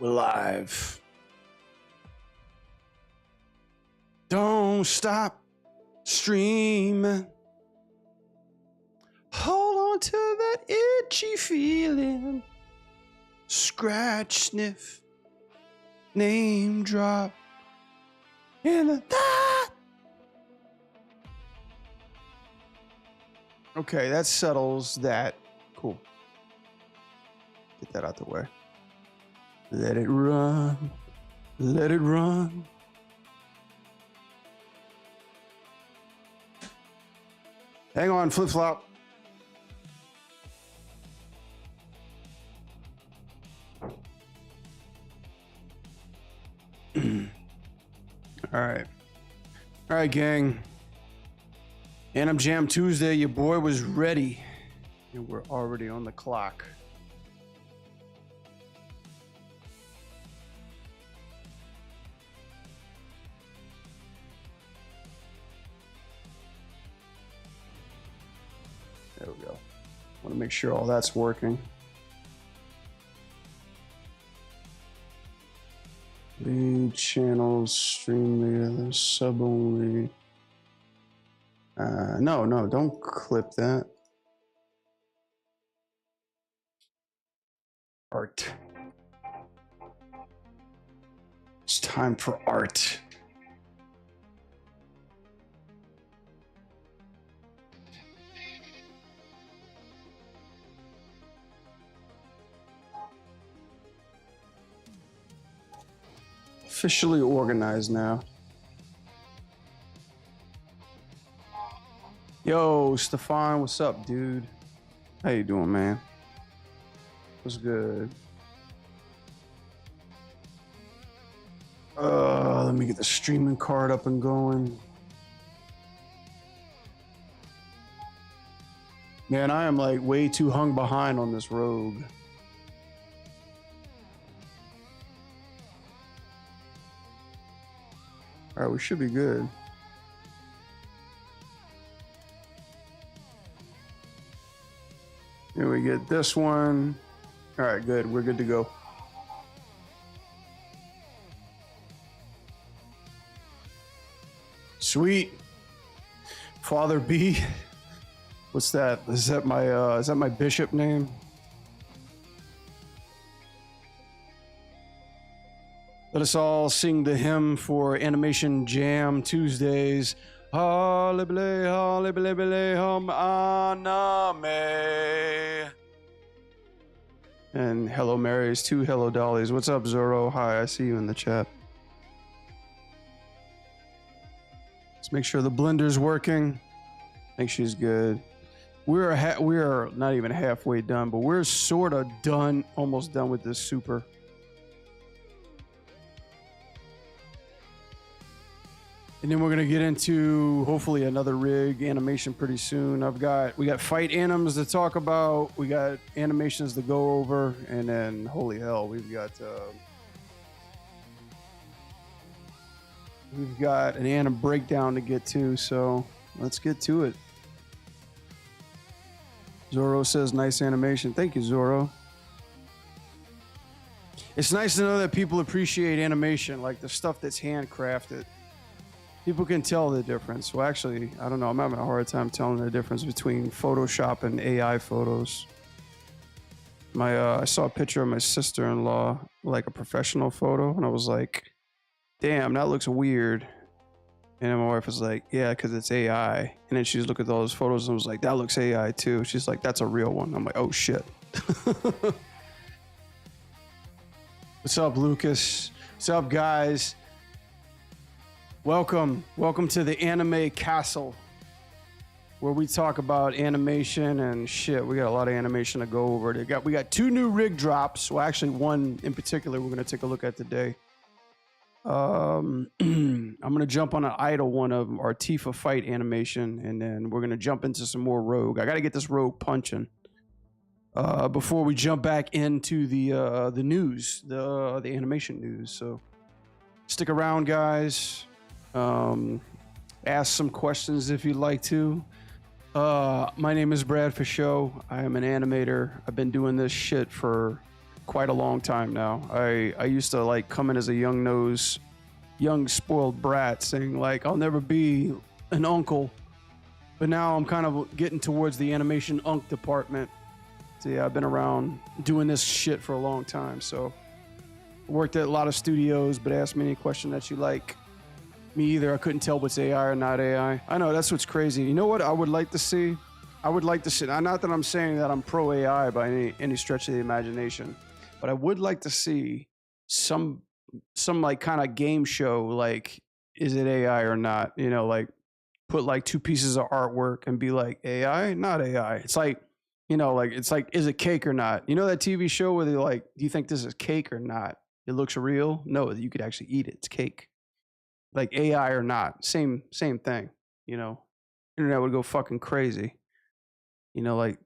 We're live. Don't stop streaming. Hold on to that itchy feeling. Scratch, sniff, name drop. In the that. Okay, that settles that. Cool. Get that out the way. Let it run. Let it run. Hang on, flip flop. All right. All right, gang. ANIM Jam Tuesday. Your boy was ready. And we're already on the clock. There we go. Want to make sure all that's working. Lead channels, stream the other, sub only. No, don't clip that. Art. It's time for art. Officially organized now. Yo, Stefan, what's up, dude? How you doing, man? What's good? Let me get the streaming card up and going. Man, I am like way too hung behind on this rogue. All right, we should be good. Here we get this one. All right, good. We're good to go. Sweet. Father B. What's that? Is that my bishop name? Let us all sing the hymn for Animation Jam Tuesdays. Hallelujah, hallelujah, aname. And hello, Marys, two hello, Dollies. What's up, Zoro? Hi, I see you in the chat. Let's make sure the blender's working. Make sure she's good. We are not even halfway done, but we're sort of done, almost done with this super. And then we're gonna get into hopefully another rig animation pretty soon. We got fight anims to talk about. We got animations to go over, and then holy hell, we've got an anim breakdown to get to. So let's get to it. Zoro says nice animation. Thank you, Zoro. It's nice to know that people appreciate animation, like the stuff that's handcrafted. People can tell the difference. Well, actually, I don't know. I'm having a hard time telling the difference between Photoshop and AI photos. I saw a picture of my sister-in-law, like a professional photo, and I was like, damn, that looks weird. And then my wife was like, yeah, because it's AI. And then she just looked at all those photos and was like, that looks AI too. She's like, that's a real one. I'm like, oh shit. What's up, Lucas? What's up, guys? Welcome to the Anime Castle, where we talk about animation and shit. We got a lot of animation to go over. We got two new rig drops. Well, actually, one in particular we're gonna take a look at today. I'm gonna jump on an idle one of our Tifa fight animation, and then we're gonna jump into some more rogue. I gotta get this rogue punching before we jump back into the news, the animation news. So stick around, guys. Ask some questions if you'd like to. My name is Brad Fichot. I am an animator. I've been doing this shit for quite a long time now. I used to like come in as a young spoiled brat saying like, I'll never be an uncle. But now I'm kind of getting towards the animation unk department. So yeah, I've been around doing this shit for a long time. So I worked at a lot of studios, but ask me any question that you like. Me either. I couldn't tell what's AI or not AI. I know, that's what's crazy. You know what I would like to see? I would like to see, not that I'm saying that I'm pro AI by any stretch of the imagination, but I would like to see some like kind of game show, like, is it AI or not? You know, like put like two pieces of artwork and be like, AI, not AI. It's like, you know, like, it's like, is it cake or not? You know that TV show where they're like, do you think this is cake or not? It looks real. No, you could actually eat it. It's cake. Like AI or not, same thing. You know, internet would go fucking crazy. You know, like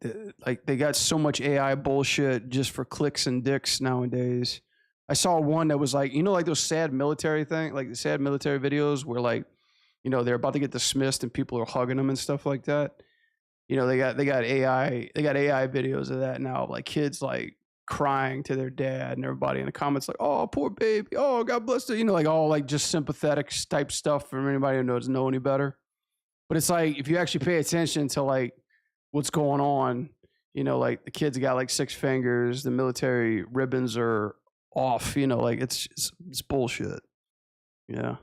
they got so much AI bullshit just for clicks and dicks nowadays. I saw one that was like, you know, like those sad military thing, like the sad military videos where like, you know, they're about to get dismissed and people are hugging them and stuff like that. You know, they got AI videos of that now, like kids like crying to their dad and everybody in the comments like, oh, poor baby, oh, God bless it, you know, like all like just sympathetic type stuff from anybody who doesn't know any better. But it's like, if you actually pay attention to like what's going on, you know, like the kid's got like 6 fingers, the military ribbons are off, you know, like it's bullshit. Yeah.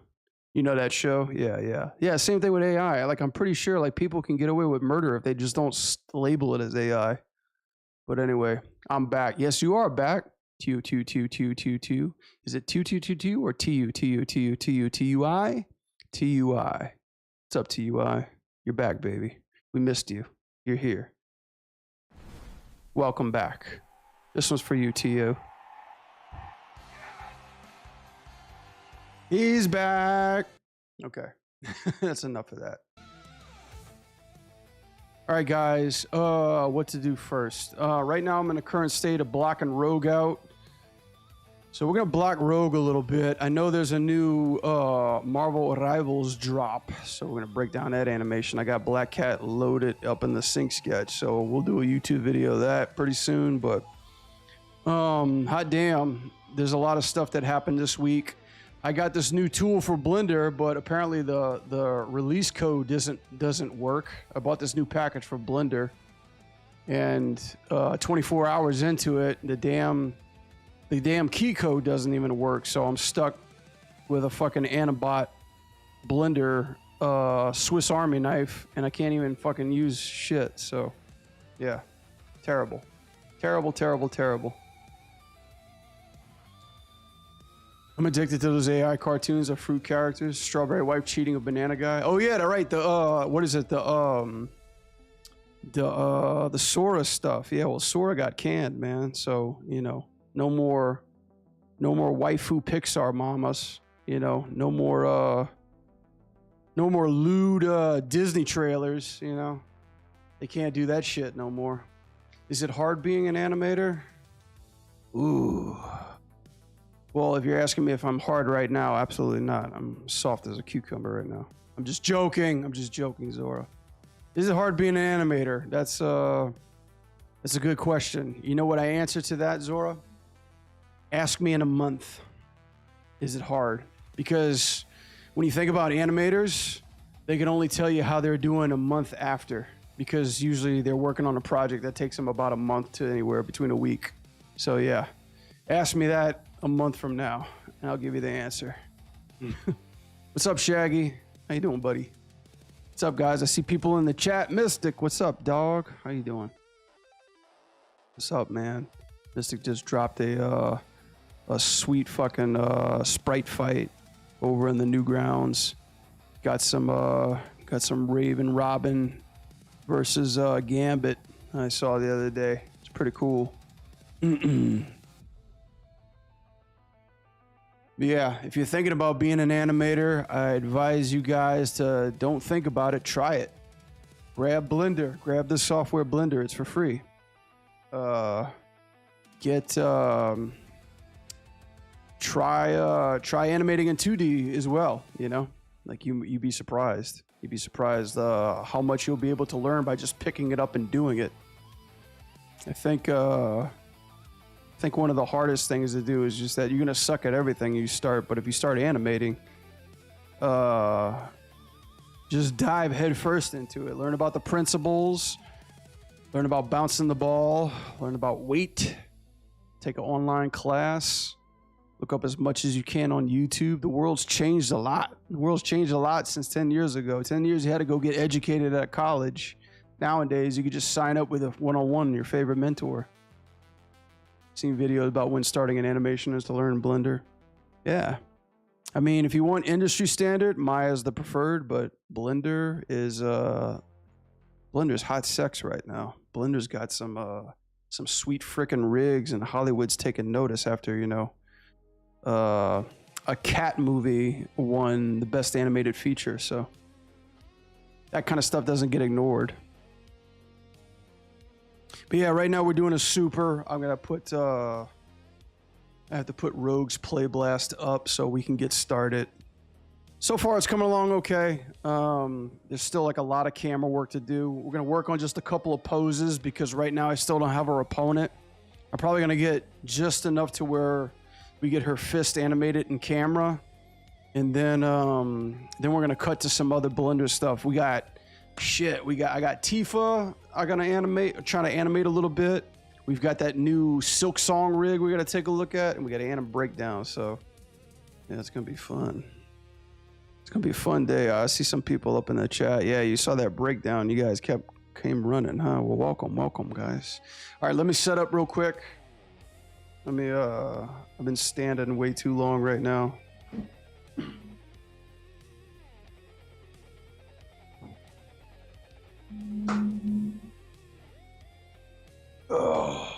You know that show? Yeah, same thing with AI. Like I'm pretty sure like people can get away with murder if they just don't label it as AI. But anyway, I'm back. Yes, you are back. Two. Is it 2222 or TUI? TUI. What's up, TUI? You're back, baby. We missed you. You're here. Welcome back. This one's for you, TU. He's back. Okay. That's enough of that. All right, guys. What to do first? Right now, I'm in the current state of blocking Rogue out. So we're going to block Rogue a little bit. I know there's a new Marvel Rivals drop. So we're going to break down that animation. I got Black Cat loaded up in the sync sketch. So we'll do a YouTube video of that pretty soon. But hot damn, there's a lot of stuff that happened this week. I got this new tool for Blender, but apparently the release code doesn't work. I bought this new package for Blender, and 24 hours into it, the damn key code doesn't even work. So I'm stuck with a fucking Anibot Blender Swiss Army knife, and I can't even fucking use shit. So yeah, terrible. I'm addicted to those AI cartoons of fruit characters. Strawberry wife cheating a banana guy. Oh yeah, all right. The what is it? The Sora stuff. Yeah, well, Sora got canned, man. So you know, no more waifu Pixar mamas. You know, no more lewd Disney trailers. You know, they can't do that shit no more. Is it hard being an animator? Ooh. Well, if you're asking me if I'm hard right now, absolutely not. I'm soft as a cucumber right now. I'm just joking, Zora. Is it hard being an animator? That's a good question. You know what I answer to that, Zora? Ask me in a month. Is it hard? Because when you think about animators, they can only tell you how they're doing a month after. Because usually they're working on a project that takes them about a month to anywhere between a week. So yeah, ask me that a month from now, and I'll give you the answer. What's up, Shaggy? How you doing, buddy? What's up, guys? I see people in the chat. Mystic, what's up, dog? How you doing? What's up, man? Mystic just dropped a sweet fucking sprite fight over in the Newgrounds. Got some Raven Robin versus Gambit. I saw the other day. It's pretty cool. Yeah, if you're thinking about being an animator, I advise you guys to don't think about it, try it. Grab Blender, grab the software Blender, it's for free. Try animating in 2D as well, you know? Like you'd be surprised. You'd be surprised how much you'll be able to learn by just picking it up and doing it. I think think one of the hardest things to do is just that you're gonna suck at everything you start, but if you start animating, just dive headfirst into it. Learn about the principles, learn about bouncing the ball, learn about weight, take an online class, look up as much as you can on YouTube. The world's changed a lot. The world's changed a lot since 10 years ago. 10 years you had to go get educated at college. Nowadays, you could just sign up with a one-on-one your favorite mentor. Seen videos about when starting an animation is to learn Blender. Yeah. I mean, if you want industry standard, Maya's the preferred, but Blender is Blender's hot sex right now. Blender's got some sweet frickin' rigs, and Hollywood's taking notice after, you know, a cat movie won the best animated feature, so that kind of stuff doesn't get ignored. But yeah, right now we're doing a super. I'm gonna put I have to put Rogue's Play Blast up so we can get started. So far it's coming along okay. There's still like a lot of camera work to do. We're gonna work on just a couple of poses because right now I still don't have our opponent. I'm probably gonna get just enough to where we get her fist animated in camera, and then we're gonna cut to some other Blender stuff. We got shit. I got Tifa. I'm gonna animate, trying to animate a little bit. We've got that new Silk Song rig we gotta take a look at, and we got Anim breakdown. So yeah, it's gonna be fun. It's gonna be a fun day. I see some people up in the chat. Yeah, you saw that breakdown. You guys came running, huh? Well, welcome, guys. All right, let me set up real quick. Let me. I've been standing way too long right now. Oh.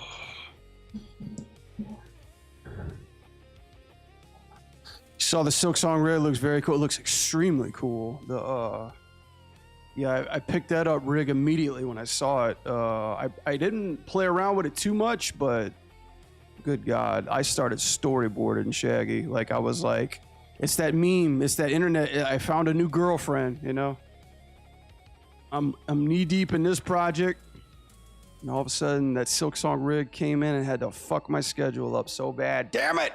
Saw the Silk Song rig. Looks very cool. It looks extremely cool. Yeah, I picked that up rig immediately when I saw it. I didn't play around with it too much, but good God, I started storyboarding Shaggy. Like I was like, it's that meme, it's that internet. I found a new girlfriend, you know. I'm knee deep in this project, and all of a sudden that Silk Song rig came in and had to fuck my schedule up so bad. Damn it!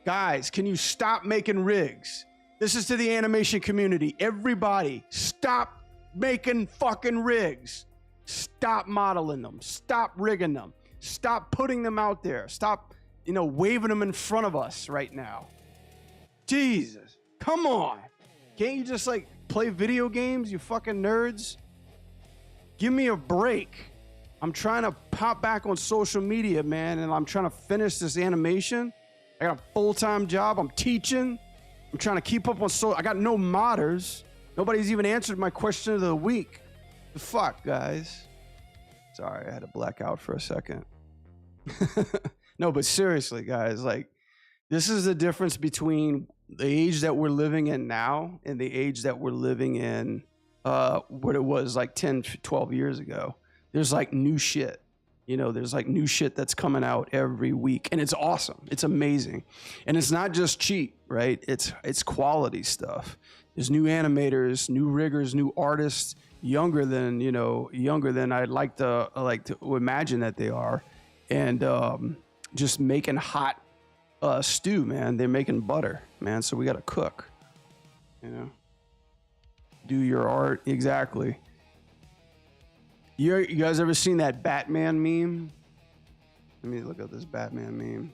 Guys, can you stop making rigs? This is to the animation community. Everybody, stop making fucking rigs. Stop modeling them. Stop rigging them. Stop putting them out there. Stop, you know, waving them in front of us right now. Jesus, come on. Can't you just like play video games, you fucking nerds? Give me a break. I'm trying to pop back on social media, man, and I'm trying to finish this animation. I got a full-time job. I'm teaching. I'm trying to keep up on I got no modders. Nobody's even answered my question of the week. The fuck, guys? Sorry, I had to black out for a second. No, but seriously, guys, like, this is the difference between the age that we're living in now and the age that we're living in what it was like 10, 12 years ago. There's like new shit. You know, there's like new shit that's coming out every week, and it's awesome. It's amazing. And it's not just cheap, right? It's quality stuff. There's new animators, new riggers, new artists, younger than I'd like to imagine that they are, and just making hot stew, man. They're making butter, man. So we got to cook, you know. Do your art. Exactly. You guys ever seen that Batman meme? Let me look at this Batman meme.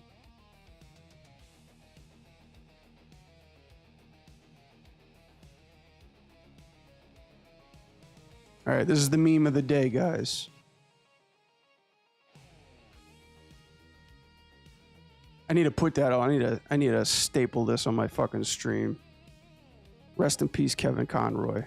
All right, this is the meme of the day, guys. I need to put that on. I need to staple this on my fucking stream. Rest in peace, Kevin Conroy.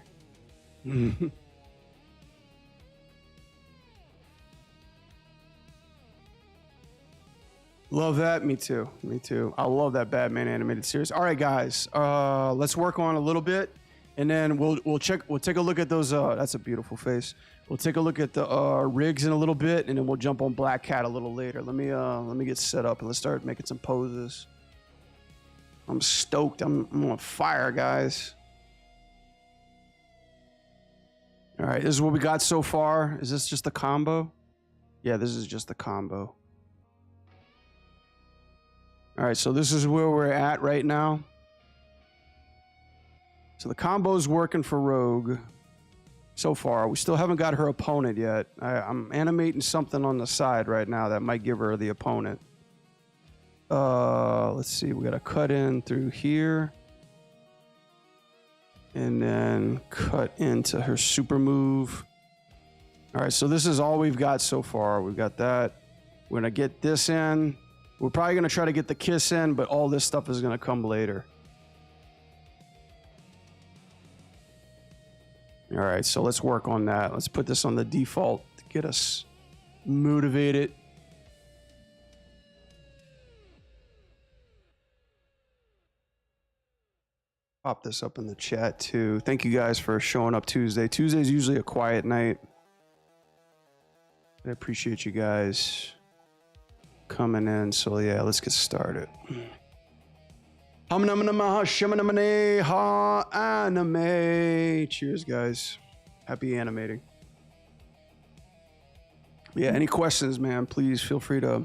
Love that. Me too. Me too. I love that Batman animated series. All right, guys. Let's work on a little bit, and then we'll take a look at those. That's a beautiful face. We'll take a look at the rigs in a little bit, and then we'll jump on Black Cat a little later. Let me get set up and let's start making some poses. I'm stoked. I'm on fire, guys. All right, this is what we got so far. Is this just the combo? Yeah, this is just the combo. All right, so this is where we're at right now. So the combo's working for Rogue so far. We still haven't got her opponent yet. I'm animating something on the side right now that might give her the opponent. Let's see. We got to cut in through here. And then cut into her super move. All right, so this is all we've got so far. We've got that. We're going to get this in. We're probably going to try to get the kiss in, but all this stuff is going to come later. All right, so let's work on that. Let's put this on the default to get us motivated. Pop this up in the chat too. Thank you guys for showing up Tuesday. Tuesday's usually a quiet night. I appreciate you guys coming in. So yeah, let's get started. Anime. Cheers, guys. Happy animating. Yeah, any questions, man? Please feel free to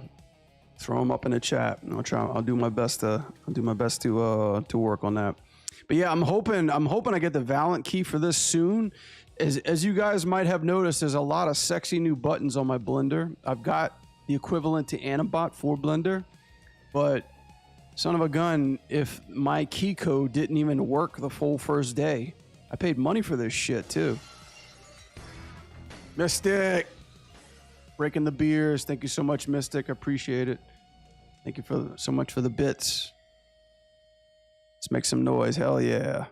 throw them up in the chat. I'll do my best to work on that. But yeah, I'm hoping I get the Valent key for this soon. As you guys might have noticed, there's a lot of sexy new buttons on my Blender. I've got the equivalent to Animbot for Blender, but son of a gun, if my key code didn't even work the full first day. I paid money for this shit too. Mystic, breaking the beers. Thank you so much, Mystic. I appreciate it. Thank you so much for the bits. Let's make some noise. Hell yeah.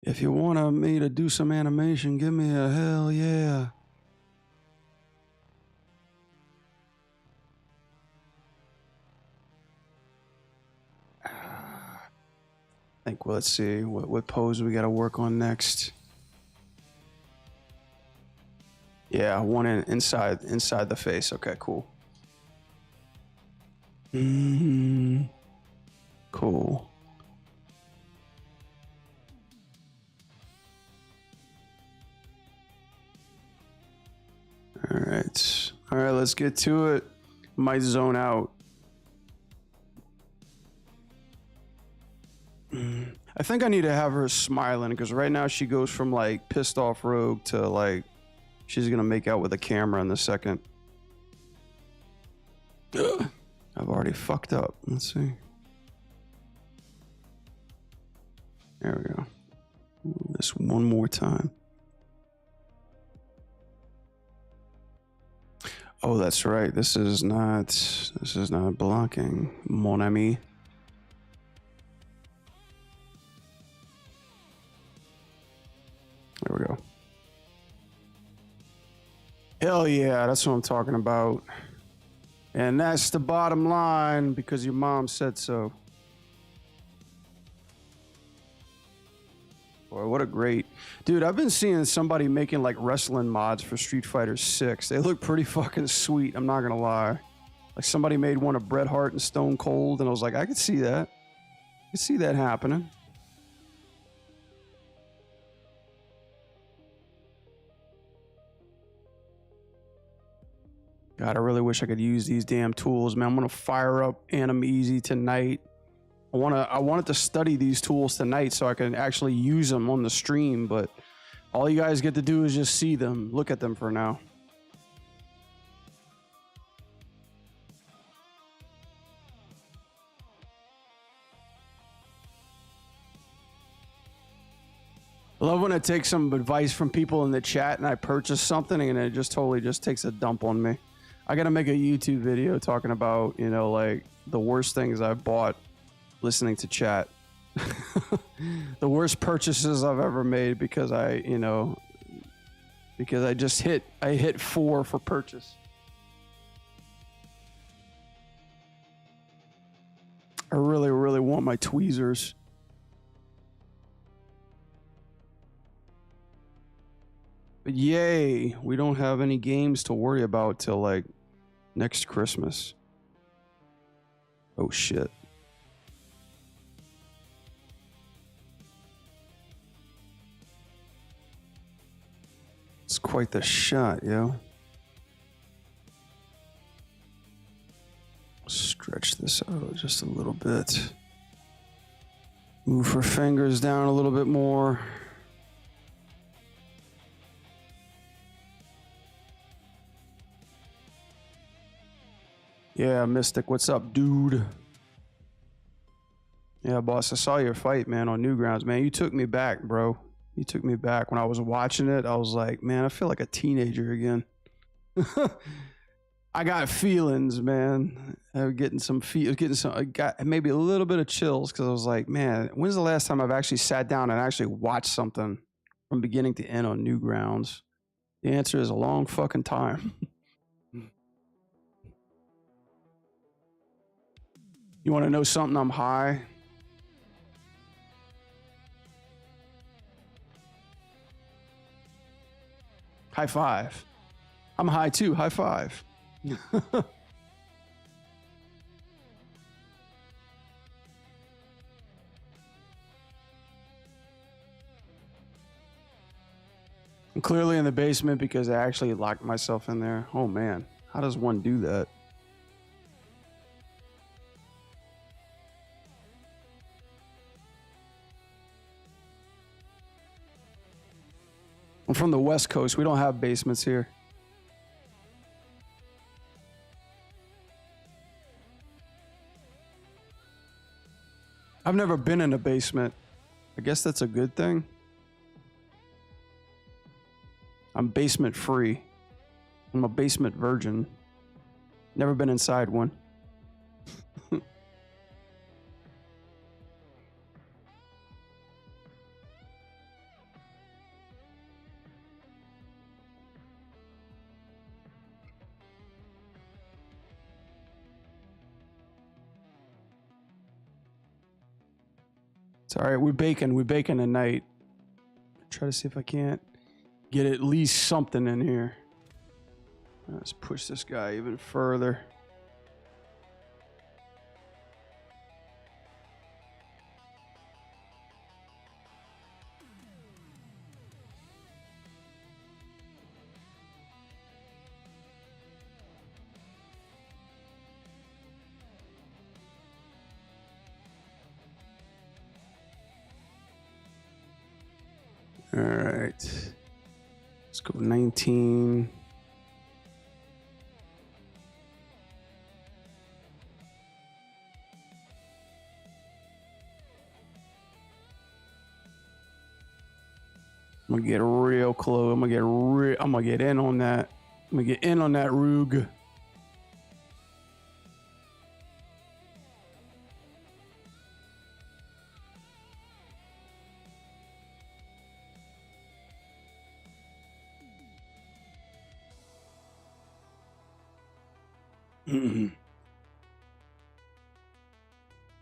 If you want me to do some animation, give me a hell yeah. I think, well, let's see. What pose we got to work on next? Yeah, one inside the face. Okay, cool. Cool. All right, let's get to it. Might zone out. I think I need to have her smiling, because right now she goes from like pissed off Rogue to like she's gonna make out with the camera in a second. Ugh. I've already fucked up. Let's see. There we go. Move this one more time. Oh, that's right. This is not blocking, mon ami. There we go. Hell yeah, that's what I'm talking about. And that's the bottom line, because your mom said so. Boy, what a great... Dude, I've been seeing somebody making like wrestling mods for Street Fighter 6. They look pretty fucking sweet, I'm not gonna lie. Like somebody made one of Bret Hart and Stone Cold, and I was like, I could see that. I could see that happening. God, I really wish I could use these damn tools, man. I'm gonna fire up Anim Easy tonight. I wanted to study these tools tonight so I can actually use them on the stream, but all you guys get to do is just see them, look at them for now. I love when I take some advice from people in the chat and I purchase something and it just totally just takes a dump on me. I gotta make a YouTube video talking about, you know, like the worst things I've bought listening to chat. The worst purchases I've ever made because I hit 4 for purchase. I really, really want my tweezers. But yay, we don't have any games to worry about till like next Christmas. Oh shit. It's quite the shot, yo. Straight Stretch this out just a little bit. Move her fingers down a little bit more. Yeah, Mystic, what's up, dude? Yeah, boss, I saw your fight, man, on Newgrounds, man. You took me back, bro. You took me back. When I was watching it, I was like, man, I feel like a teenager again. I got feelings, man. I was getting some I got maybe a little bit of chills because I was like, man, when's the last time I've actually sat down and actually watched something from beginning to end on Newgrounds? The answer is a long fucking time. You want to know something? I'm high. High five. I'm high too. High five. I'm clearly in the basement because I actually locked myself in there. Oh man, how does one do that? I'm from the West Coast. We don't have basements here. I've never been in a basement. I guess that's a good thing. I'm basement free. I'm a basement virgin. Never been inside one. It's all right. We're baking tonight. Try to see if I can't get at least something in here. Let's push this guy even further. All right. Let's go 19. I'm gonna get real close. I'm gonna get in on that. I'm gonna get in on that Rug.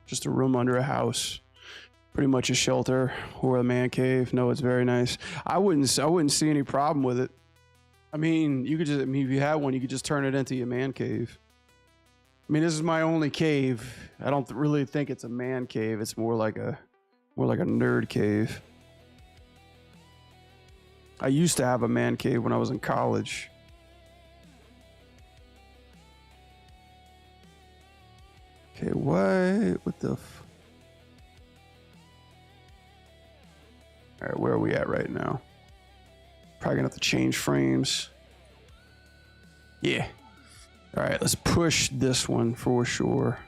Just a room under a house. Pretty much a shelter or a man cave. No, it's very nice. I wouldn't see any problem with it. I mean, you could just, if you had one, you could just turn it into your man cave. I mean, this is my only cave. I don't really think it's a man cave. It's more like a nerd cave. I used to have a man cave when I was in college. Okay, what the all right, where are we at right now? Probably gonna have to change frames. Yeah. All right, let's push this one for sure.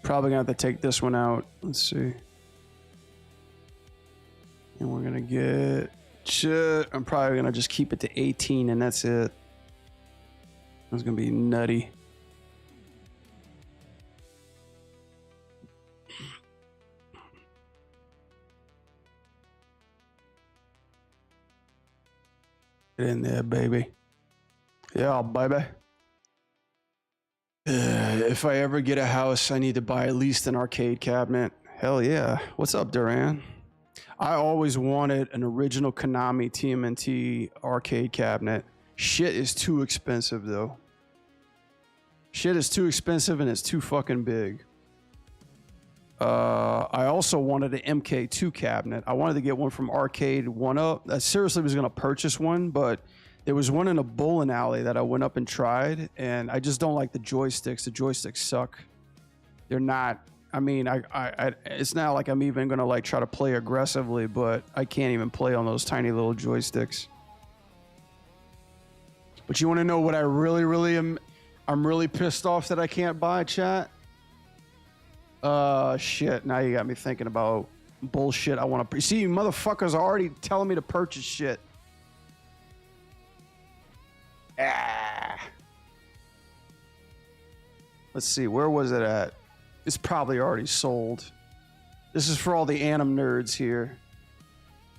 Probably gonna have to take this one out. Let's see. And we're gonna get, I'm probably gonna just keep it to 18 and that's it. That's gonna be nutty. Get in there, baby. Yeah, baby. If I ever get a house, I need to buy at least an arcade cabinet. Hell yeah. What's up, Duran? I always wanted an original Konami TMNT arcade cabinet. Shit is too expensive, though. Shit is too expensive and it's too fucking big. I also wanted an MK2 cabinet. I wanted to get one from Arcade One Up. I seriously was going to purchase one, but there was one in a bowling alley that I went up and tried, and I just don't like the joysticks. The joysticks suck. They're not. I mean, it's not like I'm even going to like try to play aggressively, but I can't even play on those tiny little joysticks. But you want to know what I really am? I'm really pissed off that I can't buy, chat. Shit. Now you got me thinking about bullshit I want to... See, you motherfuckers are already telling me to purchase shit. Let's see. Where was it at? It's probably already sold. This is for all the ANIM nerds here.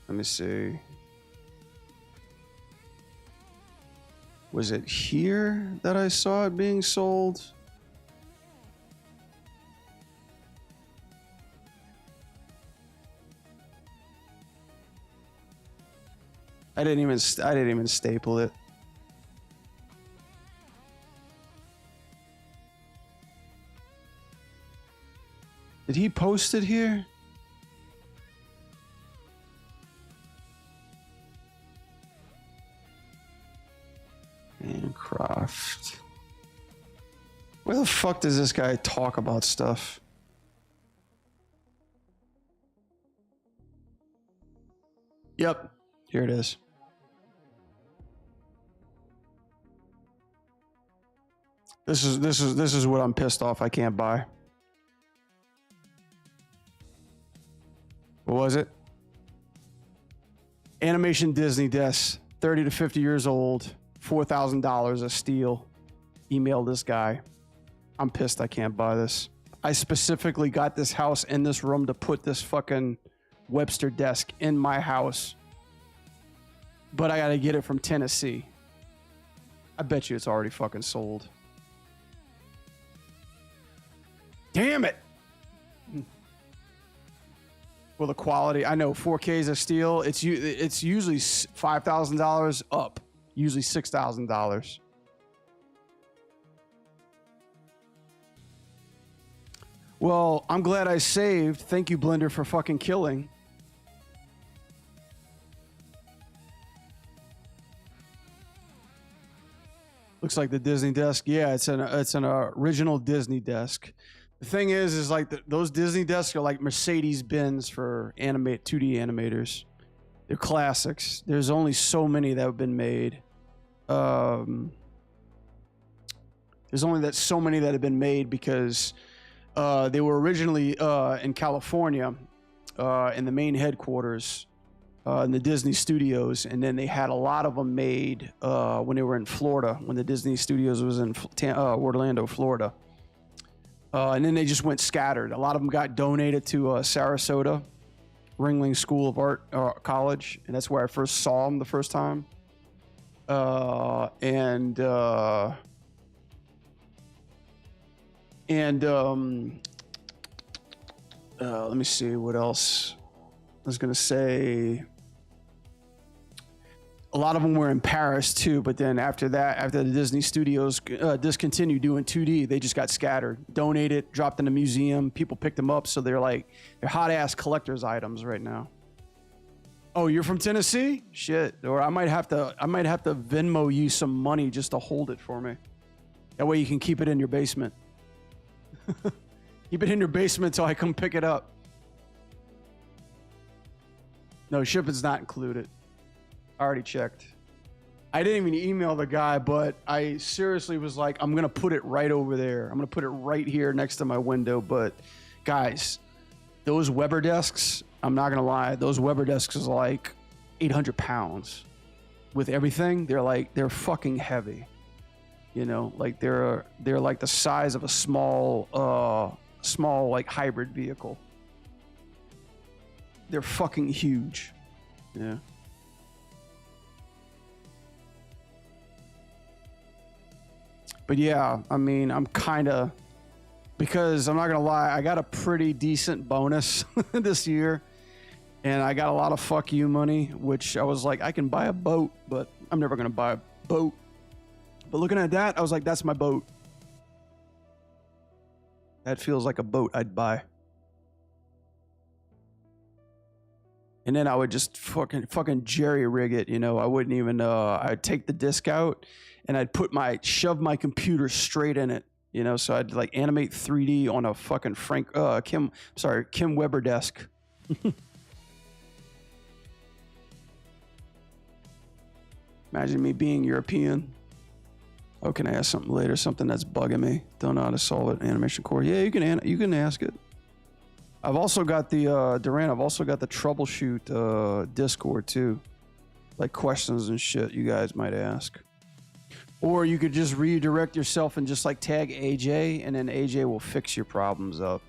Let me see. Was it here that I saw it being sold? I didn't even staple it. Did he post it here? Handcraft. Where the fuck does this guy talk about stuff? Yep, here it is. This is what I'm pissed off I can't buy. What was it? Animation Disney desk, 30 to 50 years old, $4,000 a steal. Email this guy. I'm pissed I can't buy this. I specifically got this house in this room to put this fucking Webster desk in my house. But I gotta get it from Tennessee. I bet you it's already fucking sold. Damn it! Well, the quality, I know 4K is a steal. It's usually $5,000 up, usually $6,000. Well, I'm glad I saved. Thank you, Blender, for fucking killing. Looks like the Disney desk. Yeah, it's an original Disney desk. The thing is like those Disney desks are like Mercedes-Benz for 2D animators. They're classics. There's only so many that have been made. There's only so many that have been made because they were originally in California, in the main headquarters, in the Disney Studios, and then they had a lot of them made when they were in Florida, when the Disney Studios was in Orlando, Florida. And then they just went scattered. A lot of them got donated to Sarasota, Ringling School of Art College, and that's where I first saw them the first time. Let me see what else I was gonna say. A lot of them were in Paris too, but then after that, after the Disney Studios discontinued doing 2D, they just got scattered, donated, dropped in a museum. People picked them up, so they're hot ass collector's items right now. Oh, you're from Tennessee? Shit. Or I might have to Venmo you some money just to hold it for me. That way you can keep it in your basement. Keep it in your basement till I come pick it up. No, shipping's not included. I already checked. I didn't even email the guy, but I seriously was like, I'm going to put it right over there. I'm going to put it right here next to my window. But guys, those Weber desks, I'm not going to lie, those Weber desks is like 800 pounds. With everything, they're fucking heavy. You know, like they're like the size of a small like hybrid vehicle. They're fucking huge. Yeah. But yeah, I mean, I'm kind of, because I'm not going to lie, I got a pretty decent bonus this year. And I got a lot of fuck you money, which I was like, I can buy a boat, but I'm never going to buy a boat. But looking at that, I was like, that's my boat. That feels like a boat I'd buy. And then I would just fucking jerry rig it, you know. I wouldn't even I'd take the disc out and I'd shove my computer straight in it, you know, so I'd like animate 3D on a fucking Kim Weber desk. Imagine me being European. Oh, can I ask something later? Something that's bugging me. Don't know how to solve it. Animation core. Yeah, you can ask it. I've also got the Durant. I've also got the troubleshoot Discord too, like questions and shit you guys might ask. Or you could just redirect yourself and just like tag AJ, and then AJ will fix your problems up.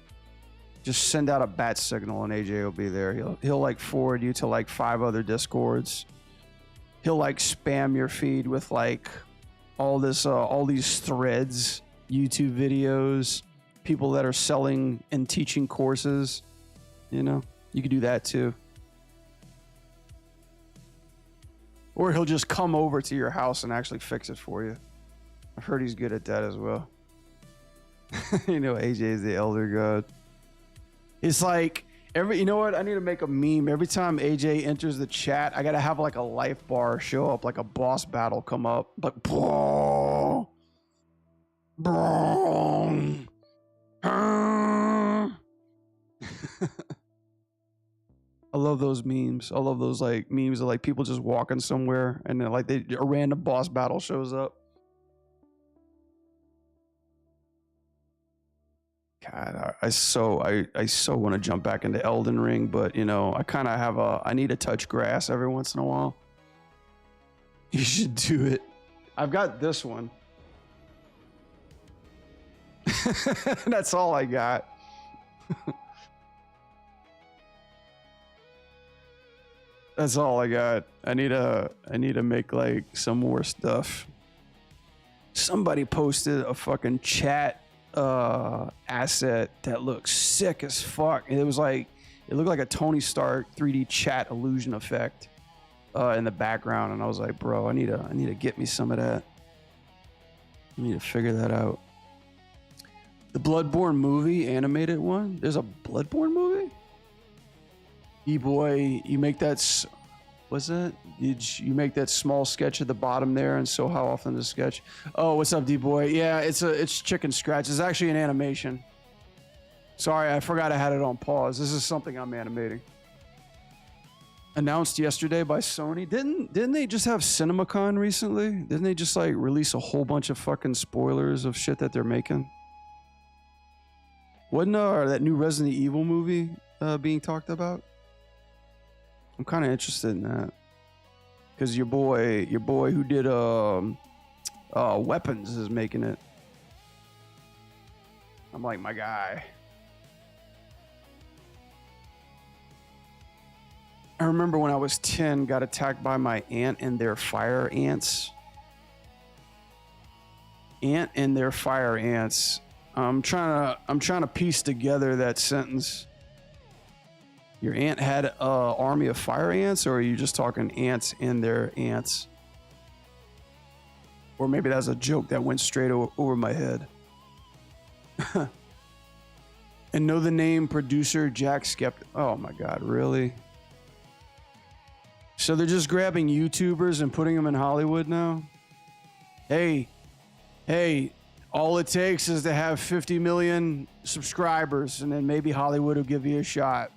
Just send out a bat signal, and AJ will be there. He'll like forward you to like 5 other Discords. He'll like spam your feed with like all these threads, YouTube videos, people that are selling and teaching courses. You know, you could do that too. Or he'll just come over to your house and actually fix it for you. I've heard he's good at that as well. You know, AJ is the elder god. It's like you know what? I need to make a meme. Every time AJ enters the chat, I gotta have like a life bar show up, like a boss battle come up. Like, bro. I love those memes. I love those like memes of like people just walking somewhere and then like a random boss battle shows up. God, I so want to jump back into Elden Ring, but you know, I need to touch grass every once in a while. You should do it. I've got this one. That's all I got. That's all I got. I need to make like some more stuff. Somebody posted a fucking chat asset that looks sick as fuck. And it looked like a Tony Stark 3D chat illusion effect in the background, and I was like, bro, I need to get me some of that. I need to figure that out. The Bloodborne movie, animated one. There's a Bloodborne movie? D-boy, you make that. What's that? You make that small sketch at the bottom there, and so how often the sketch? Oh, what's up, D-boy? Yeah, it's chicken scratch. It's actually an animation. Sorry, I forgot I had it on pause. This is something I'm animating. Announced yesterday by Sony. Didn't they just have CinemaCon recently? Didn't they just like release a whole bunch of fucking spoilers of shit that they're making? Wasn't that new Resident Evil movie being talked about? I'm kind of interested in that because your boy who did Weapons is making it. I'm like, my guy. I remember when I was 10, got attacked by my aunt and their fire ants. Aunt and their fire ants. I'm trying to piece together that sentence. Your aunt had an army of fire ants, or are you just talking ants and their ants? Or maybe that's a joke that went straight over my head. And know the name producer Jack Skeptic. Oh my God, really? So they're just grabbing YouTubers and putting them in Hollywood now? Hey, all it takes is to have 50 million subscribers, and then maybe Hollywood will give you a shot.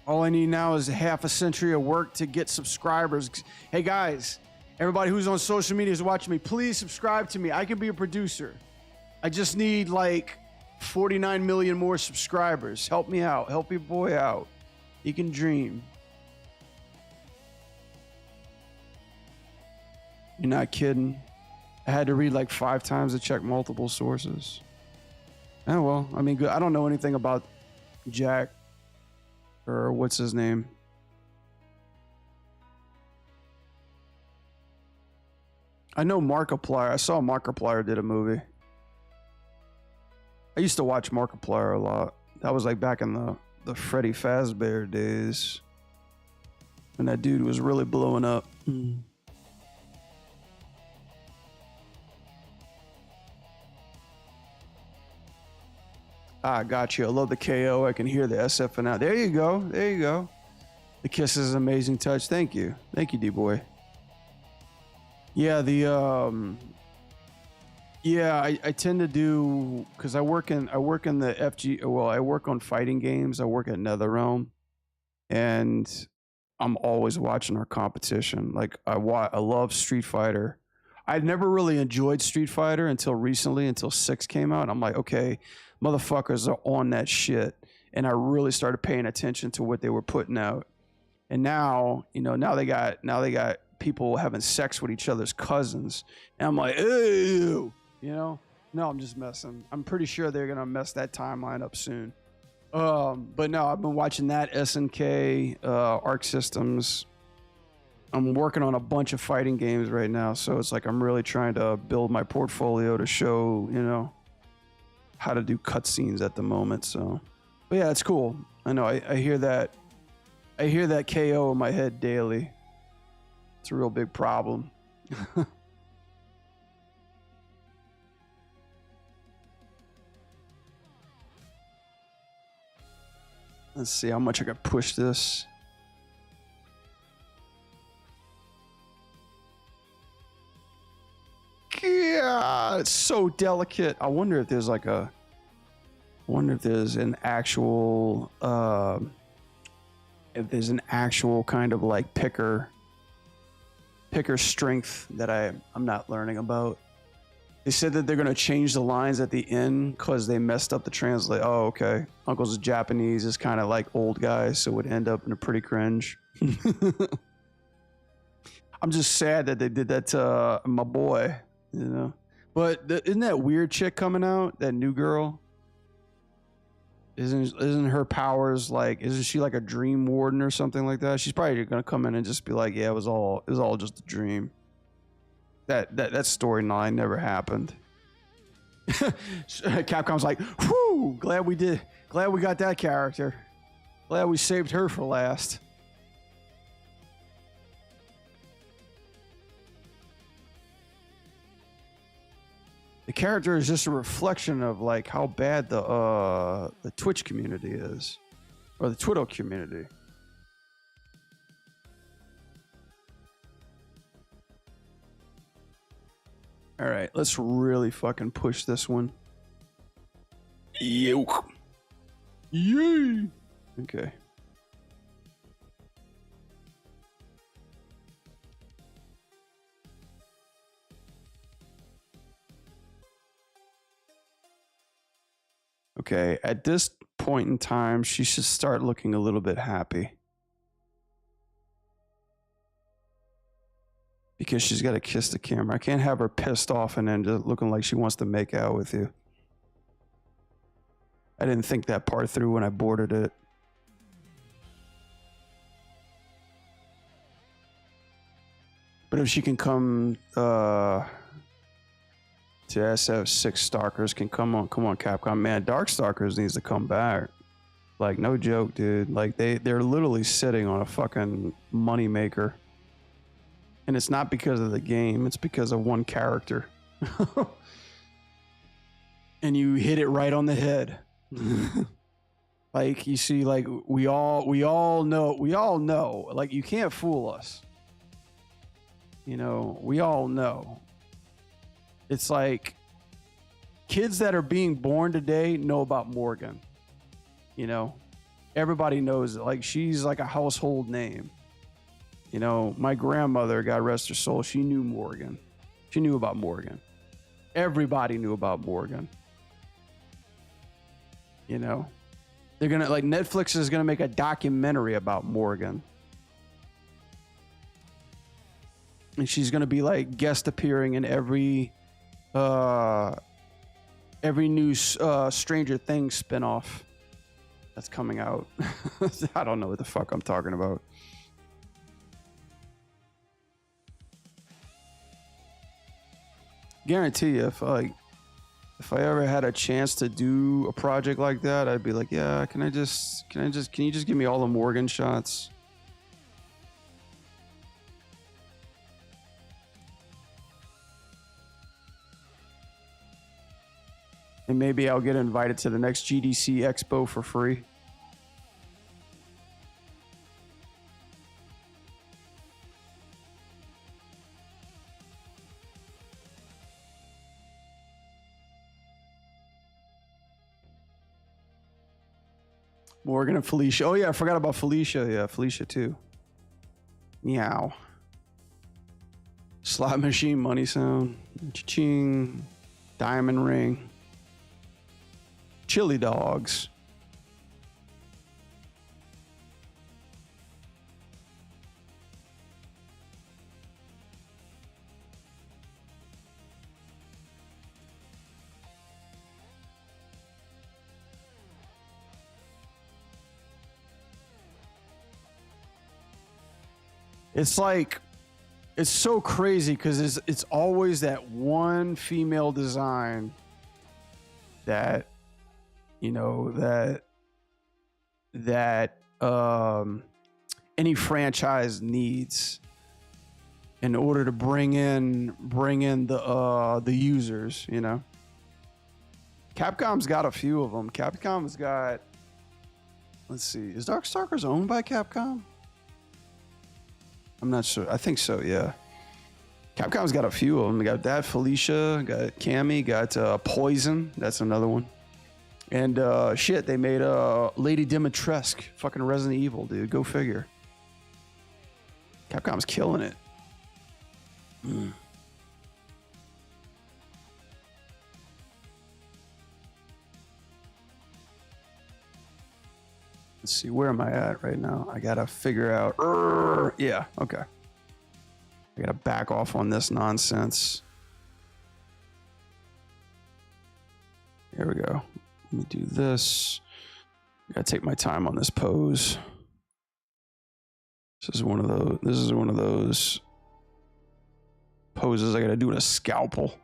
All I need now is half a century of work to get subscribers. Hey guys, everybody who's on social media is watching me, please subscribe to me. I can be a producer. I just need like 49 million more subscribers. Help me out. Help your boy out. He can dream. You're not kidding. I had to read like 5 times to check multiple sources. Oh well, I mean, good. I don't know anything about Jack. Or what's his name? I know Markiplier. I saw Markiplier did a movie. I used to watch Markiplier a lot. That was like back in the Freddy Fazbear days. When that dude was really blowing up. Ah, got you. I love the KO. I can hear the SF now. There you go. There you go. The kiss is an amazing touch. Thank you. Thank you, D-boy. Yeah, I tend to do, because I work in the FG. Well, I work on fighting games. I work at NetherRealm, and I'm always watching our competition. Like I love Street Fighter. I'd never really enjoyed Street Fighter until recently, until 6 came out. I'm like, okay, motherfuckers are on that shit, and I really started paying attention to what they were putting out. And now, now they got people having sex with each other's cousins, and I'm like, ew, no, I'm just messing. I'm pretty sure they're gonna mess that timeline up soon. But no, I've been watching that, SNK, Arc Systems. I'm working on a bunch of fighting games right now, so it's like I'm really trying to build my portfolio to show, how to do cutscenes at the moment. So, but yeah, it's cool. I know. I hear that. I hear that KO in my head daily. It's a real big problem. Let's see how much I can push this. Yeah, it's so delicate. I wonder if there's like a. I wonder if there's an actual. If there's an actual kind of like picker strength that I'm not learning about. They said that they're gonna change the lines at the end because they messed up the translate. Oh, okay. Uncle's Japanese is kind of like old guys, so it would end up in a pretty cringe. I'm just sad that they did that to my boy, But isn't that weird chick coming out? That new girl. Isn't her powers like? Isn't she like a dream warden or something like that? She's probably gonna come in and just be like, "Yeah, it was all just a dream." That storyline never happened. Capcom's like, "Whew, glad we got that character. Glad we saved her for last." The character is just a reflection of like how bad the Twitch community is, or the Twitter community. All right, let's really fucking push this one. Yoke. Yay. Okay. Okay, at this point in time, she should start looking a little bit happy. Because she's got to kiss the camera. I can't have her pissed off and then just looking like she wants to make out with you. I didn't think that part through when I boarded it. But if she can come to SF6 Stalkers can come on Capcom, man, Darkstalkers needs to come back. Like, no joke, dude. Like they're literally sitting on a fucking moneymaker. And it's not because of the game, it's because of one character. And you hit it right on the head. Like, you see, like we all know, like, you can't fool us. We all know. It's like kids that are being born today know about Morgan. Everybody knows it. Like, she's like a household name. My grandmother, God rest her soul, she knew Morgan. She knew about Morgan. Everybody knew about Morgan. They're gonna, like, Netflix is gonna make a documentary about Morgan. And she's gonna be like guest appearing in every new Stranger Things spinoff that's coming out. I don't know what the fuck I'm talking about. Guarantee you, if I ever had a chance to do a project like that, I'd be like, yeah, can you just give me all the Morgan shots? And maybe I'll get invited to the next GDC Expo for free. Morgan and Felicia. Oh yeah, I forgot about Felicia. Yeah, Felicia too. Meow. Slot machine money sound. Cha-ching. Diamond ring. Chili dogs. It's like, it's so crazy because it's always that one female design that, you know, that any franchise needs in order to bring in the users, you know. Capcom's got a few of them. Capcom's got, let's see, is Darkstalkers owned by Capcom? I'm not sure. I think so, yeah. Capcom's got a few of them. They got that, Felicia, got Cammy, got Poison. That's another one. And shit, they made Lady Dimitrescu, fucking Resident Evil, dude. Go figure. Capcom's killing it. Let's see, where am I at right now? I gotta figure out. Yeah, okay. I gotta back off on this nonsense. There we go. Let me do this. I gotta take my time on this pose. This is one of those. This is one of those poses I gotta do in a scalpel.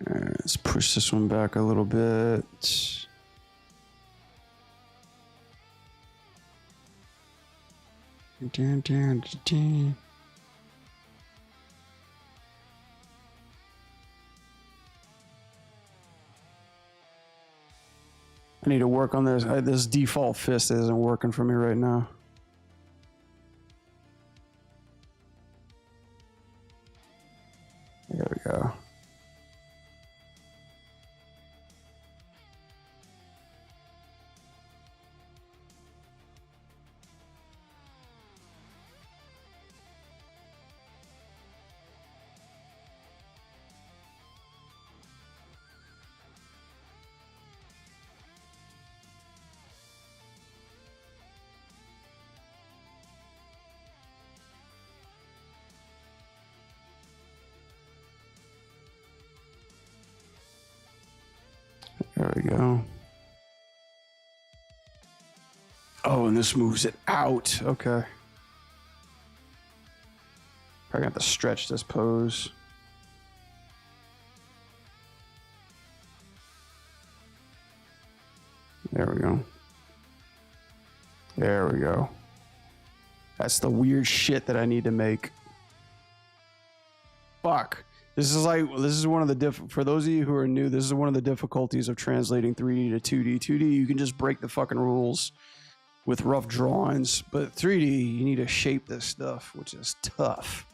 Let's push this one back a little bit. I need to work on this. This default fist isn't working for me right now. There we go. There we go. Oh, and this moves it out. Okay. Probably got to stretch this pose. There we go. There we go. That's the weird shit that I need to make. Fuck. This is one of the for those of you who are new, this is one of the difficulties of translating 3D to 2D. 2D, you can just break the fucking rules with rough drawings, but 3D, you need to shape this stuff, which is tough.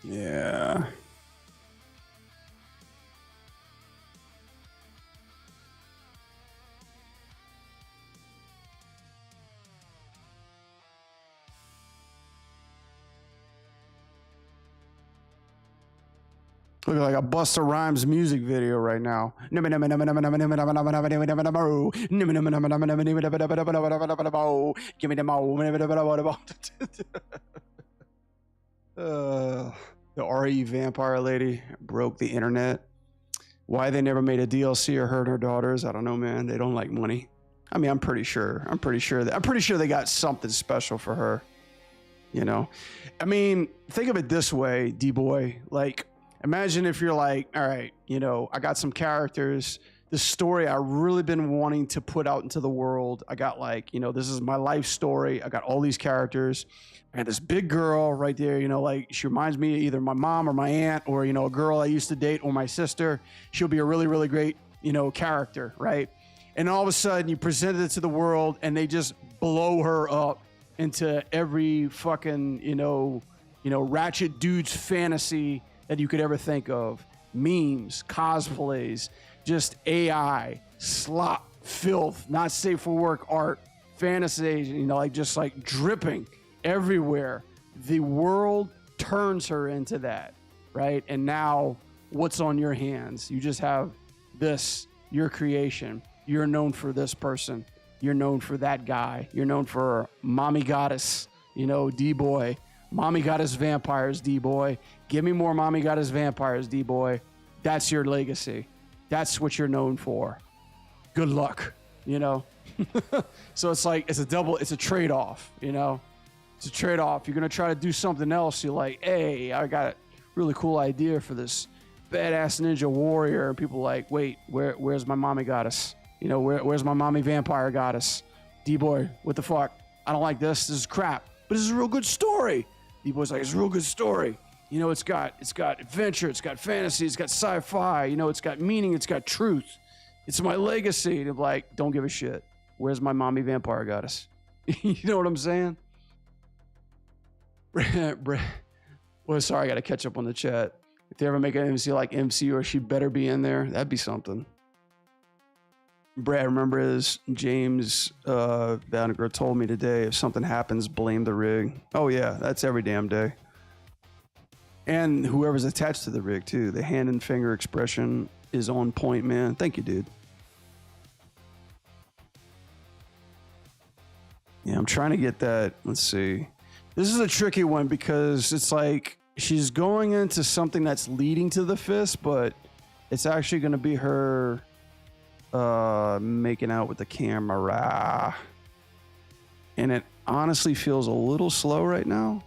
Yeah. Look like a Busta Rhymes music video right now. Give me the the RE vampire lady broke the internet. Why they never made a DLC of her and her daughters, I don't know, man. They don't like money. I mean, I'm pretty sure they got something special for her. You know, I mean, think of it this way, D-boy. Like, imagine if you're like, all right, you know, I got some characters. This story I really been wanting to put out into the world. I got like, you know, this is my life story. I got all these characters. I got this big girl right there, you know, like she reminds me of either my mom or my aunt or, you know, a girl I used to date or my sister. She'll be a really, really great, you know, character, right? And all of a sudden you present it to the world and they just blow her up into every fucking, you know, ratchet dude's fantasy that you could ever think of. Memes, cosplays, just AI, slop, filth, not safe for work art, fantasy, you know, like just like dripping everywhere. The world turns her into that, right? And now what's on your hands? You just have this, your creation. You're known for this person. You're known for that guy. You're known for mommy goddess, you know, D-boy. Mommy goddess vampires, D-boy. Give me more mommy goddess vampires, D-boy. That's your legacy. That's what you're known for. Good luck, you know? So it's like, it's a trade-off, you know? It's a trade-off. You're going to try to do something else. You're like, hey, I got a really cool idea for this badass ninja warrior. And people are like, wait, where's my mommy goddess? You know, where's my mommy vampire goddess? D-boy, what the fuck? I don't like this. This is crap. But this is a real good story. D-boy's like, it's a real good story. You know, it's got adventure, it's got fantasy, it's got sci-fi, you know, it's got meaning, it's got truth. It's my legacy. And I'm like, don't give a shit. Where's my mommy vampire goddess? You know what I'm saying? Well, sorry, I got to catch up on the chat. If they ever make an MC like MC, or she better be in there, that'd be something. Brad, remember as James Vannegar told me today, if something happens, blame the rig. Oh yeah, that's every damn day. And whoever's attached to the rig too. The hand and finger expression is on point, man. Thank you, dude. Yeah, I'm trying to get that. Let's see. This is a tricky one because it's like she's going into something that's leading to the fist, but it's actually going to be her making out with the camera. And it honestly feels a little slow right now.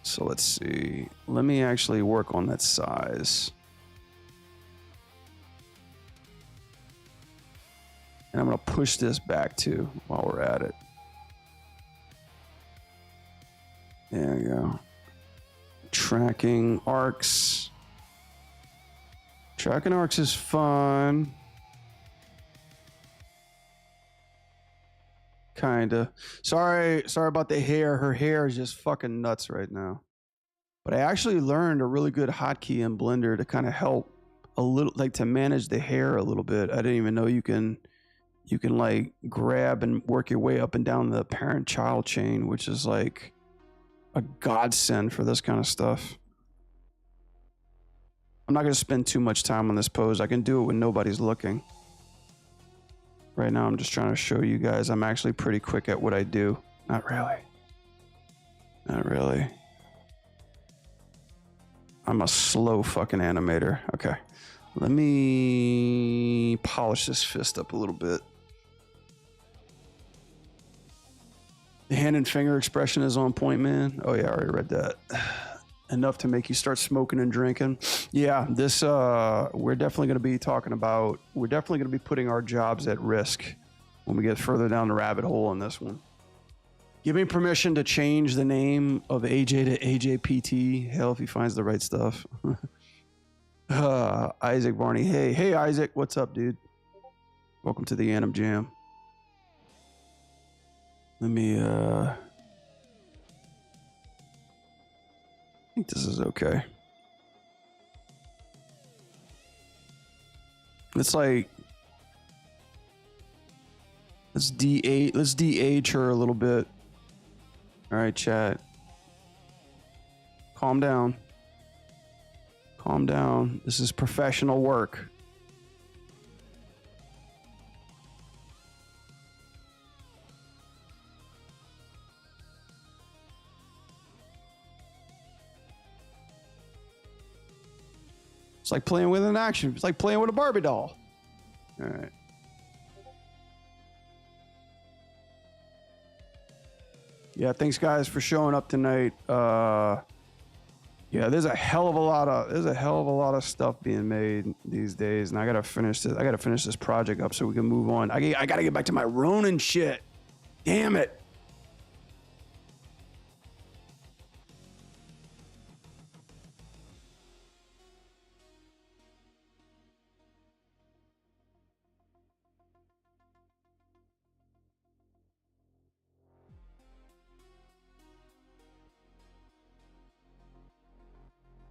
So let's see. Let me actually work on that size. And I'm going to push this back too while we're at it. There we go. Tracking arcs. Tracking arcs is fun. Kinda. Sorry about the hair. Her hair is just fucking nuts right now. But I actually learned a really good hotkey in Blender to kind of help a little, like to manage the hair a little bit. I didn't even know you can like grab and work your way up and down the parent-child chain, which is like a godsend for this kind of stuff. I'm not going to spend too much time on this pose. I can do it when nobody's looking. Right now, I'm just trying to show you guys I'm actually pretty quick at what I do. Not really. Not really. I'm a slow fucking animator. Okay. Let me polish this fist up a little bit. The hand and finger expression is on point, man. Oh yeah, I already read that. Enough to make you start smoking and drinking. Yeah, this we're definitely going to be talking about. We're definitely going to be putting our jobs at risk when we get further down the rabbit hole on this one. Give me permission to change the name of AJ to AJPT. Hell, if he finds the right stuff. Isaac Barney. Hey Isaac, what's up, dude? Welcome to the ANIM Jam. Let me think this is okay. It's like, let's de-age her a little bit. All right, chat. Calm down. Calm down. This is professional work. It's like playing with an action. It's like playing with a Barbie doll. All right. Yeah, thanks guys for showing up tonight. Yeah, there's a hell of a lot of stuff being made these days, and I gotta finish this project up so we can move on. I gotta get back to my Ronin shit. Damn it.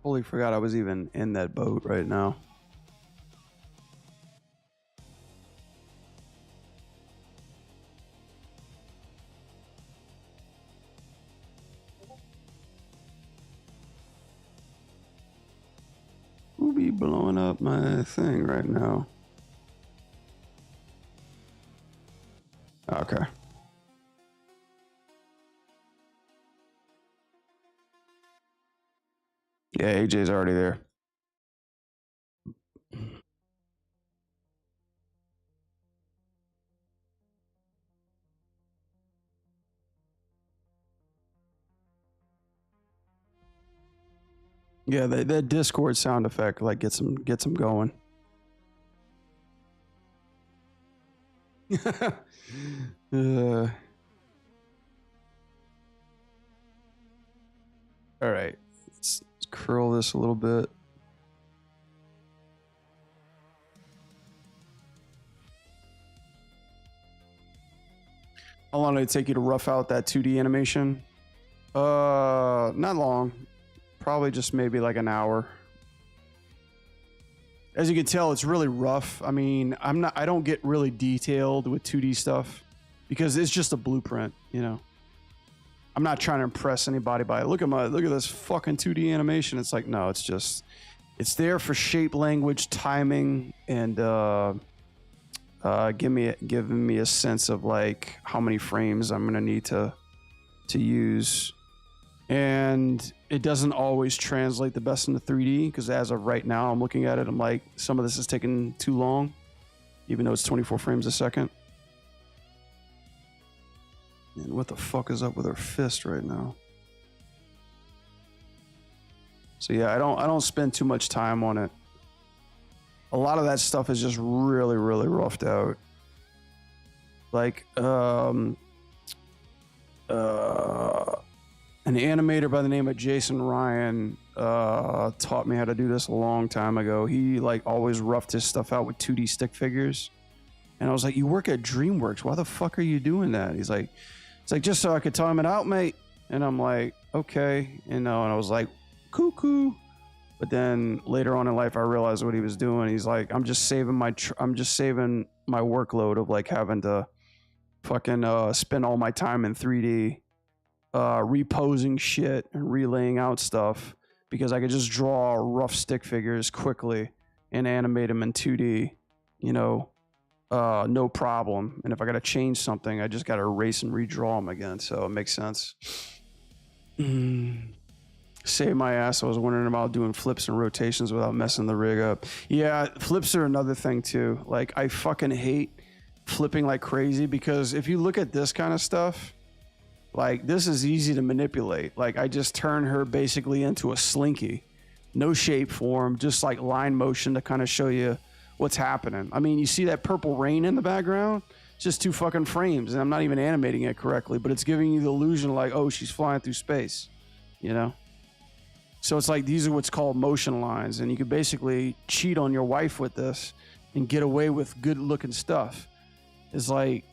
Totally forgot I was even in that boat right now. Who be blowing up my thing right now? Okay. Yeah, AJ's already there. Yeah, that Discord sound effect like gets them going. All right, let's curl this a little bit. How long did it take you to rough out that 2D animation? Not long. Probably just maybe like an hour. As you can tell, it's really rough. I mean, I don't get really detailed with 2D stuff because it's just a blueprint, you know. I'm not trying to impress anybody by it. Look at this fucking 2D animation. It's like, no, it's there for shape, language, timing, and giving me a sense of like how many frames I'm gonna need to use. And it doesn't always translate the best into 3D because as of right now, I'm looking at it, I'm like, some of this is taking too long, even though it's 24 frames a second. And what the fuck is up with her fist right now? So yeah, I don't spend too much time on it. A lot of that stuff is just really, really roughed out. Like, an animator by the name of Jason Ryan taught me how to do this a long time ago. He like always roughed his stuff out with 2D stick figures. And I was like, you work at DreamWorks. Why the fuck are you doing that? He's like, it's like, just so I could time it out, mate. And I'm like, okay. And I was like, cuckoo. But then later on in life, I realized what he was doing. He's like, I'm just saving my workload of like having to fucking spend all my time in 3D reposing shit and relaying out stuff because I could just draw rough stick figures quickly and animate them in 2D, you know, no problem. And if I got to change something, I just got to erase and redraw them again. So it makes sense. Save my ass. I was wondering about doing flips and rotations without messing the rig up. Yeah, flips are another thing too. Like I fucking hate flipping like crazy because if you look at this kind of stuff, like this is easy to manipulate. Like I just turn her basically into a slinky. No shape form, just like line motion to kind of show you what's happening. I mean, you see that purple rain in the background? It's just 2 fucking frames and I'm not even animating it correctly, but it's giving you the illusion like, oh, she's flying through space, you know? So it's like these are what's called motion lines and you could basically cheat on your wife with this and get away with good looking stuff. It's like,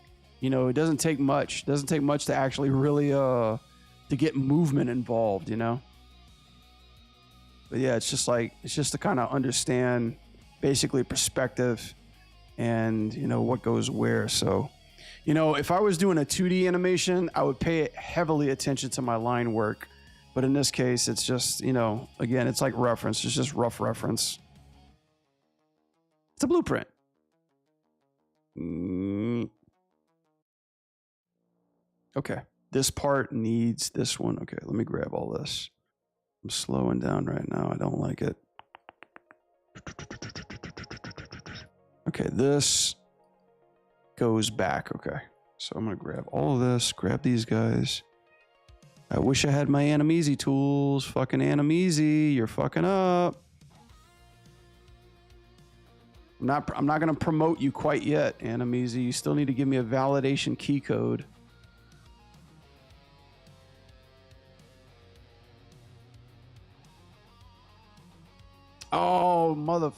you know, it doesn't take much. It doesn't take much to actually really to get movement involved, you know? But yeah, it's just to kind of understand basically perspective and, you know, what goes where. So, you know, if I was doing a 2D animation, I would pay heavily attention to my line work. But in this case, it's just, you know, again, it's like reference. It's just rough reference. It's a blueprint. Okay. This part needs this one. Okay, let me grab all this. I'm slowing down right now. I don't like it. Okay, this goes back. Okay, so I'm gonna grab all of this, grab these guys. I wish I had my ANIM Easy tools. Fucking ANIM Easy, you're fucking up. I'm not gonna promote you quite yet, ANIM Easy. You still need to give me a validation key code. Oh, motherfucker.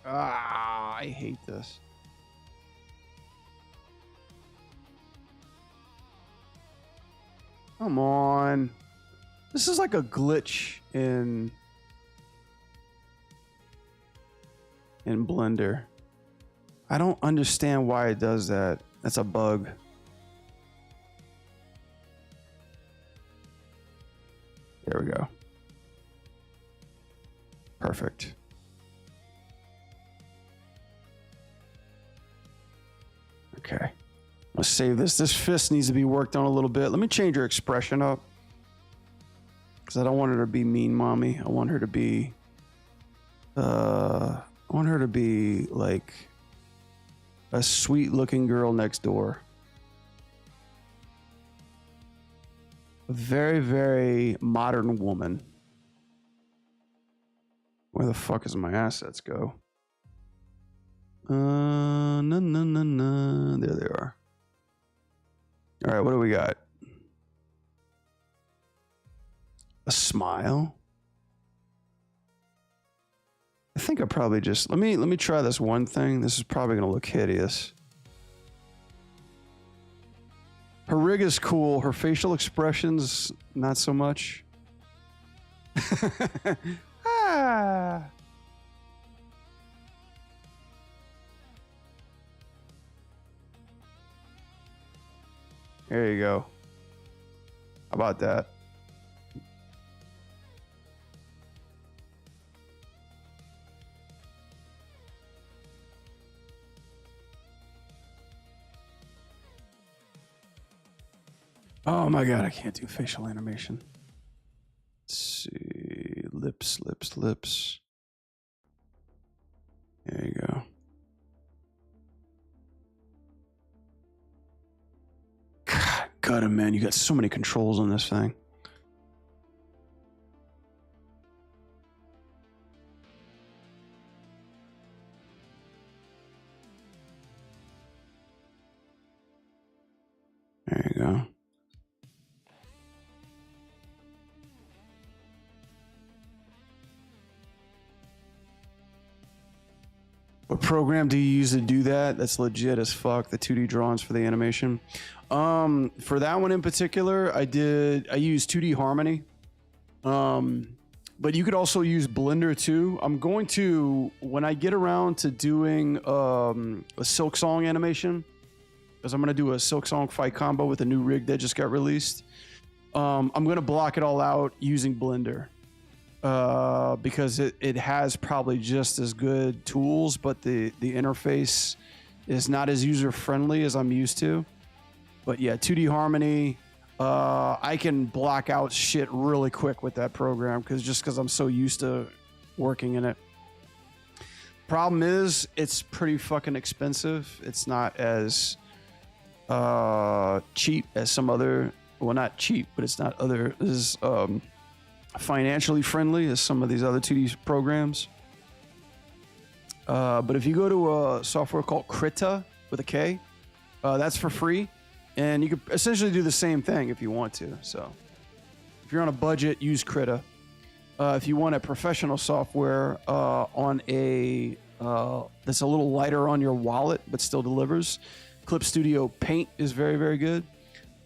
Ah, I hate this. Come on. This is like a glitch in Blender. I don't understand why it does that. That's a bug. There we go. Perfect. Okay. Let's save this. This fist needs to be worked on a little bit. Let me change her expression up. Because I don't want her to be mean mommy. I want her to be... like a sweet looking girl next door. A very, very modern woman. Where the fuck does my assets go? No. There they are. All right, what do we got? A smile. I think I probably just let me try this one thing. This is probably gonna look hideous. Her rig is cool. Her facial expressions, not so much. Ah. There you go. How about that? Oh my god, I can't do facial animation. Let's see. Lips. There you go. God, man, you got so many controls on this thing. There you go. What program do you use to do that? That's legit as fuck. The 2D drawings for the animation. For that one in particular, I used 2D Harmony. But you could also use Blender too. I'm going to, when I get around to doing a Silk Song animation, because I'm going to do a Silk Song fight combo with a new rig that just got released. I'm going to block it all out using Blender. Because it has probably just as good tools, but the interface is not as user-friendly as I'm used to. But yeah, 2D Harmony, I can block out shit really quick with that program because I'm so used to working in it. Problem is, it's pretty fucking expensive. It's not as cheap as some other, well, not cheap, but it's not as financially friendly as some of these other 2D programs. But if you go to a software called Krita with a K, that's for free. And you could essentially do the same thing if you want to. So if you're on a budget, use Krita. If you want a professional software on a that's a little lighter on your wallet but still delivers, Clip Studio Paint is very, very good.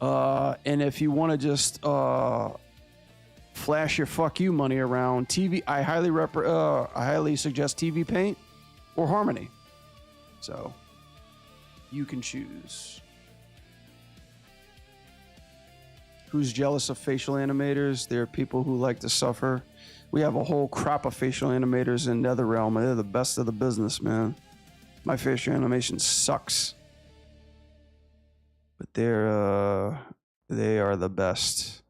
And if you want to just flash your fuck you money around. TV, I highly suggest TV Paint or Harmony. So you can choose. Who's jealous of facial animators? There are people who like to suffer. We have a whole crop of facial animators in NetherRealm, and they're the best of the business, man. My facial animation sucks, but they are the best.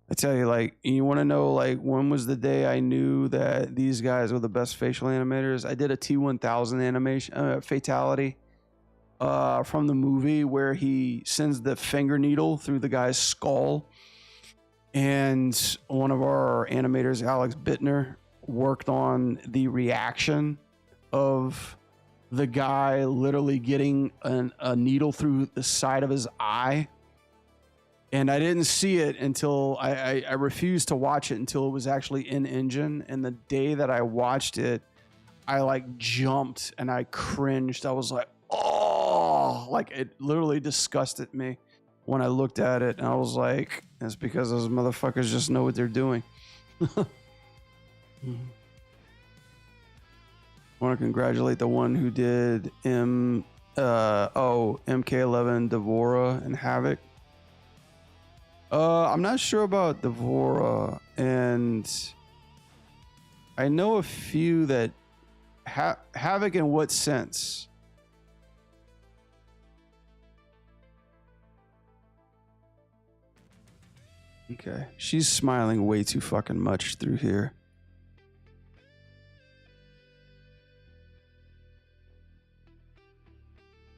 I tell you, like, you want to know, like, when was the day I knew that these guys were the best facial animators? I did a T1000 animation fatality from the movie where he sends the finger needle through the guy's skull, and one of our animators, Alex Bittner, worked on the reaction of the guy literally getting a needle through the side of his eye. And I didn't see it until I refused to watch it until it was actually in engine. And the day that I watched it, I like jumped and I cringed. I was like, oh, like it literally disgusted me when I looked at it. And I was like, it's because those motherfuckers just know what they're doing. I want to congratulate the one who did MK11 Devora and Havoc. I'm not sure about Devora, and I know a few that Havoc. In what sense? Okay, she's smiling way too fucking much through here.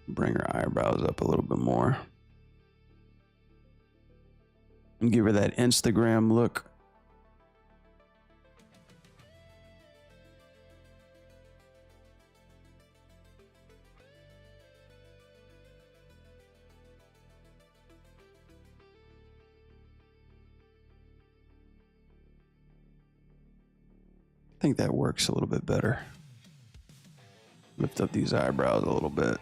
Bring her eyebrows up a little bit more. And give her that Instagram look. I think that works a little bit better. Lift up these eyebrows a little bit.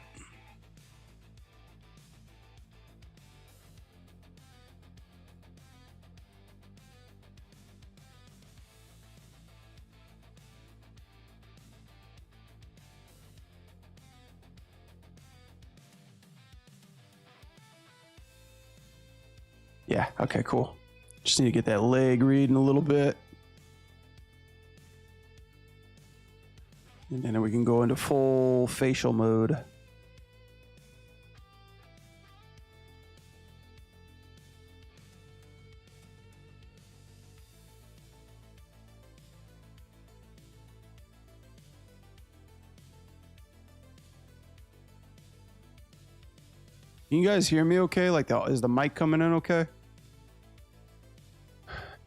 Yeah, okay, cool. Just need to get that leg reading a little bit. And then we can go into full facial mode. Can you guys hear me okay? Like, is the mic coming in okay?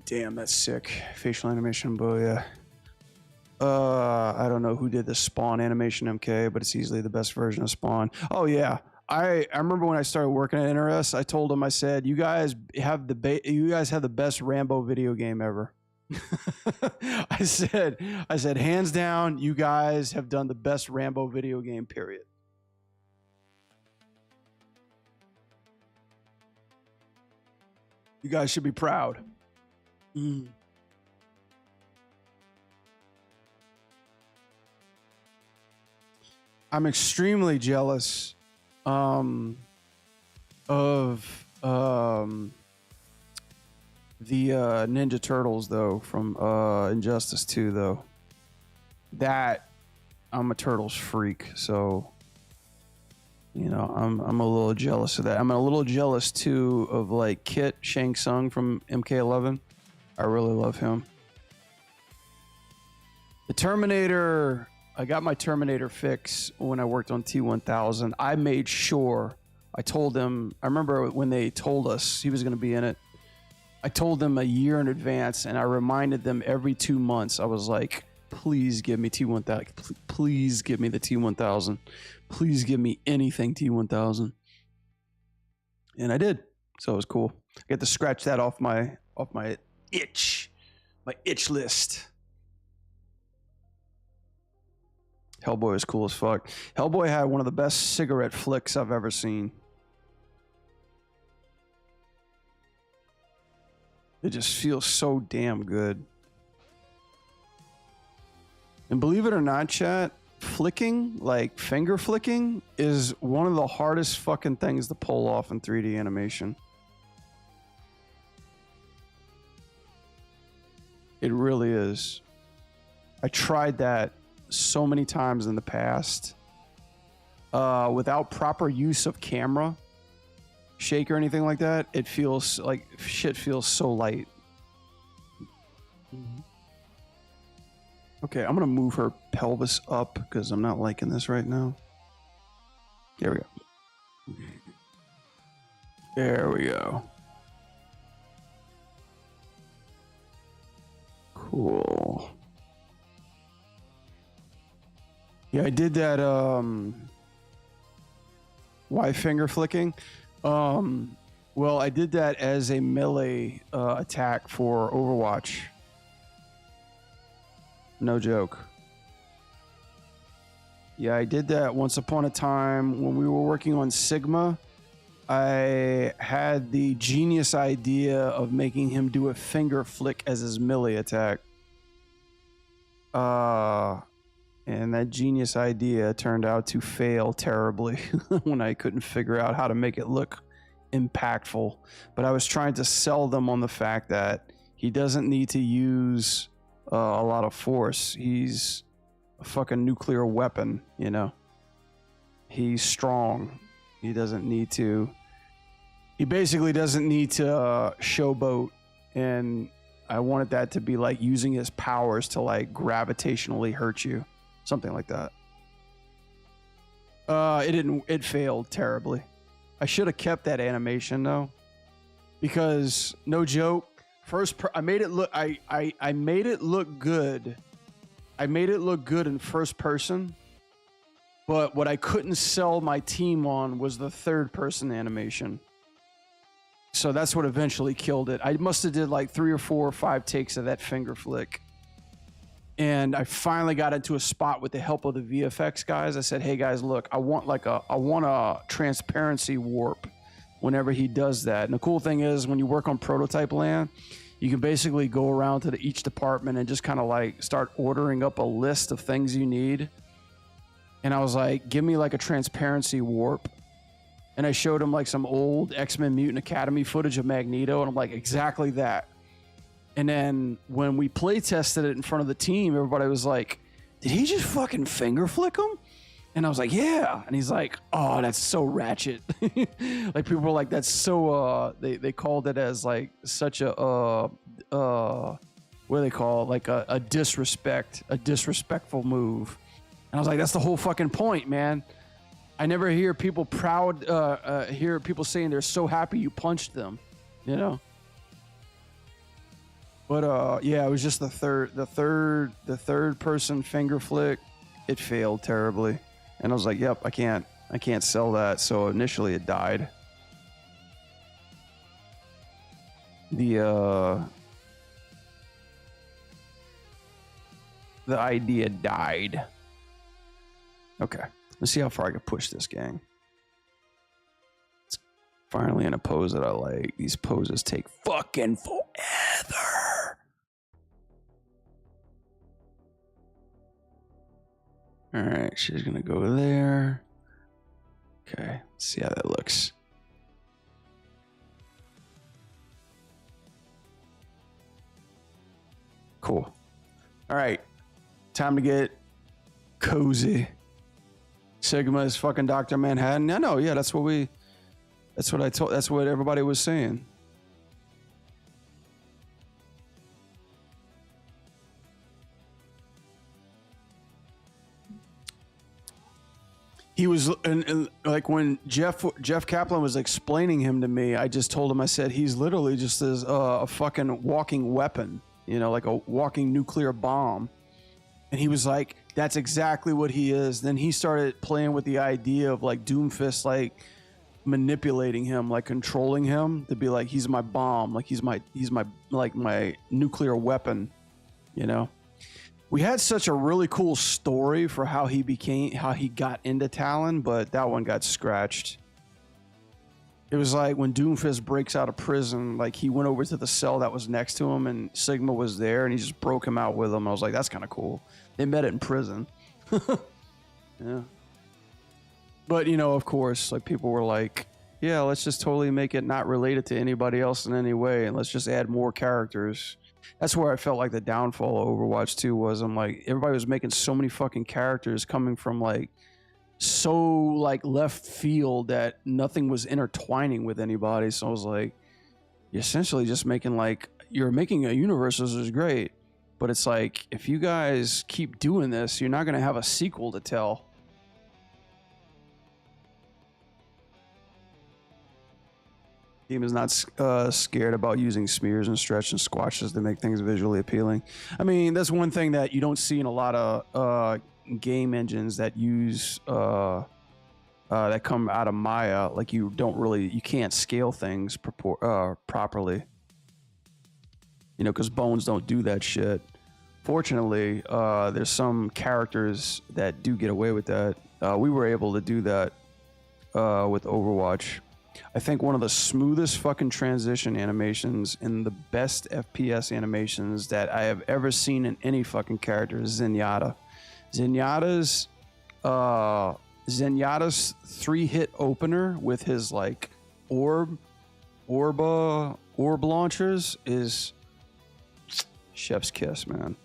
Damn, that's sick. Facial animation, boy, yeah. I don't know who did the Spawn animation MK, but it's easily the best version of Spawn. Oh yeah, I remember when I started working at NRS, I told them, I said, you guys have the best Rambo video game ever. I said, hands down, you guys have done the best Rambo video game, period. You guys should be proud. I'm extremely jealous of the Ninja Turtles, though, from Injustice 2, though. That, I'm a Turtles freak, so, you know, I'm a little jealous of that. I'm a little jealous, too, of, like, Kit Shang Tsung from MK11. I really love him. The Terminator... I got my Terminator fix when I worked on T1000. I made sure, I told them, I remember when they told us he was going to be in it, I told them a year in advance, and I reminded them every 2 months. I was like, please give me T1000. Please give me the T1000. Please give me anything T1000. And I did. So it was cool. I get to scratch that off my itch list. Hellboy was cool as fuck. Hellboy had one of the best cigarette flicks I've ever seen. It just feels so damn good. And believe it or not, chat, flicking, like finger flicking, is one of the hardest fucking things to pull off in 3D animation. It really is. I tried that so many times in the past. Without proper use of camera shake or anything like that, it feels like shit feels so light. Okay, I'm gonna move her pelvis up because I'm not liking this right now. There we go. There we go. Cool. Yeah, I did that why finger flicking? Well, I did that as a melee attack for Overwatch. No joke. Yeah, I did that once upon a time when we were working on Sigma. I had the genius idea of making him do a finger flick as his melee attack. And that genius idea turned out to fail terribly when I couldn't figure out how to make it look impactful. But I was trying to sell them on the fact that he doesn't need to use a lot of force. He's a fucking nuclear weapon, you know? He's strong. He doesn't need to... He basically doesn't need to showboat, and I wanted that to be like using his powers to like gravitationally hurt you. Something like that. It failed terribly. I should have kept that animation though, because no joke, I made it look I made it look good. I made it look good in first person, but what I couldn't sell my team on was the third person animation. So that's what eventually killed it. I must have did like 3 or 4 or 5 takes of that finger flick. And I finally got into a spot with the help of the VFX guys. I said, hey guys, look, I want a transparency warp whenever he does that. And the cool thing is when you work on prototype land, you can basically go around to each department and just kind of like start ordering up a list of things you need. And I was like, give me like a transparency warp. And I showed him like some old X-Men Mutant Academy footage of Magneto. And I'm like, exactly that. And then when we play tested it in front of the team, everybody was like, did he just fucking finger flick him? And I was like, yeah. And he's like, oh, that's so ratchet. Like people were like, that's so, they called it as like such a, what do they call it? Like a disrespectful move. And I was like, that's the whole fucking point, man. I never hear people hear people saying they're so happy you punched them, you know? But yeah, it was just the third person finger flick. It failed terribly, and I was like, "Yep, I can't sell that." So initially, it died. The idea died. Okay, let's see how far I can push this gang. It's finally in a pose that I like. These poses take fucking forever. All right, she's gonna go there. Okay, let's see how that looks. Cool. All right, time to get cozy. Sigma is fucking Dr. Manhattan. I know, yeah, that's what everybody was saying. He was, and like when Jeff Kaplan was explaining him to me, I just told him, I said, he's literally just as a fucking walking weapon, you know, like a walking nuclear bomb. And he was like, that's exactly what he is. Then he started playing with the idea of like Doomfist, like manipulating him, like controlling him to be like, he's my bomb, like he's my like my nuclear weapon, you know. We had such a really cool story for how he got into Talon, but that one got scratched. It was like when Doomfist breaks out of prison, like he went over to the cell that was next to him and Sigma was there and he just broke him out with him. I was like, that's kind of cool. They met it in prison. Yeah. But, you know, of course, like people were like, yeah, let's just totally make it not related to anybody else in any way and let's just add more characters. That's where I felt like the downfall of Overwatch 2 was. I'm like, everybody was making so many fucking characters coming from like so like left field that nothing was intertwining with anybody. So I was like, you're essentially just making like, you're making a universe, which is great, but it's like, if you guys keep doing this, you're not going to have a sequel to tell. Team is not scared about using smears and stretch and squashes to make things visually appealing. I mean, that's one thing that you don't see in a lot of game engines that use that come out of Maya. Like you can't scale things properly. You know, because Bones don't do that shit. Fortunately, there's some characters that do get away with that. We were able to do that with Overwatch. I think one of the smoothest fucking transition animations and the best FPS animations that I have ever seen in any fucking character is Zenyatta. Zenyatta's 3-hit opener with his like orb launchers is chef's kiss, man.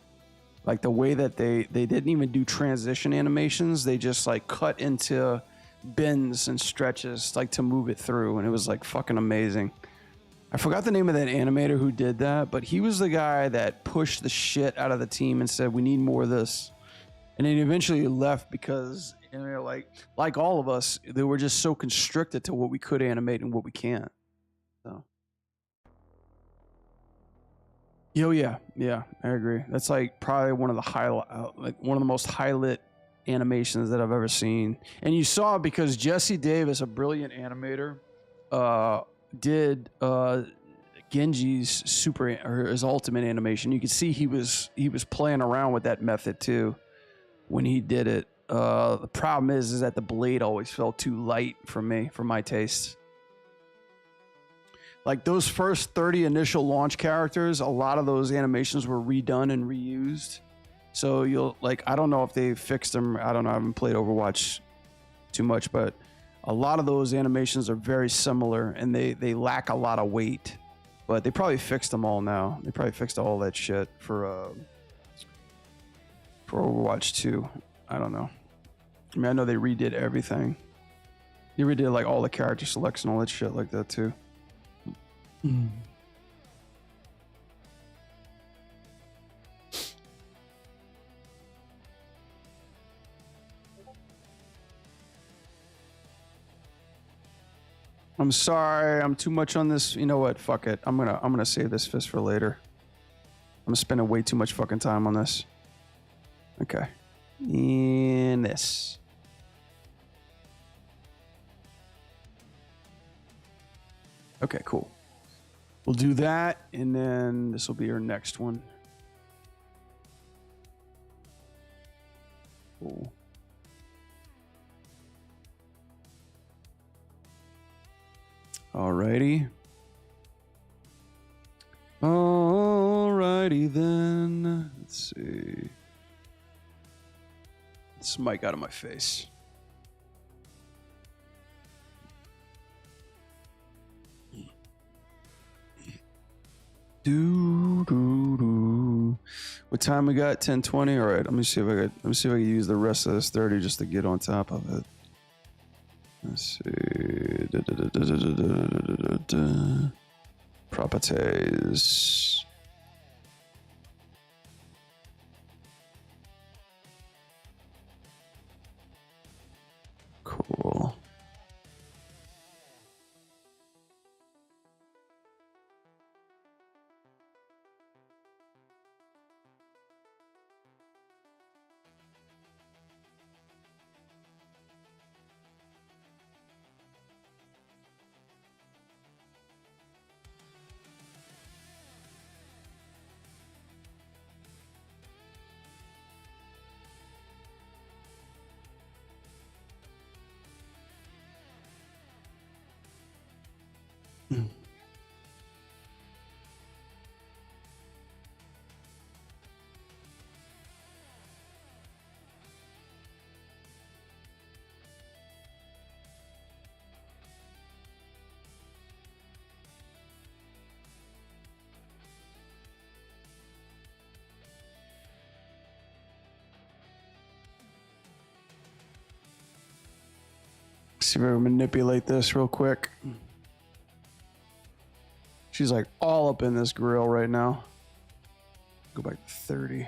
Like the way that they didn't even do transition animations, they just like cut into bends and stretches like to move it through, and it was like fucking amazing. I forgot the name of that animator who did that, but he was the guy that pushed the shit out of the team and said we need more of this, and then eventually left because, you know, like all of us, they were just so constricted to what we could animate and what we can't. So yeah, I agree. That's like probably one of the most highlight animations that I've ever seen. And you saw, because Jesse Davis, a brilliant animator, did Genji's his ultimate animation. You could see he was playing around with that method too when he did it. The problem is that the blade always felt too light for my taste. Like those first 30 initial launch characters, a lot of those animations were redone and reused. So you'll like, I don't know if they fixed them. I don't know. I haven't played Overwatch too much, but a lot of those animations are very similar and they lack a lot of weight, but they probably fixed them all now. They probably fixed all that shit for Overwatch 2. I don't know. I mean, I know they redid everything. They redid like all the character selects and all that shit like that too. I'm sorry, I'm too much on this. You know what? Fuck it. I'm gonna save this fist for later. I'm spending way too much fucking time on this. Okay. In this. Okay, cool. We'll do that, and then this will be our next one. Cool. Alrighty. Alrighty then. Let's see. This mic out of my face. What time we got? 10:20. All right. Let me see if I can use the rest of this 30 just to get on top of it. Let's see. Properties. Cool. See if I can manipulate this real quick. She's like all up in this grill right now. Go back to 30.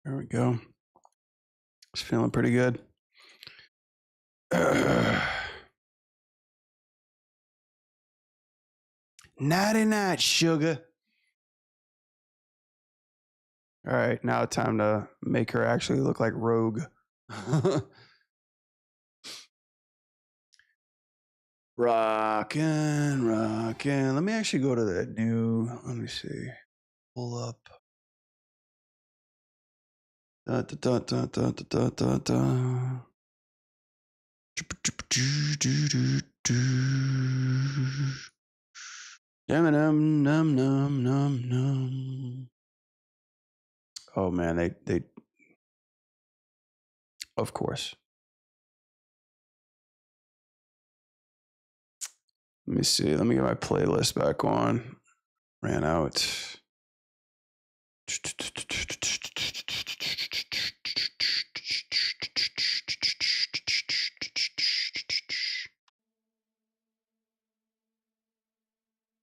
There we go. It's feeling pretty good. Nighty night, sugar. All right, now time to make her actually look like Rogue. Rockin'. Let me actually go to the new. Let me see. Pull up. Da, da, da, da, da, da, da. Num num num num num. Oh man, they of course. Let me see. Let me get my playlist back on. Ran out.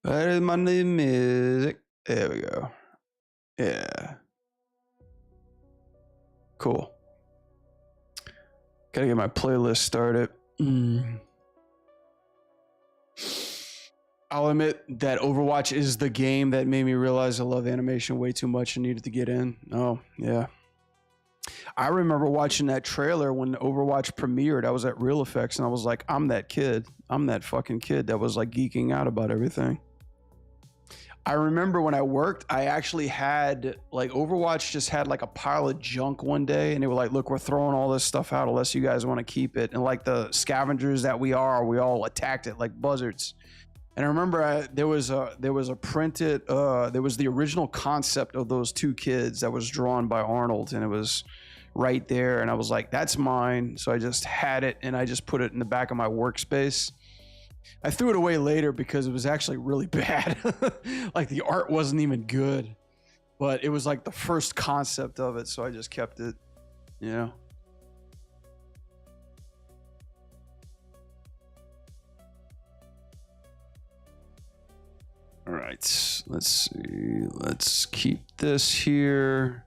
That is my new music. There we go. Yeah. Cool. Gotta get my playlist started. I'll admit that Overwatch is the game that made me realize I love animation way too much and needed to get in. Oh, yeah. I remember watching that trailer when Overwatch premiered. I was at Real Effects and I was like, I'm that kid. I'm that fucking kid that was like geeking out about everything. I remember when I worked, I actually had like Overwatch just had like a pile of junk one day and they were like, look, we're throwing all this stuff out unless you guys want to keep it. And like the scavengers that we are, we all attacked it like buzzards. And I remember there was a printed, there was the original concept of those two kids that was drawn by Arnold and it was right there. And I was like, that's mine. So I just had it and I just put it in the back of my workspace. I threw it away later because it was actually really bad. Like the art wasn't even good, but it was like the first concept of it. So I just kept it, you know? All right, let's see. Let's keep this here.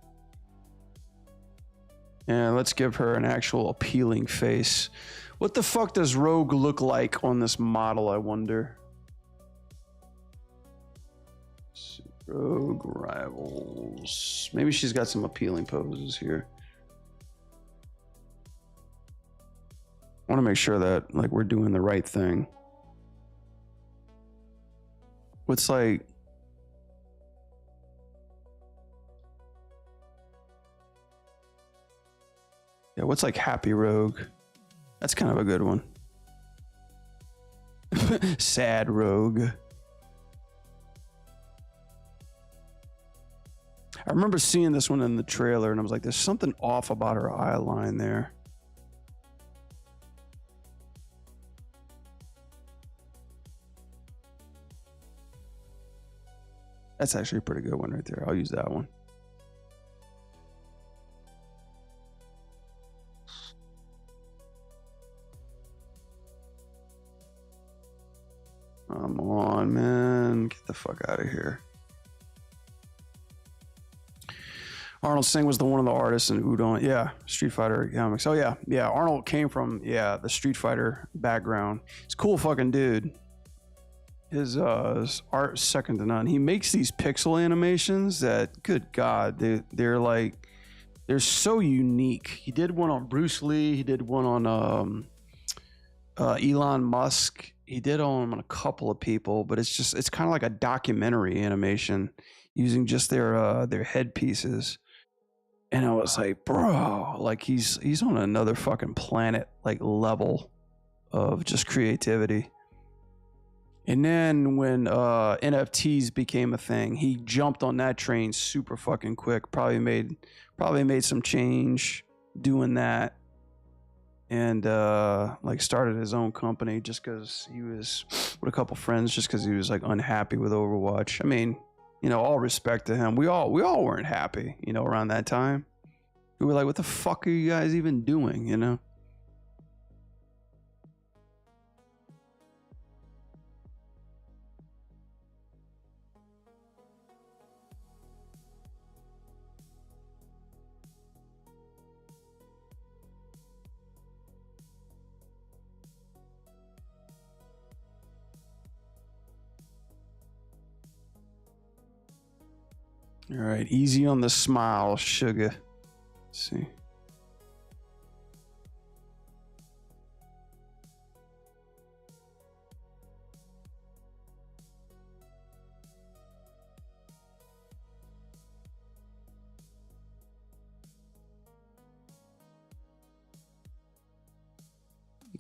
And let's give her an actual appealing face. What the fuck does Rogue look like on this model, I wonder? Rogue Rivals. Maybe she's got some appealing poses here. I want to make sure that like we're doing the right thing. What's like... Yeah, what's like Happy Rogue? That's kind of a good one. Sad Rogue. I remember seeing this one in the trailer and I was like, there's something off about her eye line there. That's actually a pretty good one right there. I'll use that one. Come on, man. Get the fuck out of here. Arnold Singh was one of the artists in Udon. Yeah, Street Fighter comics. Oh yeah, yeah. Arnold came from the Street Fighter background. He's a cool fucking dude. His art second to none. He makes these pixel animations that, good God, they're so unique. He did one on Bruce Lee. He did one on Elon Musk. He did on a couple of people, but it's kind of like a documentary animation using just their headpieces. And I was like, bro, like he's on another fucking planet, like level of just creativity. And then when NFTs became a thing, he jumped on that train super fucking quick. Probably made some change doing that, and like started his own company just because he was with a couple friends, just because he was like unhappy with Overwatch. I mean, you know, all respect to him. We all weren't happy, you know, around that time. We were like, what the fuck are you guys even doing, you know? All right, easy on the smile, sugar. Let's see.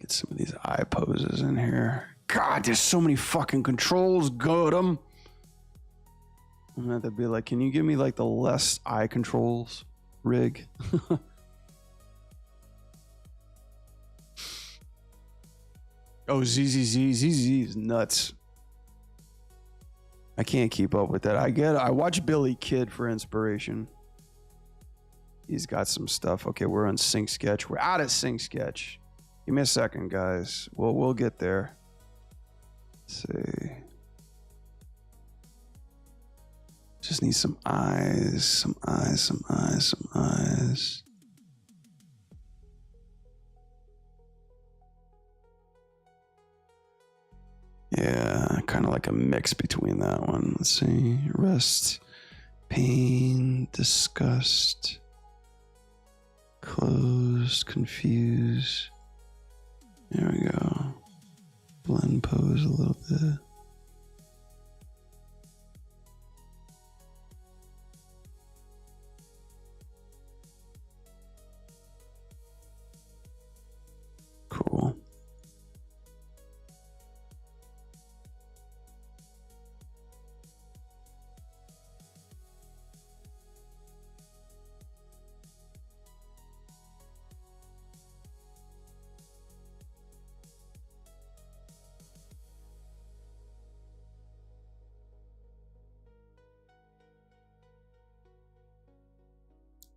Get some of these eye poses in here. God, there's so many fucking controls. Good 'em. I'm gonna have to be like, can you give me like the less eye controls rig? Oh, ZZZ is nuts. I can't keep up with that. I watch Billy Kid for inspiration. He's got some stuff. Okay, we're on Sync Sketch. We're out of Sync Sketch. Give me a second, guys. We'll get there. Let's see. Just need some eyes, some eyes, some eyes, some eyes. Yeah, kind of like a mix between that one. Let's see. Rest, pain, disgust, closed, confused. There we go. Blend pose a little bit. Cool.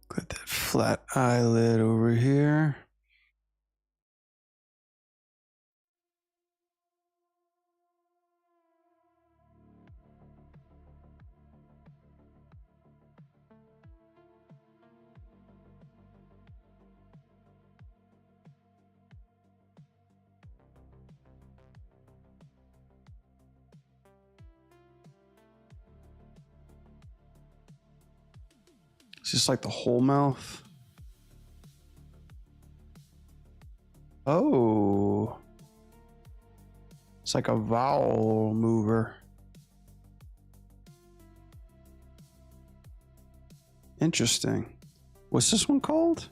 Got that flat eyelid over here. It's just like the whole mouth. Oh. It's like a vowel mover. Interesting. What's this one called?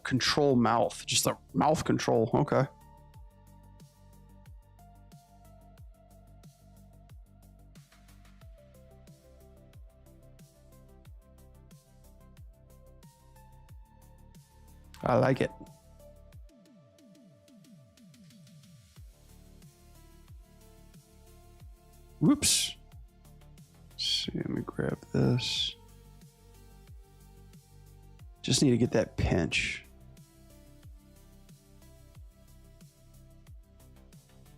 Control mouth. Just a mouth control. Okay. I like it. Whoops. Let's see, let me grab this. Just need to get that pinch.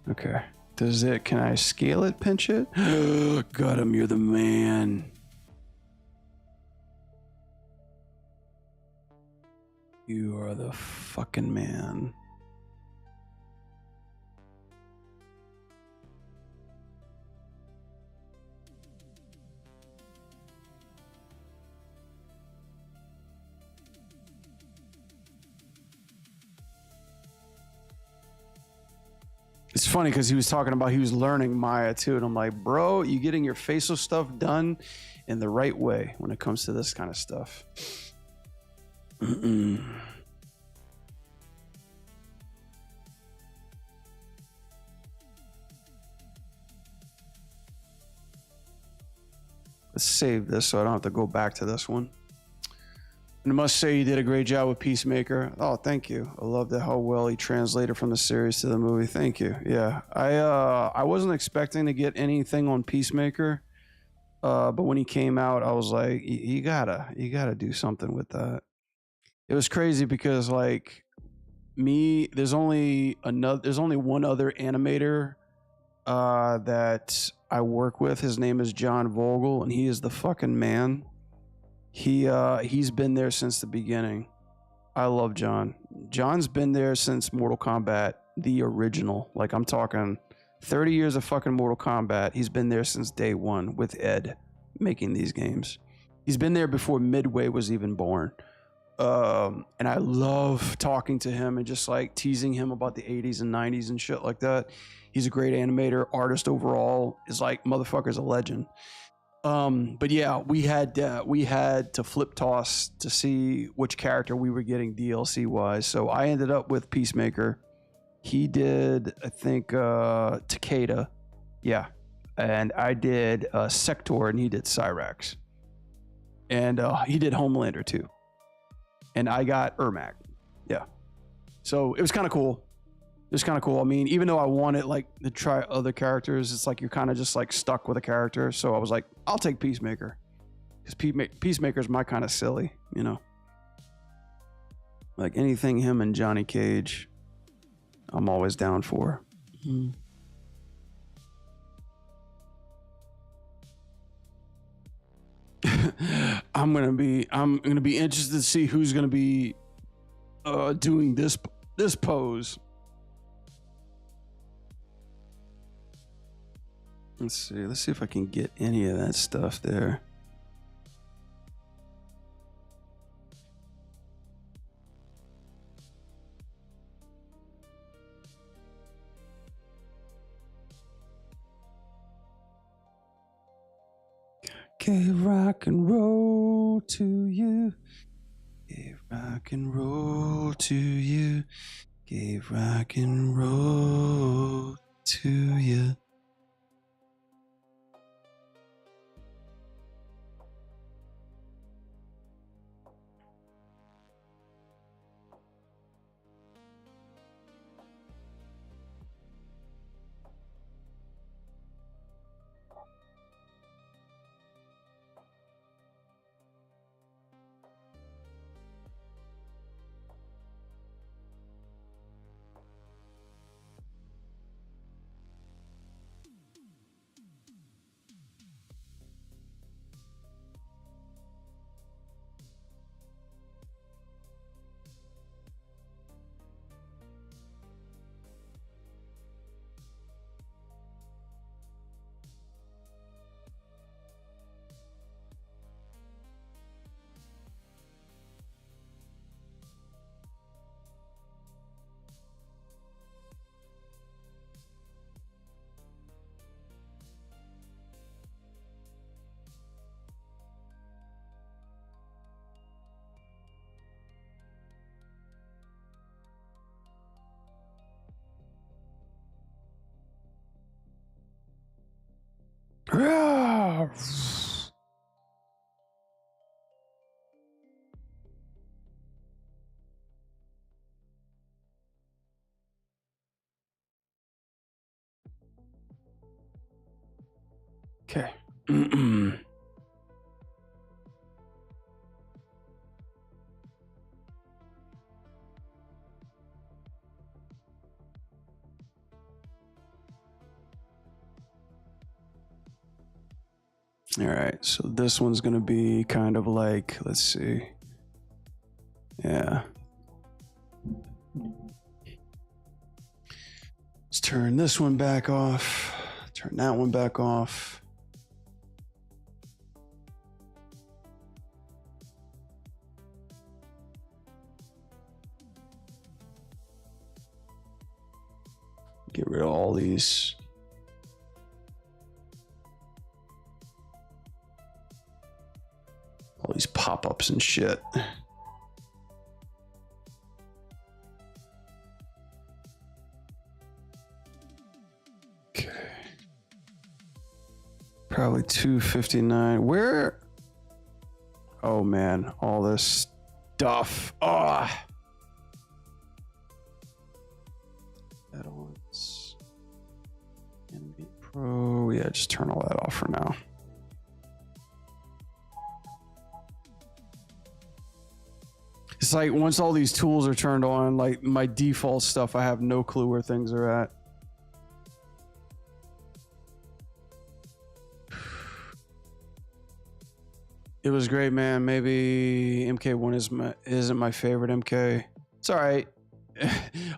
Okay. Does it, can I scale it, pinch it? Got him, you're the man. You are the fucking man. It's funny because he was talking about he was learning Maya too, and I'm like, bro, you getting your facial stuff done in the right way when it comes to this kind of stuff. Let's save this so I don't have to go back to this one. And I must say you did a great job with Peacemaker. Oh, thank you. I loved how well he translated from the series to the movie. Thank you. Yeah, I wasn't expecting to get anything on Peacemaker, but when he came out, I was like, you gotta do something with that. It was crazy because like me, there's only one other animator that I work with. His name is John Vogel, and he is the fucking man. He's been there since the beginning. I love John. John's been there since Mortal Kombat, the original. Like I'm talking 30 years of fucking Mortal Kombat. He's been there since day one with Ed making these games. He's been there before Midway was even born. And I love talking to him and just like teasing him about the 80s and 90s and shit like that. He's a great animator, artist overall. Is like motherfucker's a legend. But yeah, we had to flip toss to see which character we were getting DLC wise. So I ended up with Peacemaker. He did, I think, Takeda. Yeah. And I did Sector, and he did Cyrax. And he did Homelander too. And I got Ermac. Yeah. So it was kind of cool. It was kind of cool. I mean, even though I wanted like to try other characters, it's like you're kind of just like stuck with a character. So I was like, I'll take Peacemaker. Because Peacemaker's my kind of silly, you know. Like anything him and Johnny Cage, I'm always down for. Mm-hmm. I'm gonna be interested to see who's gonna be doing this pose. Let's see if I can get any of that stuff there. Gave rock and roll to you. Gave rock and roll to you. Gave rock and roll to you. Okay. All right, so this one's gonna be kind of like, let's see. Yeah. Let's turn this one back off. Turn that one back off. Get rid of all these. All these pop-ups and shit. Okay. Probably 259. Where? Oh man, all this stuff. Oh. Add-ons. Animate Pro. Yeah, just turn all that off for now. It's like once all these tools are turned on, like my default stuff, I have no clue where things are at. It was great, man. Maybe MK1 isn't my favorite MK. It's all right.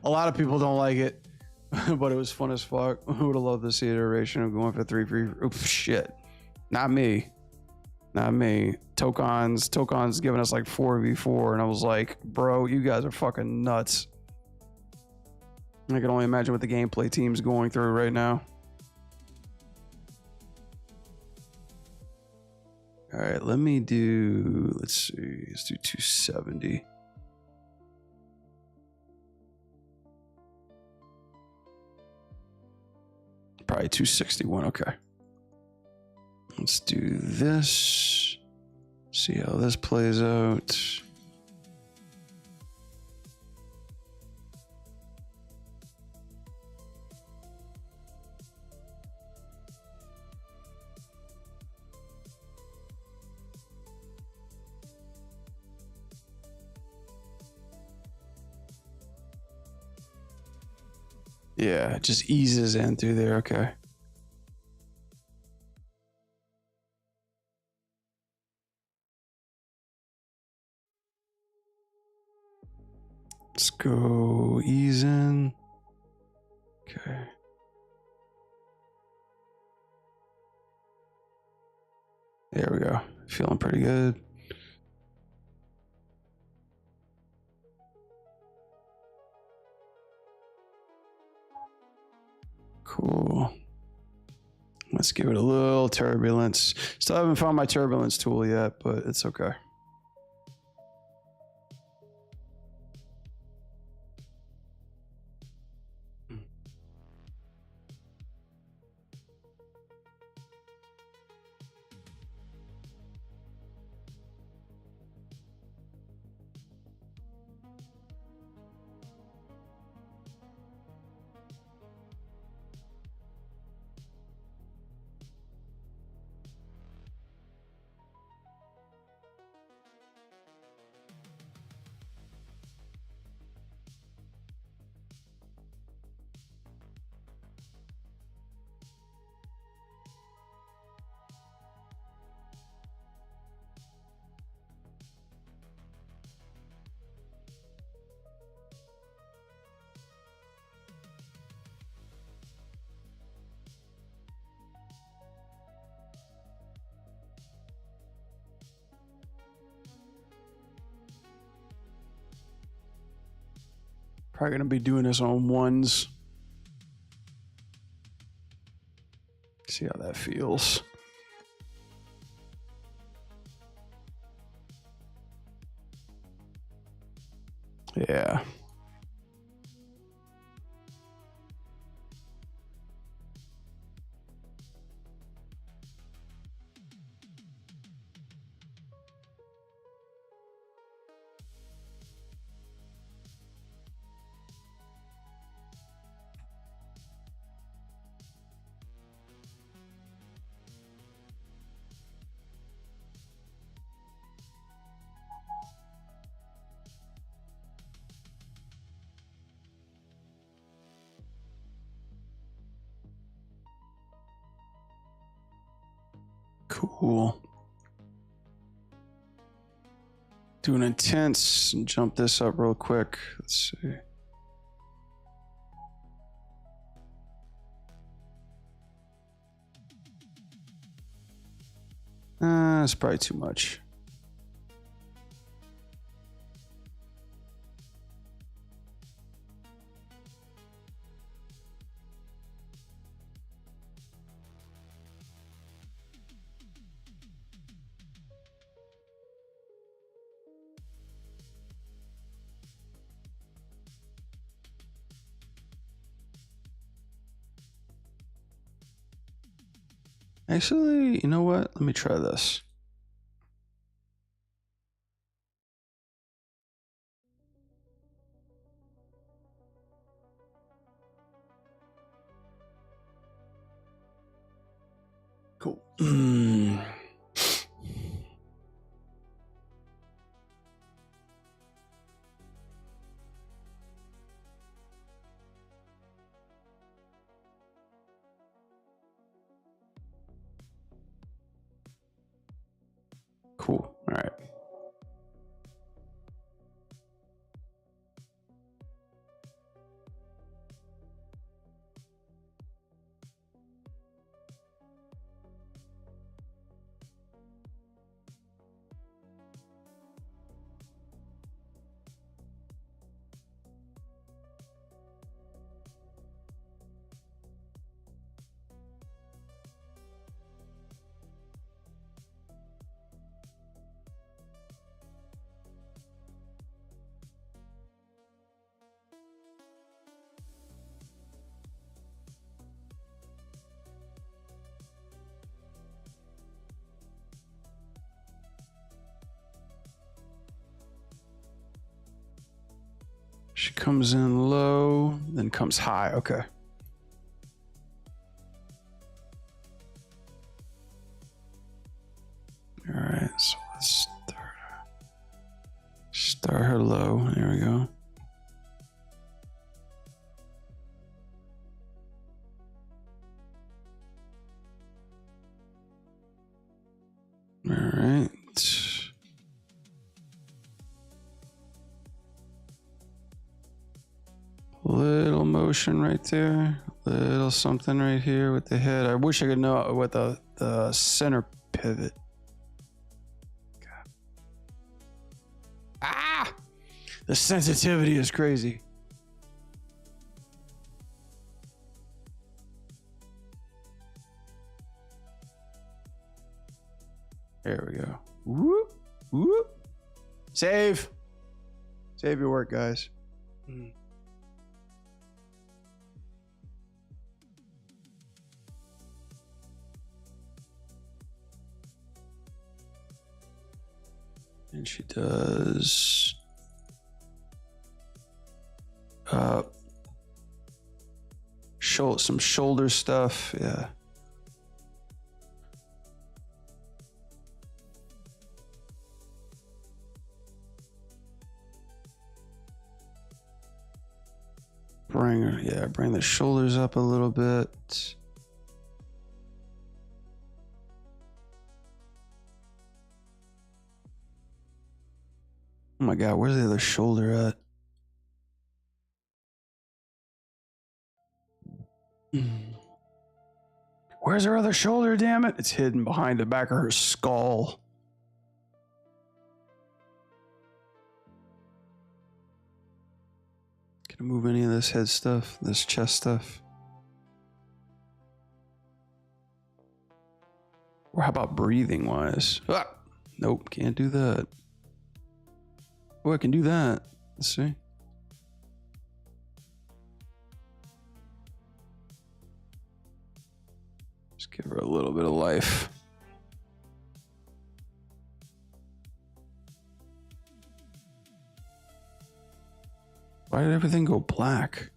A lot of people don't like it, but it was fun as fuck. Who would have loved this iteration of going for 3-3? Oops, shit. Not me. Not me. Tokon's giving us like 4v4, and I was like, bro, you guys are fucking nuts. I can only imagine what the gameplay team's going through right now. All right, let me do, let's see, let's do 270. Probably 261, okay. Let's do this. See how this plays out. Yeah, it just eases in through there, okay. Let's go ease in. Okay. There we go. Feeling pretty good. Cool. Let's give it a little turbulence. Still haven't found my turbulence tool yet, but it's okay. Probably gonna be doing this on ones. See how that feels. Yeah. Cool. Do an intense and jump this up real quick. Let's see. That's probably too much. Actually, you know what? Let me try this. Cool. Cool. All right. She comes in low, then comes high. Okay. All right, so let's start her low. There we go. All right. Little motion right there. Little something right here with the head. I wish I could know what the center pivot. God. Ah! The sensitivity is crazy. There we go. Whoop, whoop. Save. Save your work, guys. And she does some shoulder stuff. Yeah. Bring the shoulders up a little bit. Oh my God, where's the other shoulder at? Where's her other shoulder, damn it? It's hidden behind the back of her skull. Can I move any of this head stuff, this chest stuff? Or how about breathing wise? Ah, nope, can't do that. Oh, I can do that. Let's see. Just give her a little bit of life. Why did everything go black?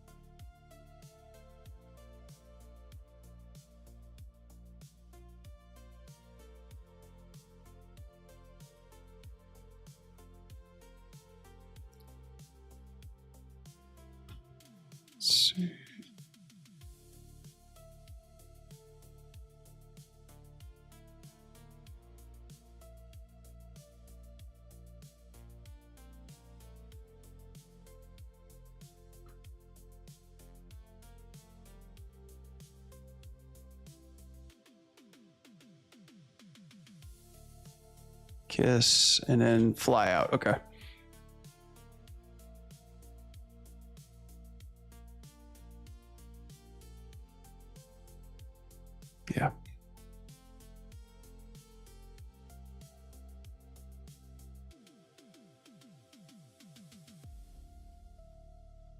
Let's see. Kiss, and then fly out. Okay. Yeah.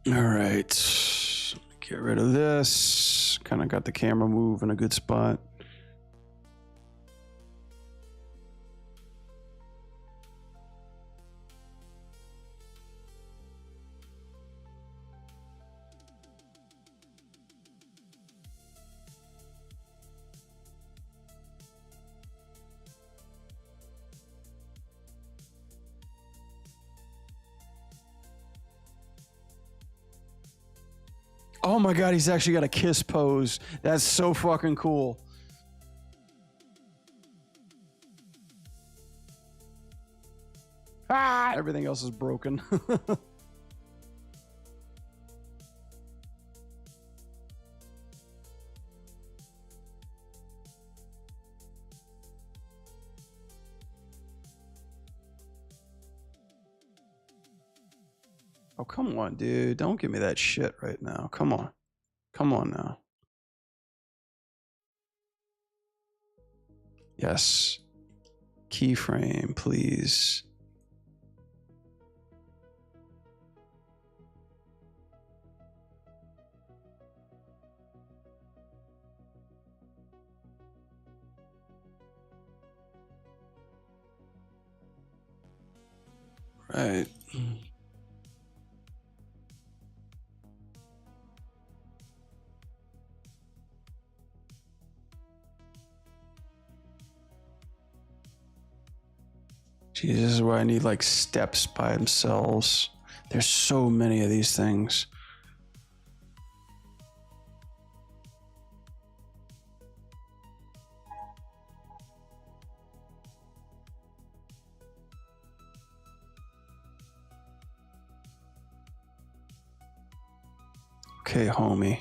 All right. Get rid of this. Kind of got the camera move in a good spot. Oh my God, he's actually got a kiss pose. That's so fucking cool. Ah, everything else is broken. Oh, come on, dude. Don't give me that shit right now. Come on. Come on now. Yes. Keyframe, please. Right. Jeez, this is where I need like steps by themselves. There's so many of these things. Okay, homie.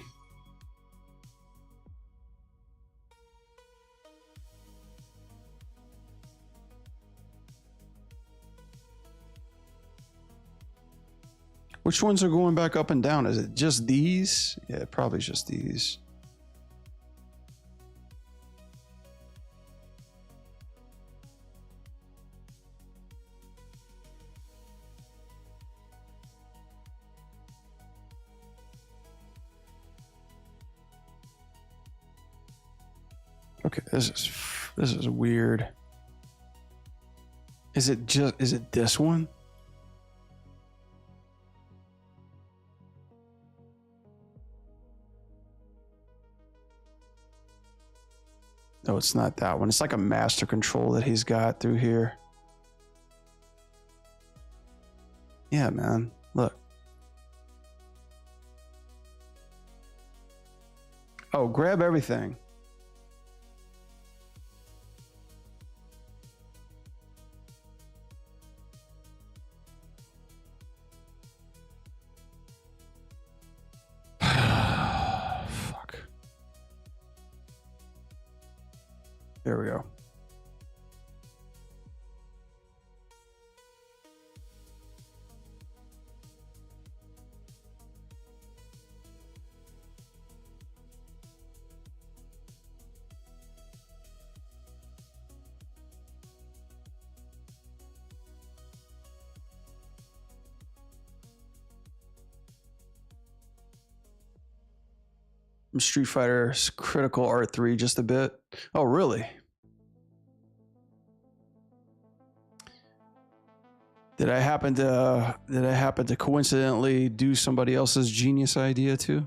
Which ones are going back up and down? Is it just these? Yeah, probably just these. Okay, this is weird. Is it this one? No, it's not that one. It's like a master control that he's got through here. Yeah, man. Look. Oh, grab everything. Fuck. There we go. Street Fighter Critical Art 3 just a bit. Oh, really? Did I happen to coincidentally do somebody else's genius idea too?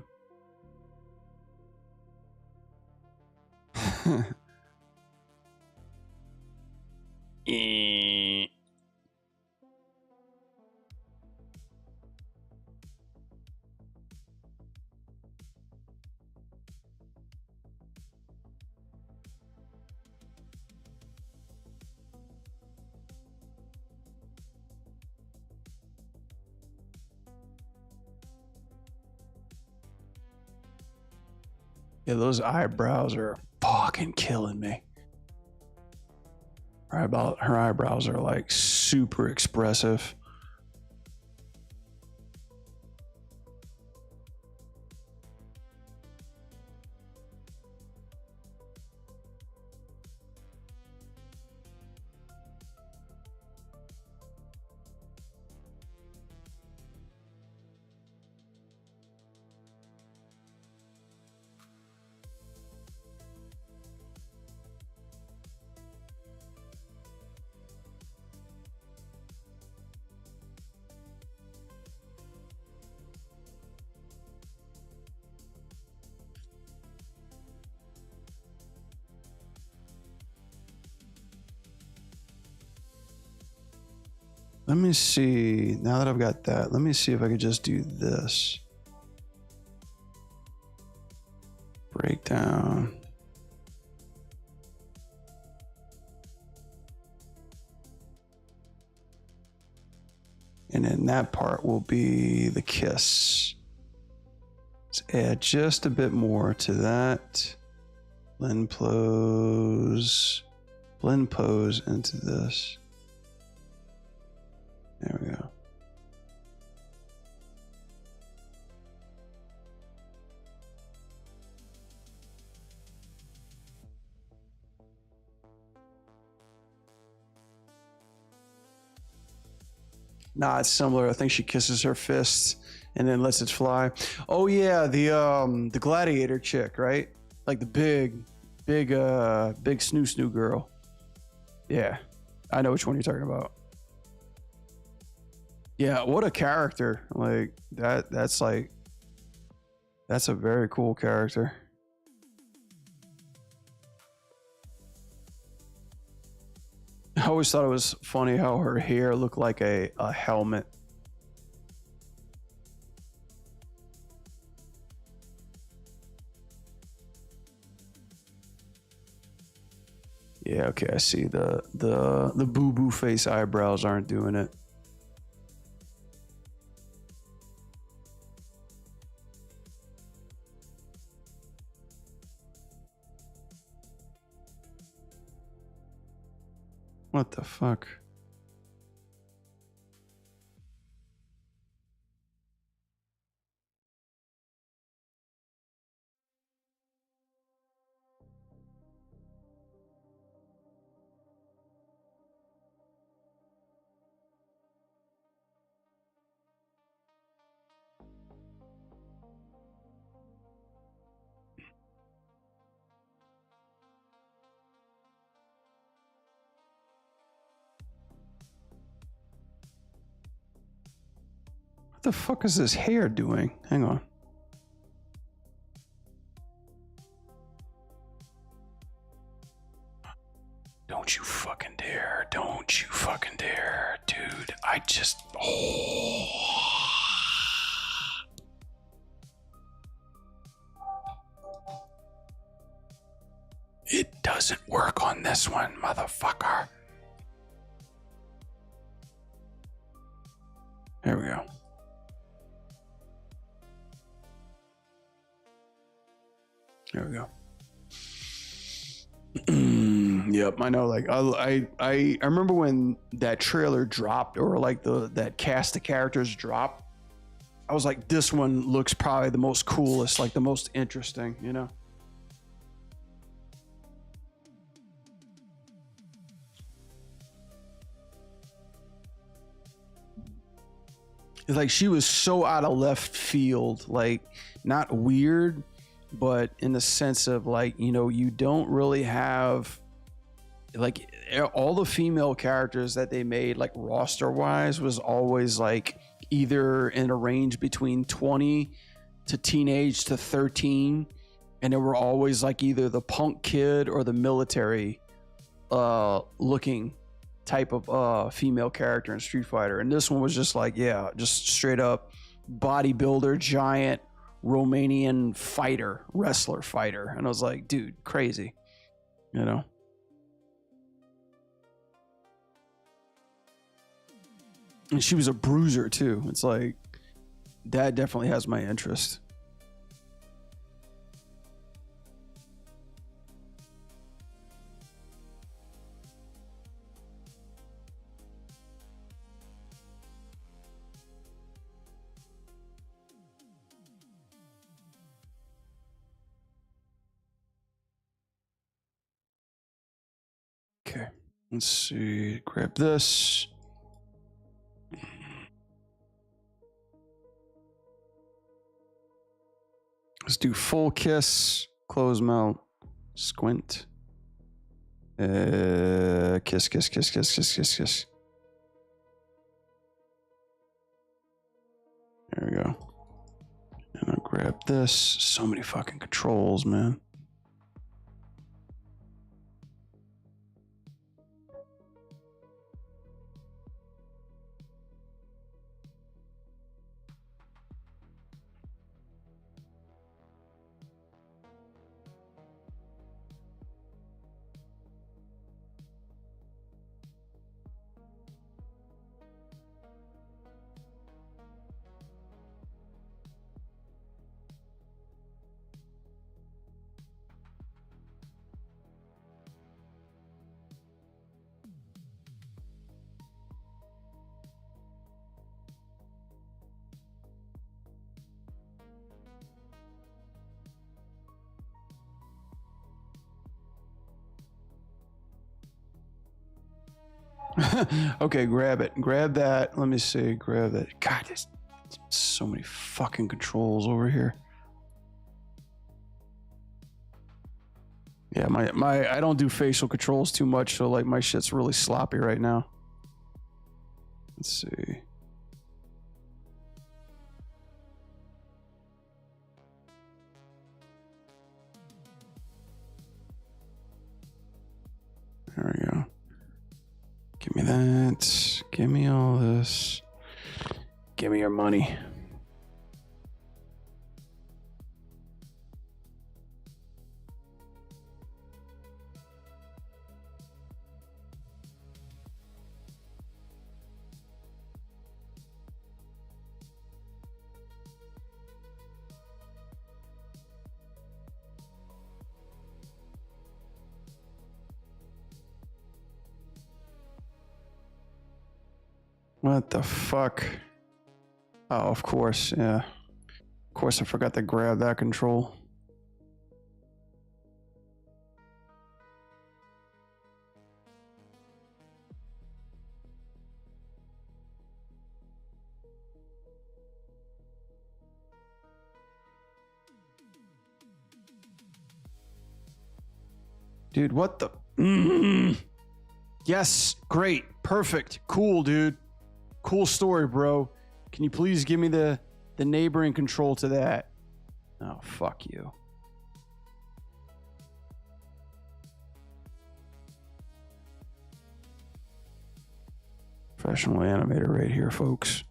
Yeah, those eyebrows are fucking killing me. Her eyebrows are like super expressive. Let me see. Now that I've got that, let me see if I could just do this. Breakdown. And then that part will be the kiss. Let's add just a bit more to that. Blend pose into this. There we go. Nah, it's similar. I think she kisses her fist and then lets it fly. Oh yeah, the gladiator chick, right? Like the big snoo girl. Yeah, I know which one you're talking about. Yeah, what a character. Like that's a very cool character. I always thought it was funny how her hair looked like a helmet. Yeah, okay, I see the boo-boo face eyebrows aren't doing it. What the fuck? What the fuck is this hair doing? Hang on. Don't you fucking dare. Don't you fucking dare. Dude, I just... Oh. It doesn't work on this one, motherfucker. There we go. There we go. Yep, I know. Like I remember when that trailer dropped, or like that cast of characters dropped. I was like, this one looks probably the most coolest, like the most interesting, you know. It's like she was so out of left field, like not weird, but in the sense of like, you know, you don't really have like all the female characters that they made, like roster wise, was always like either in a range between 20 to teenage to 13, and they were always like either the punk kid or the military looking type of female character in Street Fighter. And this one was just like, yeah, just straight up bodybuilder, giant Romanian fighter, wrestler fighter. And I was like, dude, crazy, you know. And she was a bruiser too. It's like, that definitely has my interest. Let's see, grab this. Let's do full kiss, close mouth, squint. Kiss, kiss, kiss, kiss, kiss, kiss, kiss. There we go. And I'll grab this. So many fucking controls, man. Okay, grab it. Grab that. Let me see. Grab that. God, there's so many fucking controls over here. Yeah, my I don't do facial controls too much, so like my shit's really sloppy right now. Let's see. There we go. Give me that. Give me all this. Give me your money. What the fuck? Oh, of course, yeah. Of course I forgot to grab that control. Dude, what the? Yes, great, perfect, cool, dude. Cool story, bro. Can you please give me the neighboring control to that? Oh, fuck you. Professional animator right here, folks.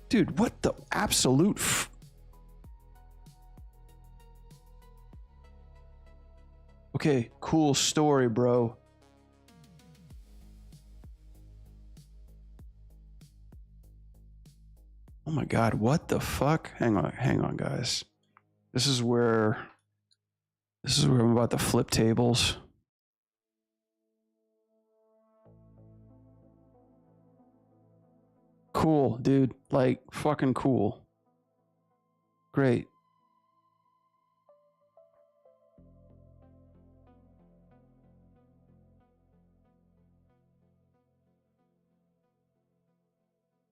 Dude, what the absolute Okay, cool story, bro. Oh my god, what the fuck? Hang on, guys. This is where I'm about to flip tables. Cool, dude. Like, fucking cool. Great.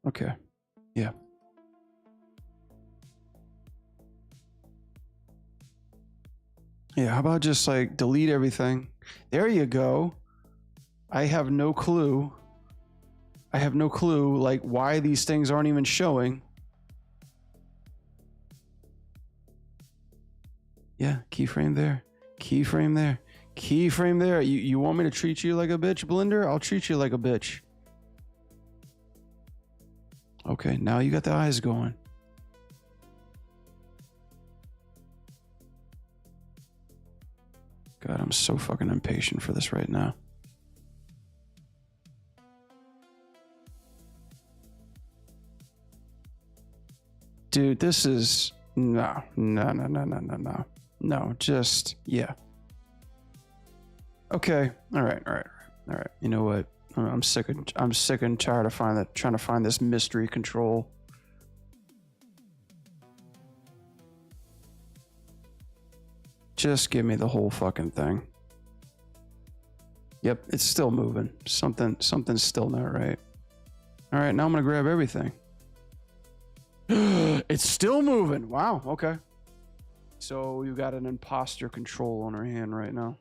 Okay. Yeah. Yeah, how about just like delete everything? There you go. I have no clue. I have no clue like why these things aren't even showing. Yeah, keyframe there. Keyframe there. Keyframe there. You want me to treat you like a bitch, Blender? I'll treat you like a bitch. Okay, now you got the eyes going. God, I'm so fucking impatient for this right now. Dude, this is no, just yeah. Okay, all right. You know what? I'm sick and tired of trying to find this mystery control. Just give me the whole fucking thing. Yep, it's still moving. Something's still not right. All right, now I'm gonna grab everything. It's still moving. Wow, okay. So we've got an imposter control on our hand right now.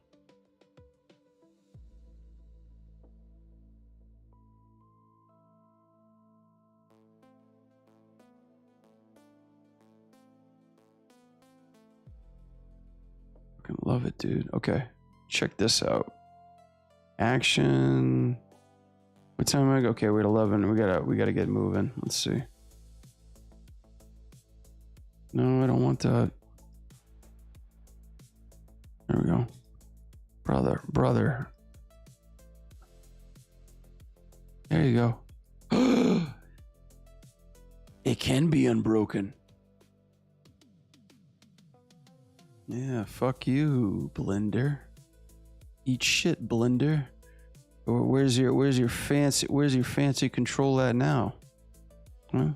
Fucking love it, dude. Okay, check this out. Action. What time am I? Okay, we're at 11. We gotta get moving. Let's see. No, I don't want that. There we go. Brother. There you go. It can be unbroken. Yeah, fuck you, Blender. Eat shit, Blender. Or where's your fancy control at now? Huh?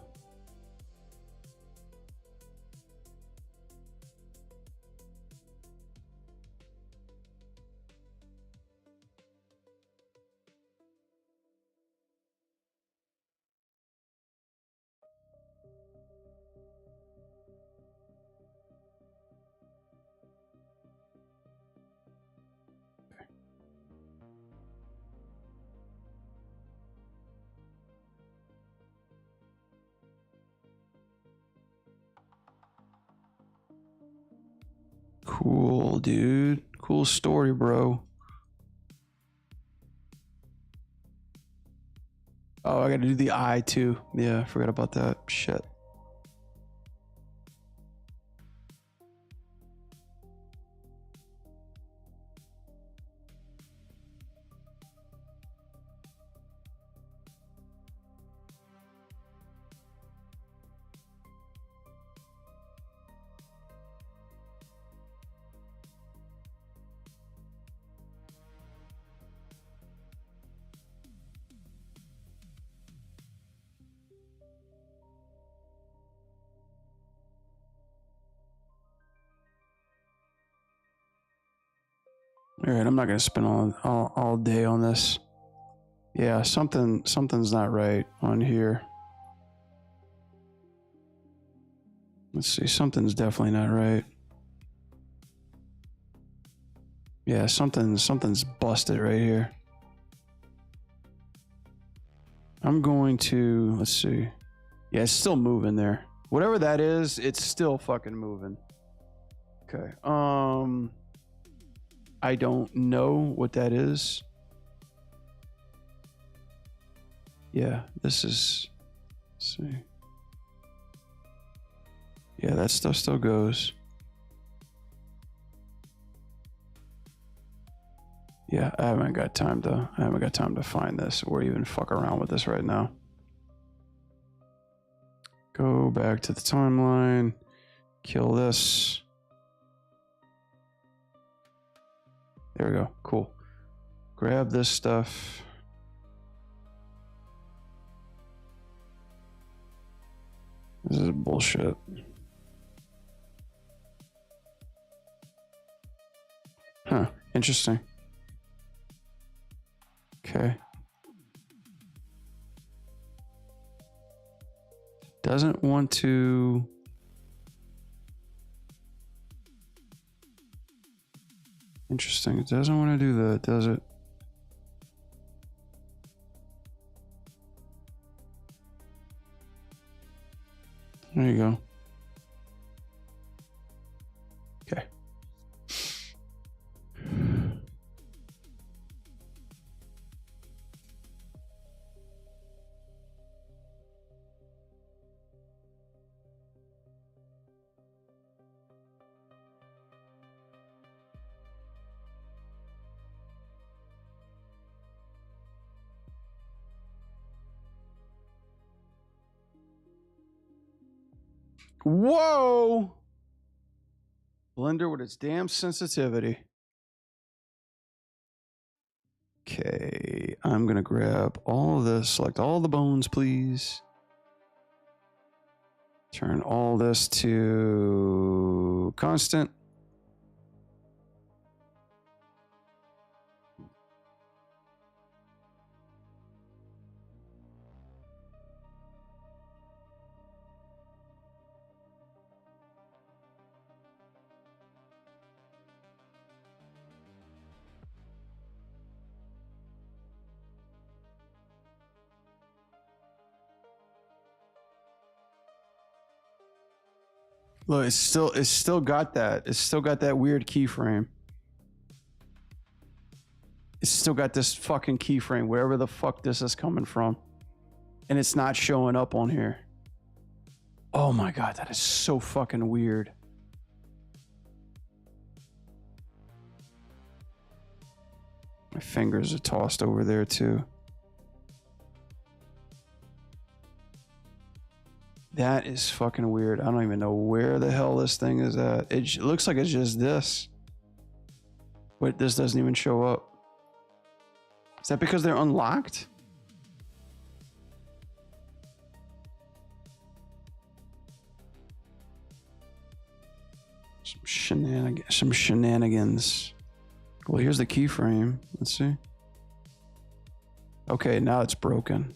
Cool, dude. Cool story, bro. Oh, I gotta do the eye too. Yeah, I forgot about that. Shit. All right, I'm not gonna spend all day on this. Yeah, something's not right on here. Let's see, something's definitely not right. Yeah, something's busted right here. I'm going to, let's see. Yeah, it's still moving there. Whatever that is, it's still fucking moving. Okay. I don't know what that is. Yeah, this is, let's see. Yeah, that stuff still goes. Yeah, I haven't got time to find this or even fuck around with this right now. Go back to the timeline, kill this. There we go, cool. Grab this stuff. This is bullshit. Huh, interesting. Okay. Doesn't want to. Interesting. It doesn't want to do that, does it? There you go. Okay. Whoa! Blender with its damn sensitivity. Okay, I'm gonna grab all of this, select all the bones, please. Turn all this to constant. Look, it's still got that. It's still got that weird keyframe. It's still got this fucking keyframe, wherever the fuck this is coming from. And it's not showing up on here. Oh my God, that is so fucking weird. My fingers are tossed over there too. That is fucking weird. I don't even know where the hell this thing is at. It looks like it's just this. Wait, this doesn't even show up. Is that because they're unlocked? Some shenanigans. Well, here's the keyframe. Let's see. Okay, now it's broken.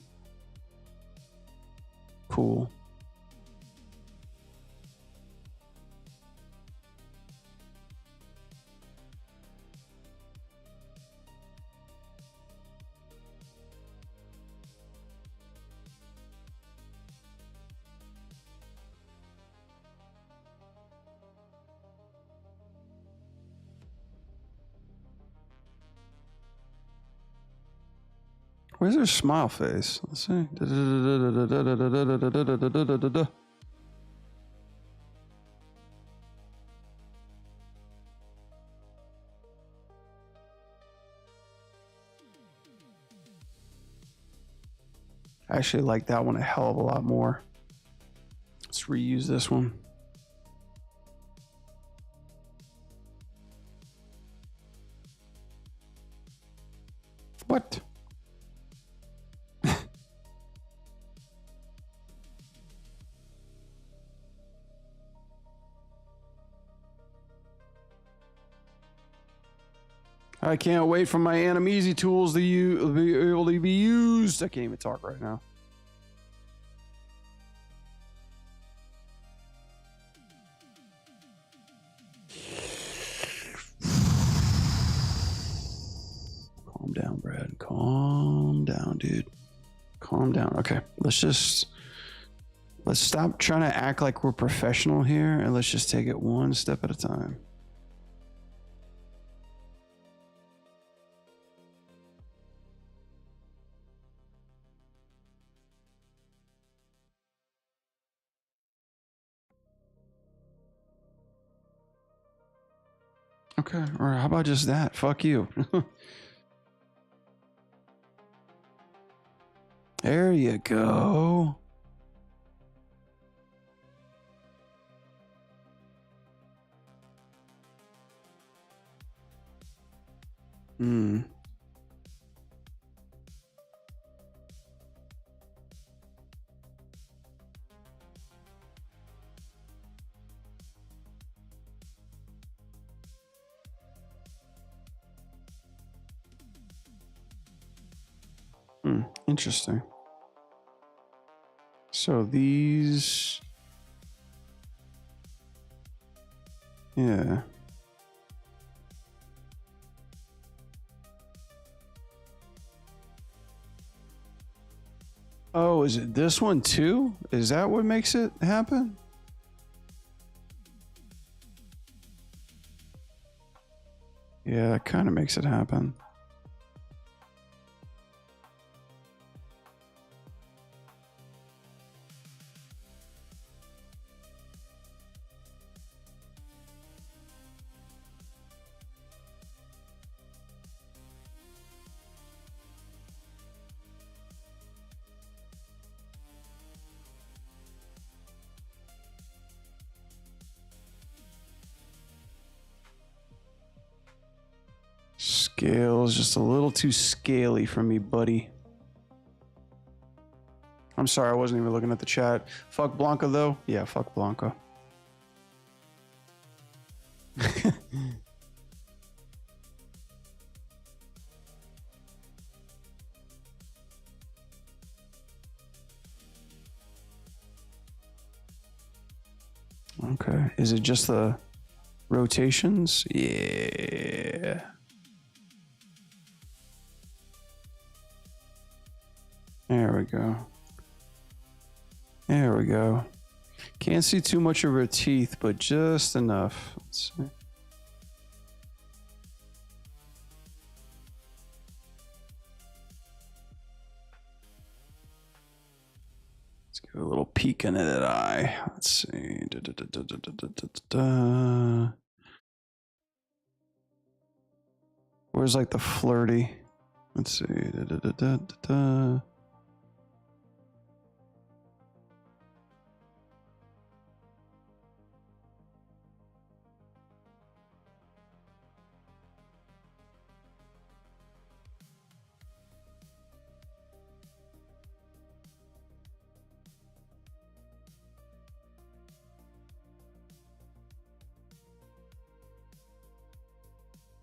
Cool. Where's her smile face? Let's see. I actually like that one a hell of a lot more. Let's reuse this one. What? I can't wait for my ANIM Easy tools to be able to be used. I can't even talk right now. Calm down, Brad. Calm down, dude. Calm down. Okay, let's stop trying to act like we're professional here, and let's just take it one step at a time. Okay, or how about just that? Fuck you. There you go. Hmm. Interesting. So these, yeah. Oh, is it this one too? Is that what makes it happen? Yeah, that kind of makes it happen. Scale's just a little too scaly for me, buddy. I'm sorry, I wasn't even looking at the chat. Fuck Blanca, though? Yeah, fuck Blanca. Okay, is it just the rotations? Yeah. There we go. There we go. Can't see too much of her teeth, but just enough. Let's see. Let's give a little peek into that eye. Let's see. Where's like the flirty? Let's see.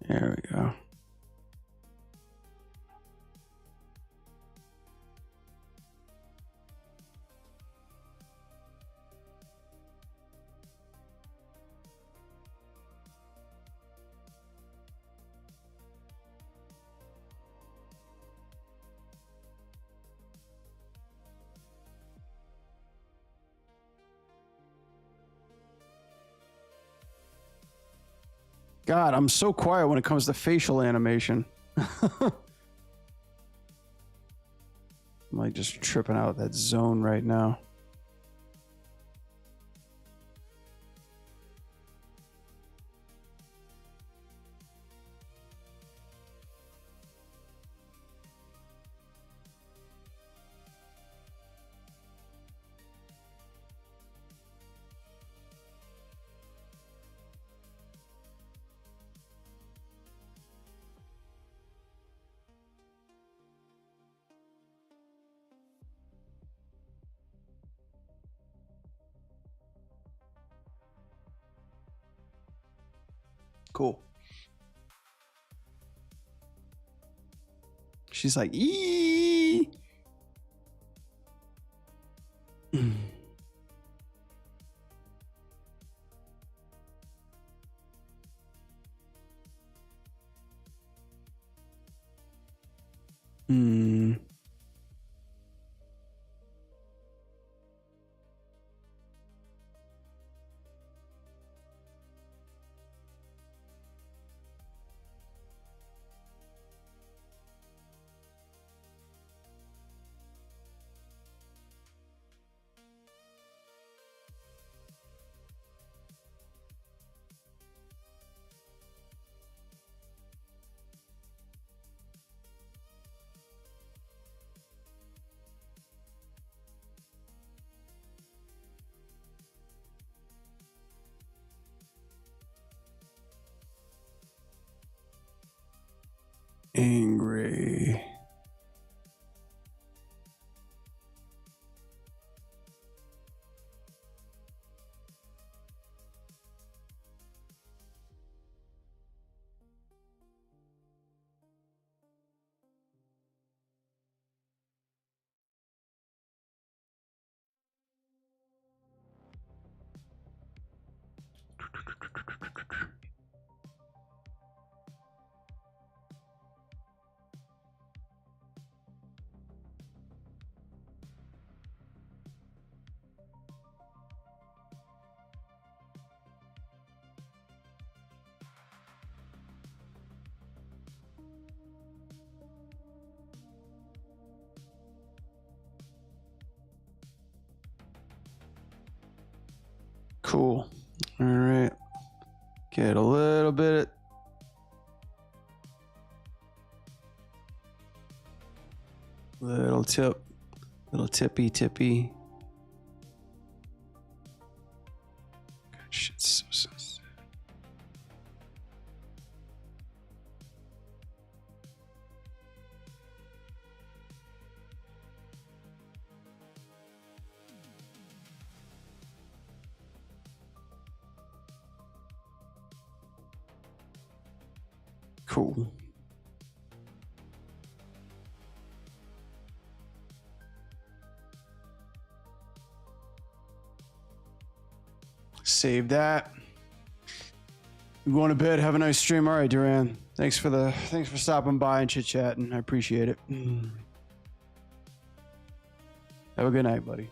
There we go. God, I'm so quiet when it comes to facial animation. I'm like just tripping out that zone right now. Cool. She's like, eee. Angry. Cool. All right. Get a little bit. Little tip. Little tippy. God, shit's so sensitive. Cool. Save that. I'm going to bed. Have a nice stream. All right, Duran. Thanks for stopping by and chit-chatting. I appreciate it. Have a good night, buddy.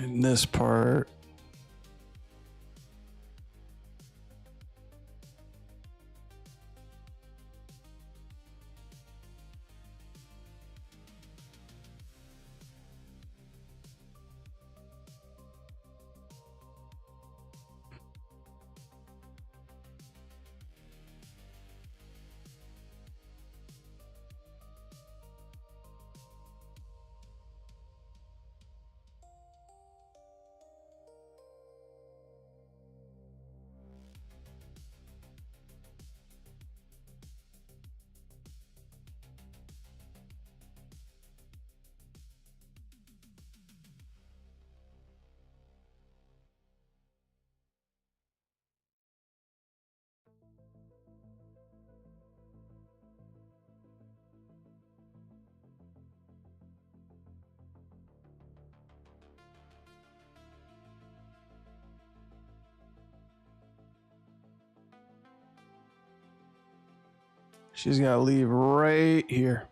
in this part. She's got to leave right here.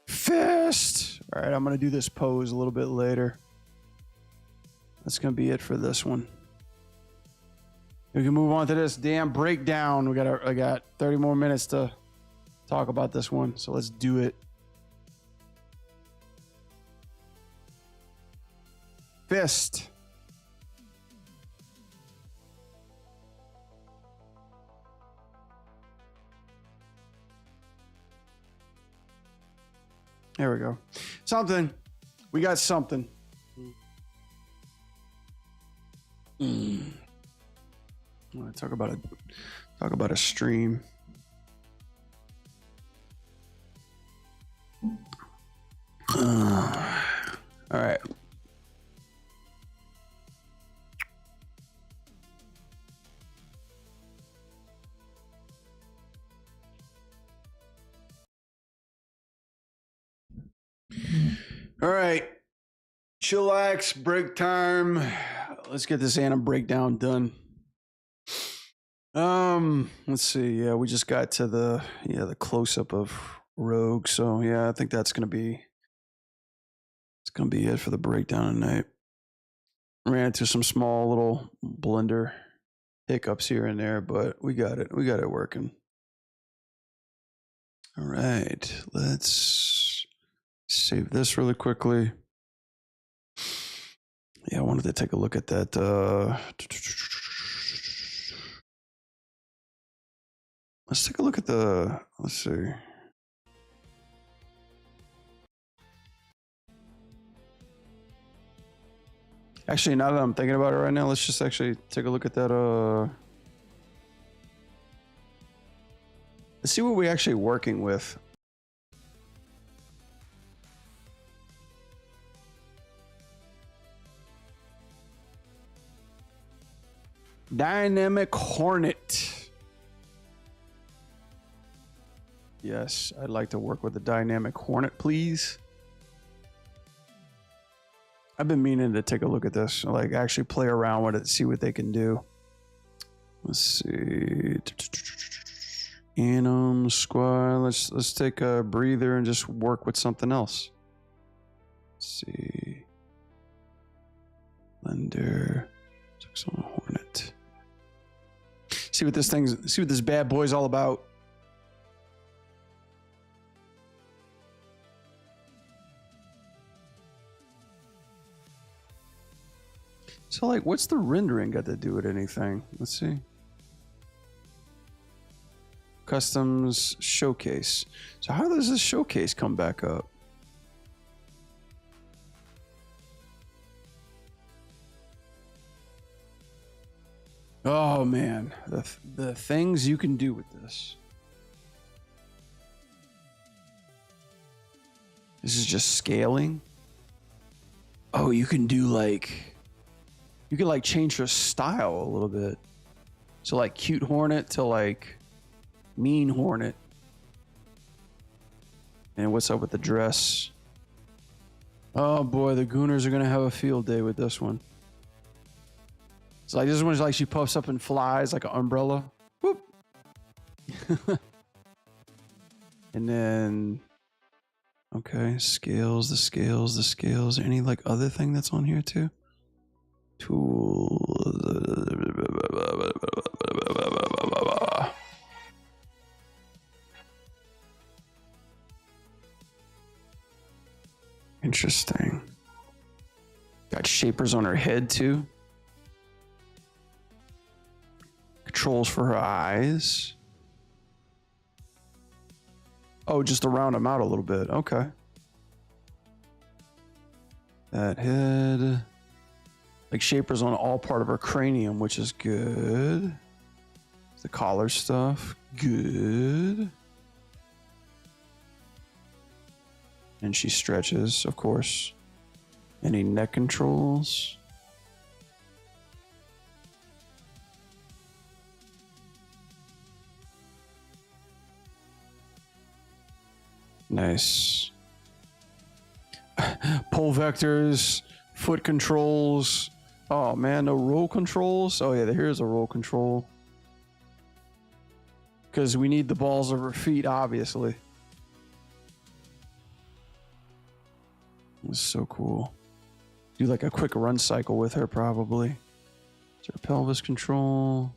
Fist. All right, I'm going to do this pose a little bit later. That's going to be it for this one. We can move on to this damn breakdown. I got 30 more minutes to talk about this one, so let's do it. Fist. There we go. Something. We got something. I want to talk about a stream. All right. All right. Chillax, break time. Let's get this ANIM breakdown done. Let's see. Yeah, we just got to the close-up of Rogue. So yeah, I think it's gonna be it for the breakdown tonight. Ran into some small little Blender hiccups here and there, but we got it. We got it working. All right, let's save this really quickly. Yeah, I wanted to take a look at that. Let's take a look at let's see. Actually, now that I'm thinking about it right now, let's just actually take a look at that. Let's see what we're actually working with. Dynamic Hornet. Yes, I'd like to work with the Dynamic Hornet, please. I've been meaning to take a look at this, like actually play around with it, see what they can do. Let's see. ANIM squad. Let's take a breather and just work with something else. Let's see. Blender. Hornet. See what this bad boy's all about. So, like, what's the rendering got to do with anything? Let's see. Customs showcase. So how does this showcase come back up? Oh man, the things you can do with this. This is just scaling. Oh, you can do like, you can like change your style a little bit. So like cute hornet to like mean hornet. And what's up with the dress? Oh boy, the Gooners are gonna have a field day with this one. So like this one's like she puffs up and flies like an umbrella. Whoop. And then, okay, scales, the scales, the scales. Any like other thing that's on here too? Tools. Interesting. Got shapers on her head too. Controls for her eyes. Oh, just to round them out a little bit. Okay. That head. Like shapers on all part of her cranium, which is good. The collar stuff. Good. And she stretches, of course. Any neck controls? Nice. Pull vectors, foot controls. Oh man, no roll controls. Oh yeah, here's a roll control. Because we need the balls of her feet, obviously. It's so cool. Do like a quick run cycle with her, probably. Is there pelvis control?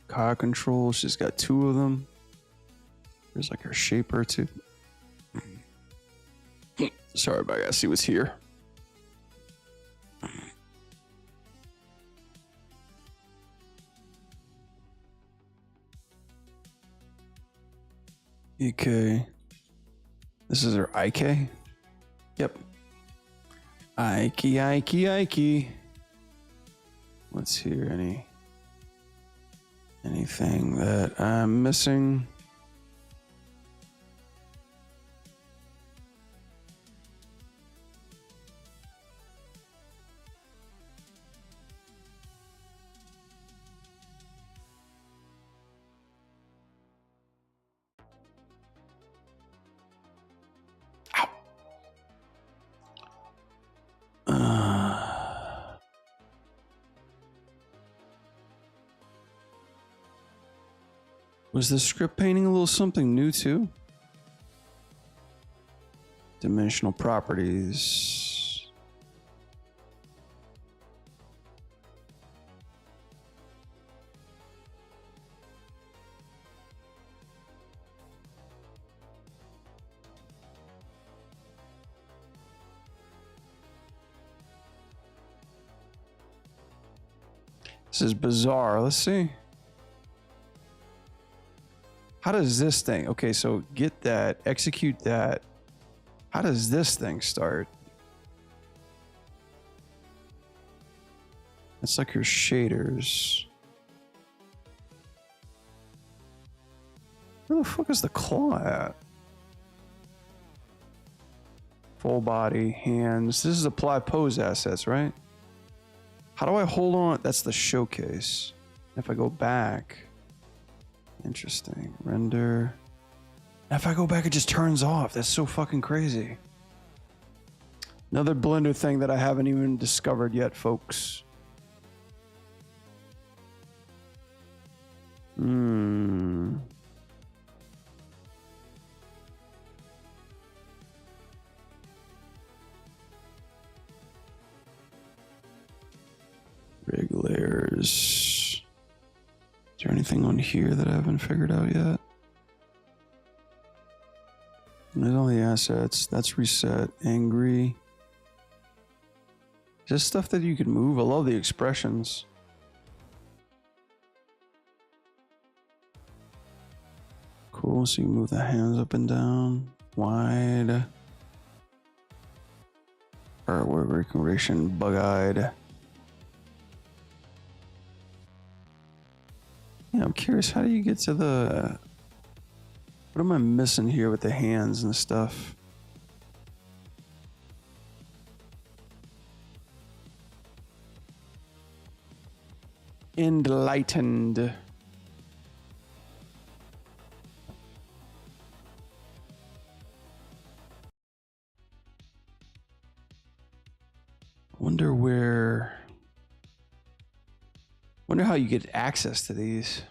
Car control. She's got 2 of them. There's like her shaper too. Sorry, but I gotta see what's here. EK. This is her IK? Yep. Ike. What's here? Anything that I'm missing? Was the script painting a little something new too? Dimensional properties. This is bizarre. Let's see. How does this thing? Okay, so get that, execute that. How does this thing start? It's like your shaders. Where the fuck is the claw at? Full body, hands. This is apply pose assets, right? How do I hold on? That's the showcase. If I go back. Interesting. Render. If I go back, it just turns off. That's so fucking crazy. Another Blender thing that I haven't even discovered yet, folks. Rig layers. Is there anything on here that I haven't figured out yet? There's all the assets. That's reset. Angry. Is this stuff that you can move? I love the expressions. Cool. So you move the hands up and down. Wide. Artwork recreation, bug-eyed. Yeah, I'm curious, how do you get to the... What am I missing here with the hands and stuff? Enlightened. Wonder how you get access to these.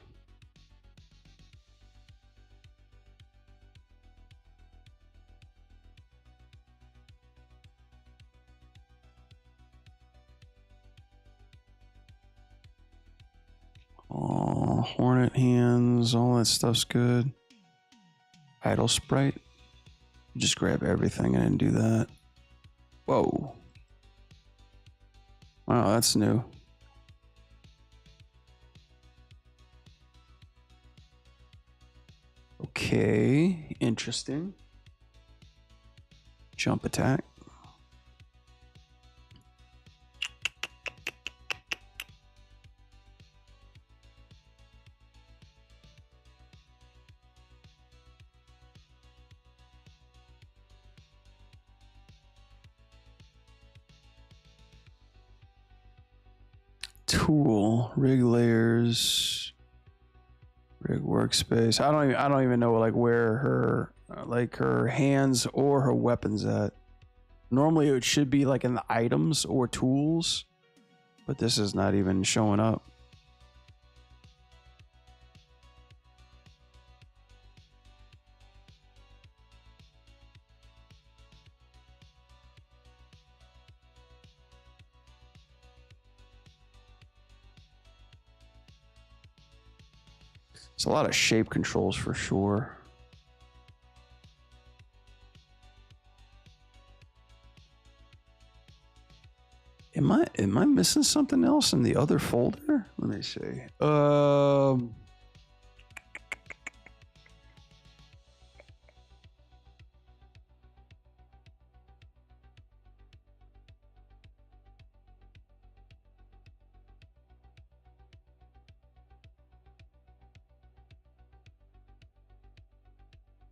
Oh, hornet hands, all that stuff's good. Idle sprite. Just grab everything. I didn't do that. Whoa. Wow, that's new. Okay, interesting. Jump attack. Tool, rig layers, rig workspace. I don't even know like where her like her hands or her weapons at. Normally it should be like in the items or tools, but this is not even showing up. It's a lot of shape controls for sure. Am I missing something else in the other folder? Let me see.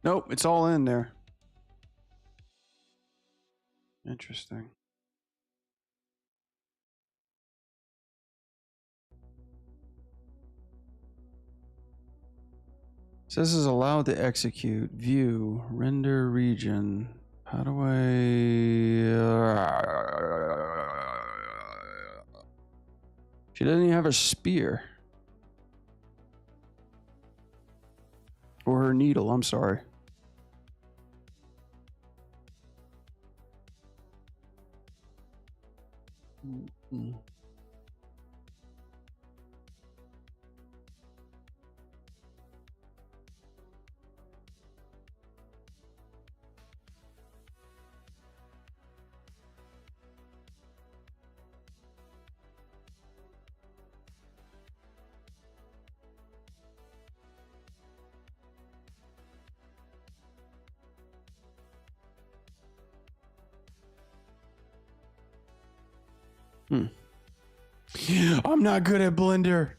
Nope, it's all in there. Interesting. So this is allowed to execute, view, render region. How do I... She doesn't even have a spear. Or her needle, I'm sorry. Mm-hmm. I'm not good at Blender.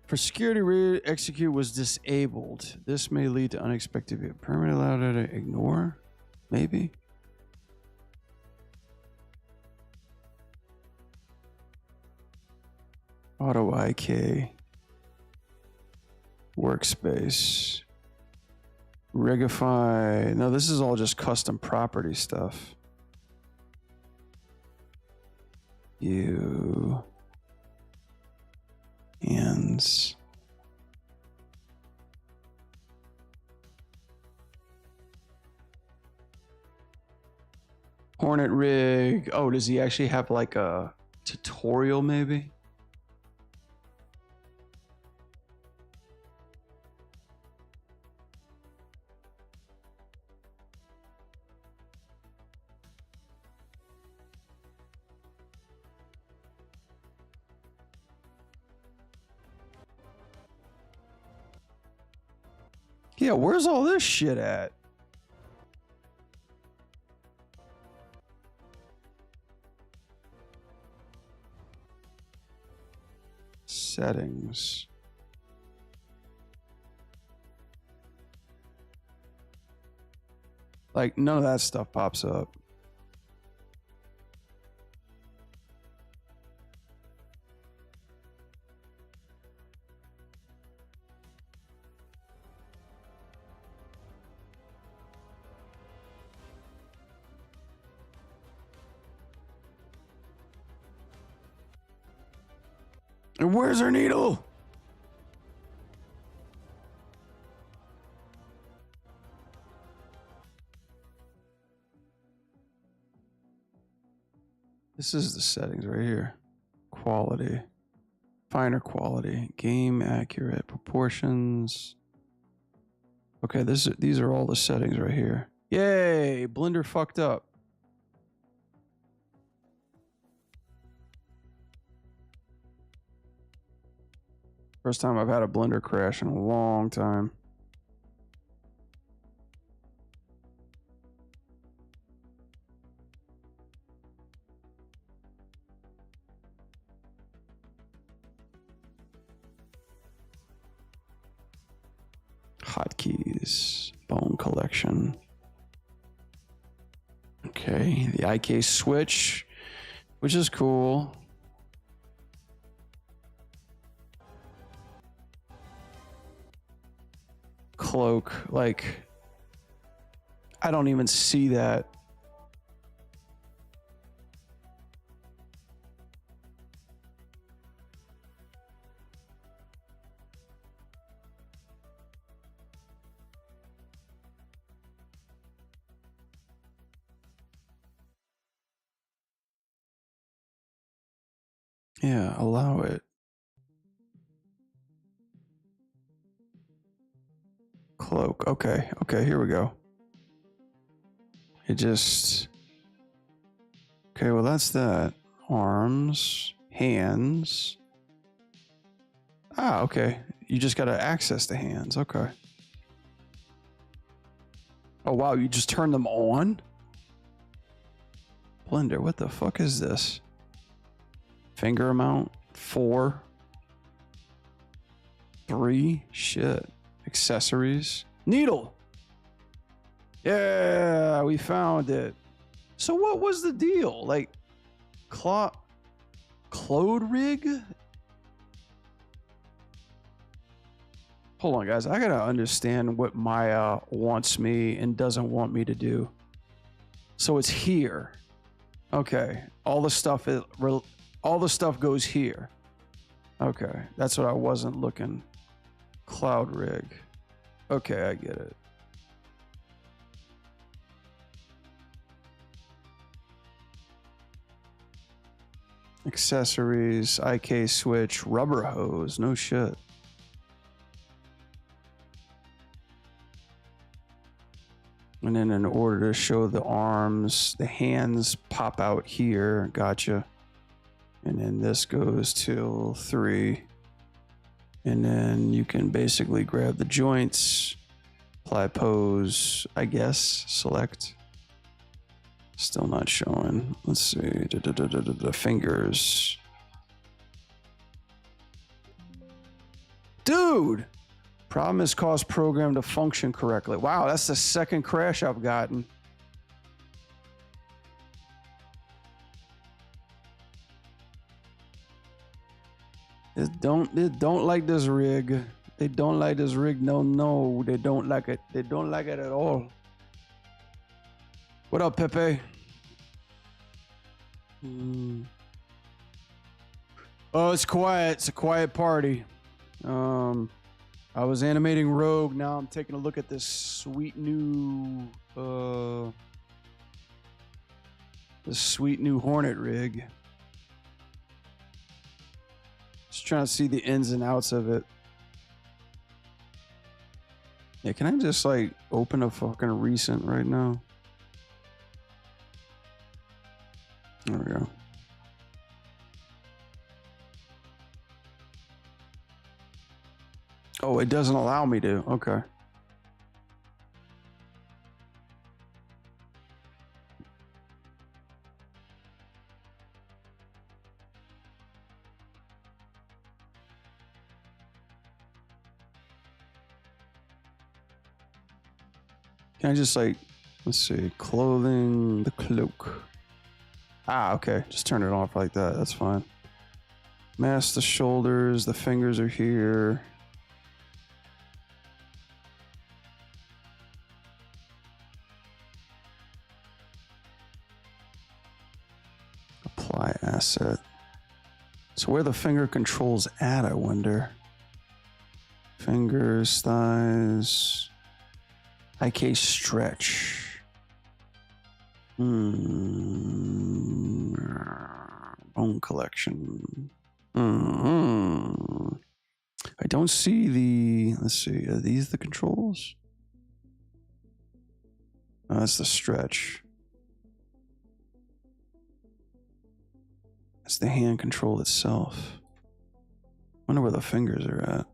For security, execute was disabled. This may lead to unexpected permanent allowed to ignore. Maybe. Auto IK. Workspace. Regify. No, this is all just custom property stuff. You. Hands. Hornet rig. Oh, does he actually have like a tutorial maybe? Yeah, where's all this shit at? Settings. Like, none of that stuff pops up. And where's our needle? This is the settings right here. Quality. Finer quality. Game accurate. Proportions. Okay, these are all the settings right here. Yay! Blender fucked up. First time I've had a Blender crash in a long time. Hotkeys, bone collection. Okay, the IK switch, which is cool. Cloak, like, I don't even see that. Yeah, allow it. Cloak. Okay. Okay, here we go. It just... Okay, well, that's that. Arms, hands. Ah, okay. You just gotta access the hands. Okay. Oh, wow, you just turn them on? Blender, what the fuck is this? Finger amount? 4. 3. Shit. Accessories. Needle! Yeah, we found it. So what was the deal? Like, Claude rig? Hold on, guys. I gotta understand what Maya wants me and doesn't want me to do. So it's here. Okay. All the stuff goes here. Okay. That's what I wasn't looking. Cloud rig. Okay, I get it. Accessories, IK switch, rubber hose. No shit. And then in order to show the arms, the hands pop out here. Gotcha. And then this goes till 3. And then you can basically grab the joints, apply pose, I guess, select. Still not showing. Let's see. The fingers. Dude! Problem is cause program to function correctly. Wow, that's the second crash I've gotten. They don't like this rig. They don't like this rig. No, they don't like it. They don't like it at all. What up, Pepe? Oh, it's quiet. It's a quiet party. I was animating Rogue. Now I'm taking a look at this sweet new Hornet rig. Just trying to see the ins and outs of it. Yeah, can I just like open a fucking recent right now? There we go. Oh, it doesn't allow me to. Okay. Can I just like, let's see, clothing, the cloak. Ah, okay. Just turn it off like that. That's fine. Mask the shoulders. The fingers are here. Apply asset. So where the finger controls at, I wonder. Fingers, thighs. IK stretch. Bone collection. I don't see the, let's see, are these the controls? Oh, that's the stretch. That's the hand control itself. Wonder where the fingers are at.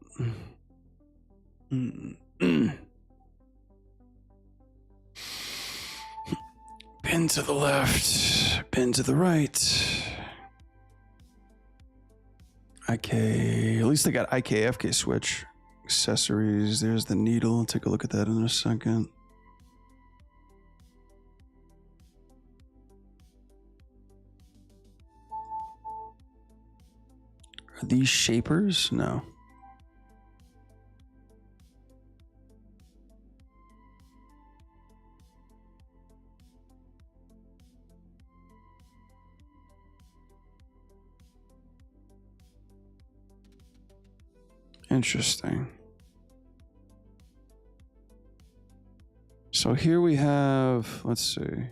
Pin to the left, pin to the right. IK, at least they got IK/FK switch. Accessories, there's the needle. Take a look at that in a second. Are these shapers? No. Interesting. So here we have, let's see.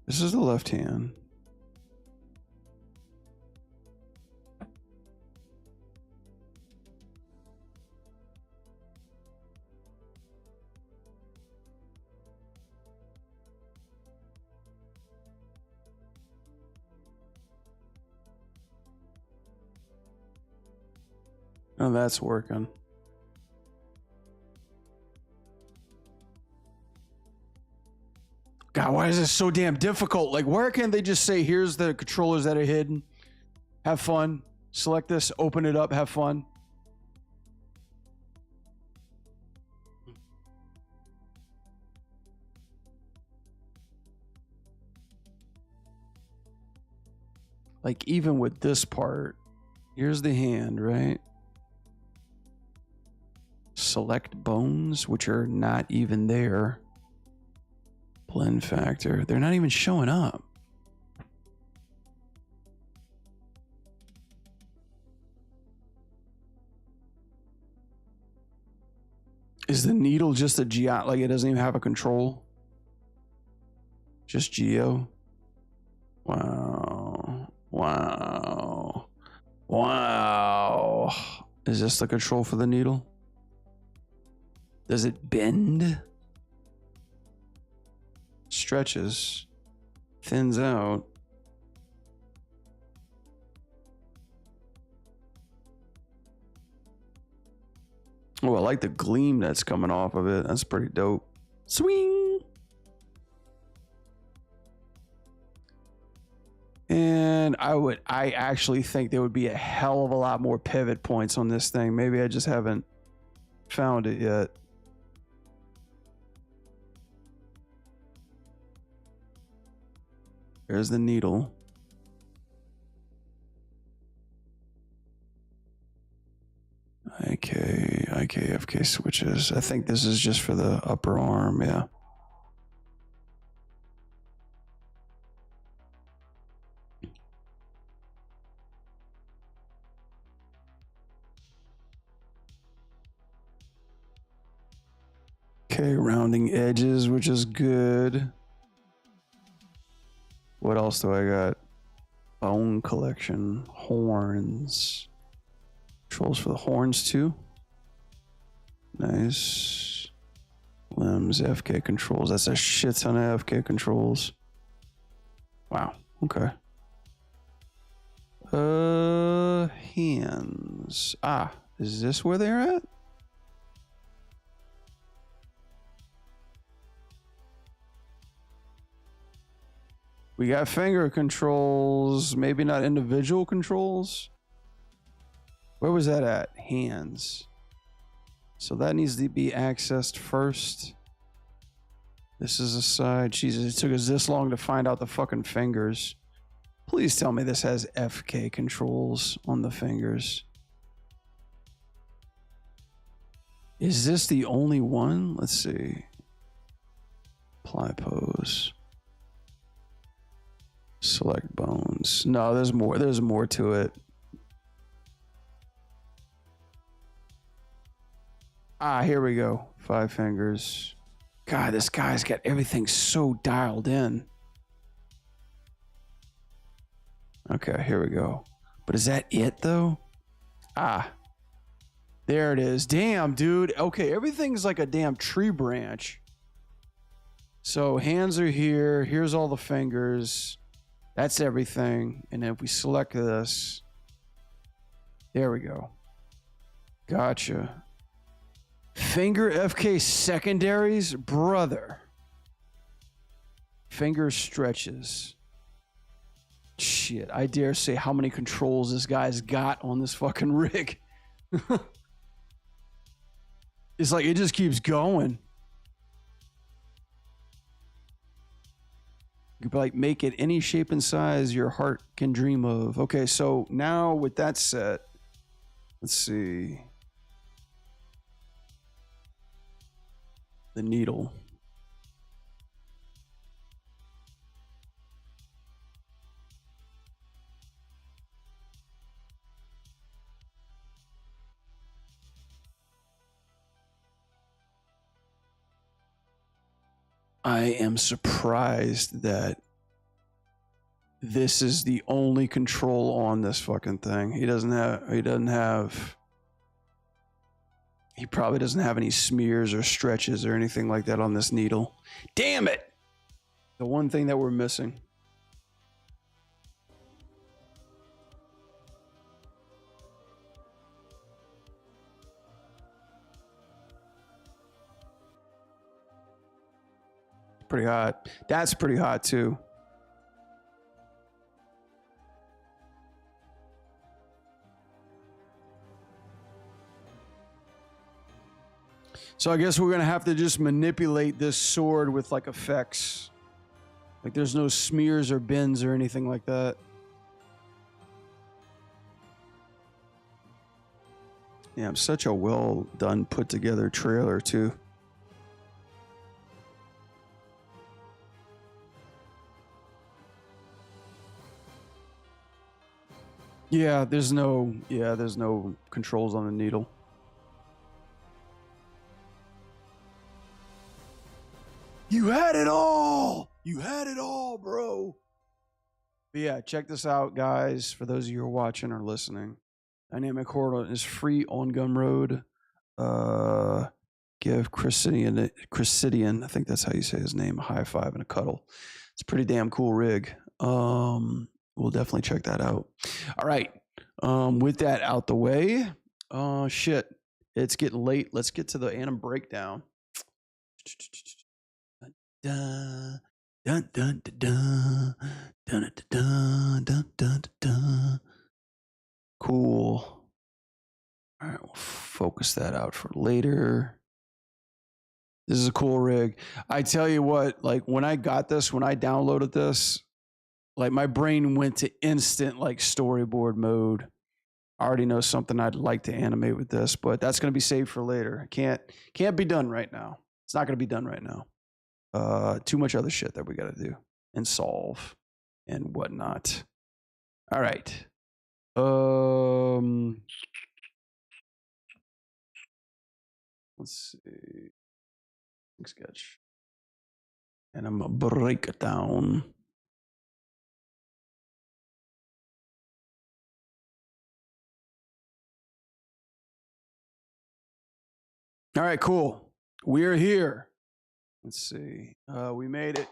This is the left hand. Oh, that's working. God, why is this so damn difficult? Like, where can't they just say, here's the controllers that are hidden? Have fun. Select this, open it up, have fun. Like, even with this part, here's the hand, right? Select bones, which are not even there. Blend factor. They're not even showing up. Is the needle just a geo? Like, it doesn't even have a control? Just geo? Wow. Wow. Wow. Is this the control for the needle? Does it bend? Stretches. Thins out. Oh, I like the gleam that's coming off of it. That's pretty dope. Swing! And I actually think there would be a hell of a lot more pivot points on this thing. Maybe I just haven't found it yet. There's the needle. IK/FK switches. I think this is just for the upper arm, yeah. Okay, rounding edges, which is good. What else do I got? Bone collection, horns. Controls for the horns too. Nice. Limbs, FK controls. That's a shit ton of FK controls. Wow. Okay. Hands. Ah, is this where they're at? We got finger controls, maybe not individual controls. Where was that at? Hands. So that needs to be accessed first. This is a side. Jesus, it took us this long to find out the fucking fingers. Please tell me this has FK controls on the fingers. Is this the only one? Let's see. Apply pose. Select bones. No, there's more. There's more to it. Ah, here we go. 5 fingers. God, this guy's got everything so dialed in. Okay, here we go. But is that it though? Ah, there it is. Damn, dude. Okay, everything's like a damn tree branch. So hands are here. Here's all the fingers. That's everything. And if we select this, there we go. Gotcha. Finger FK secondaries, brother. Finger stretches. Shit, I dare say how many controls this guy's got on this fucking rig. It's like it just keeps going. You could like make it any shape and size your heart can dream of. Okay, so now with that set, let's see. The needle. I am surprised that this is the only control on this fucking thing. He probably doesn't have any smears or stretches or anything like that on this needle. Damn it! The one thing that we're missing. Pretty hot. That's pretty hot too. So I guess we're gonna have to just manipulate this sword with like effects. Like there's no smears or bends or anything like that. Yeah, such a well done, put together trailer too. Yeah, there's no controls on the needle. You had it all. You had it all, bro. But yeah, check this out, guys. For those of you who are watching or listening, Dynamic Horde is free on Gumroad. Give Chrysidian, I think that's how you say his name, a high five and a cuddle. It's a pretty damn cool rig. We'll definitely check that out. All right. With that out the way, shit, it's getting late. Let's get to the ANIM breakdown. Dun, dun, dun, dun, dun, dun, dun, dun, dun. Cool. All right, we'll focus that out for later. This is a cool rig. I tell you what, like when I got this, when I downloaded this, like my brain went to instant like storyboard mode. I already know something I'd like to animate with this, but that's going to be saved for later. Can't be done right now. It's not going to be done right now. Too much other shit that we got to do and solve and whatnot. All right. Let's see. Sketch. And I'm gonna break it down. All right, cool. We're here. Let's see. We made it.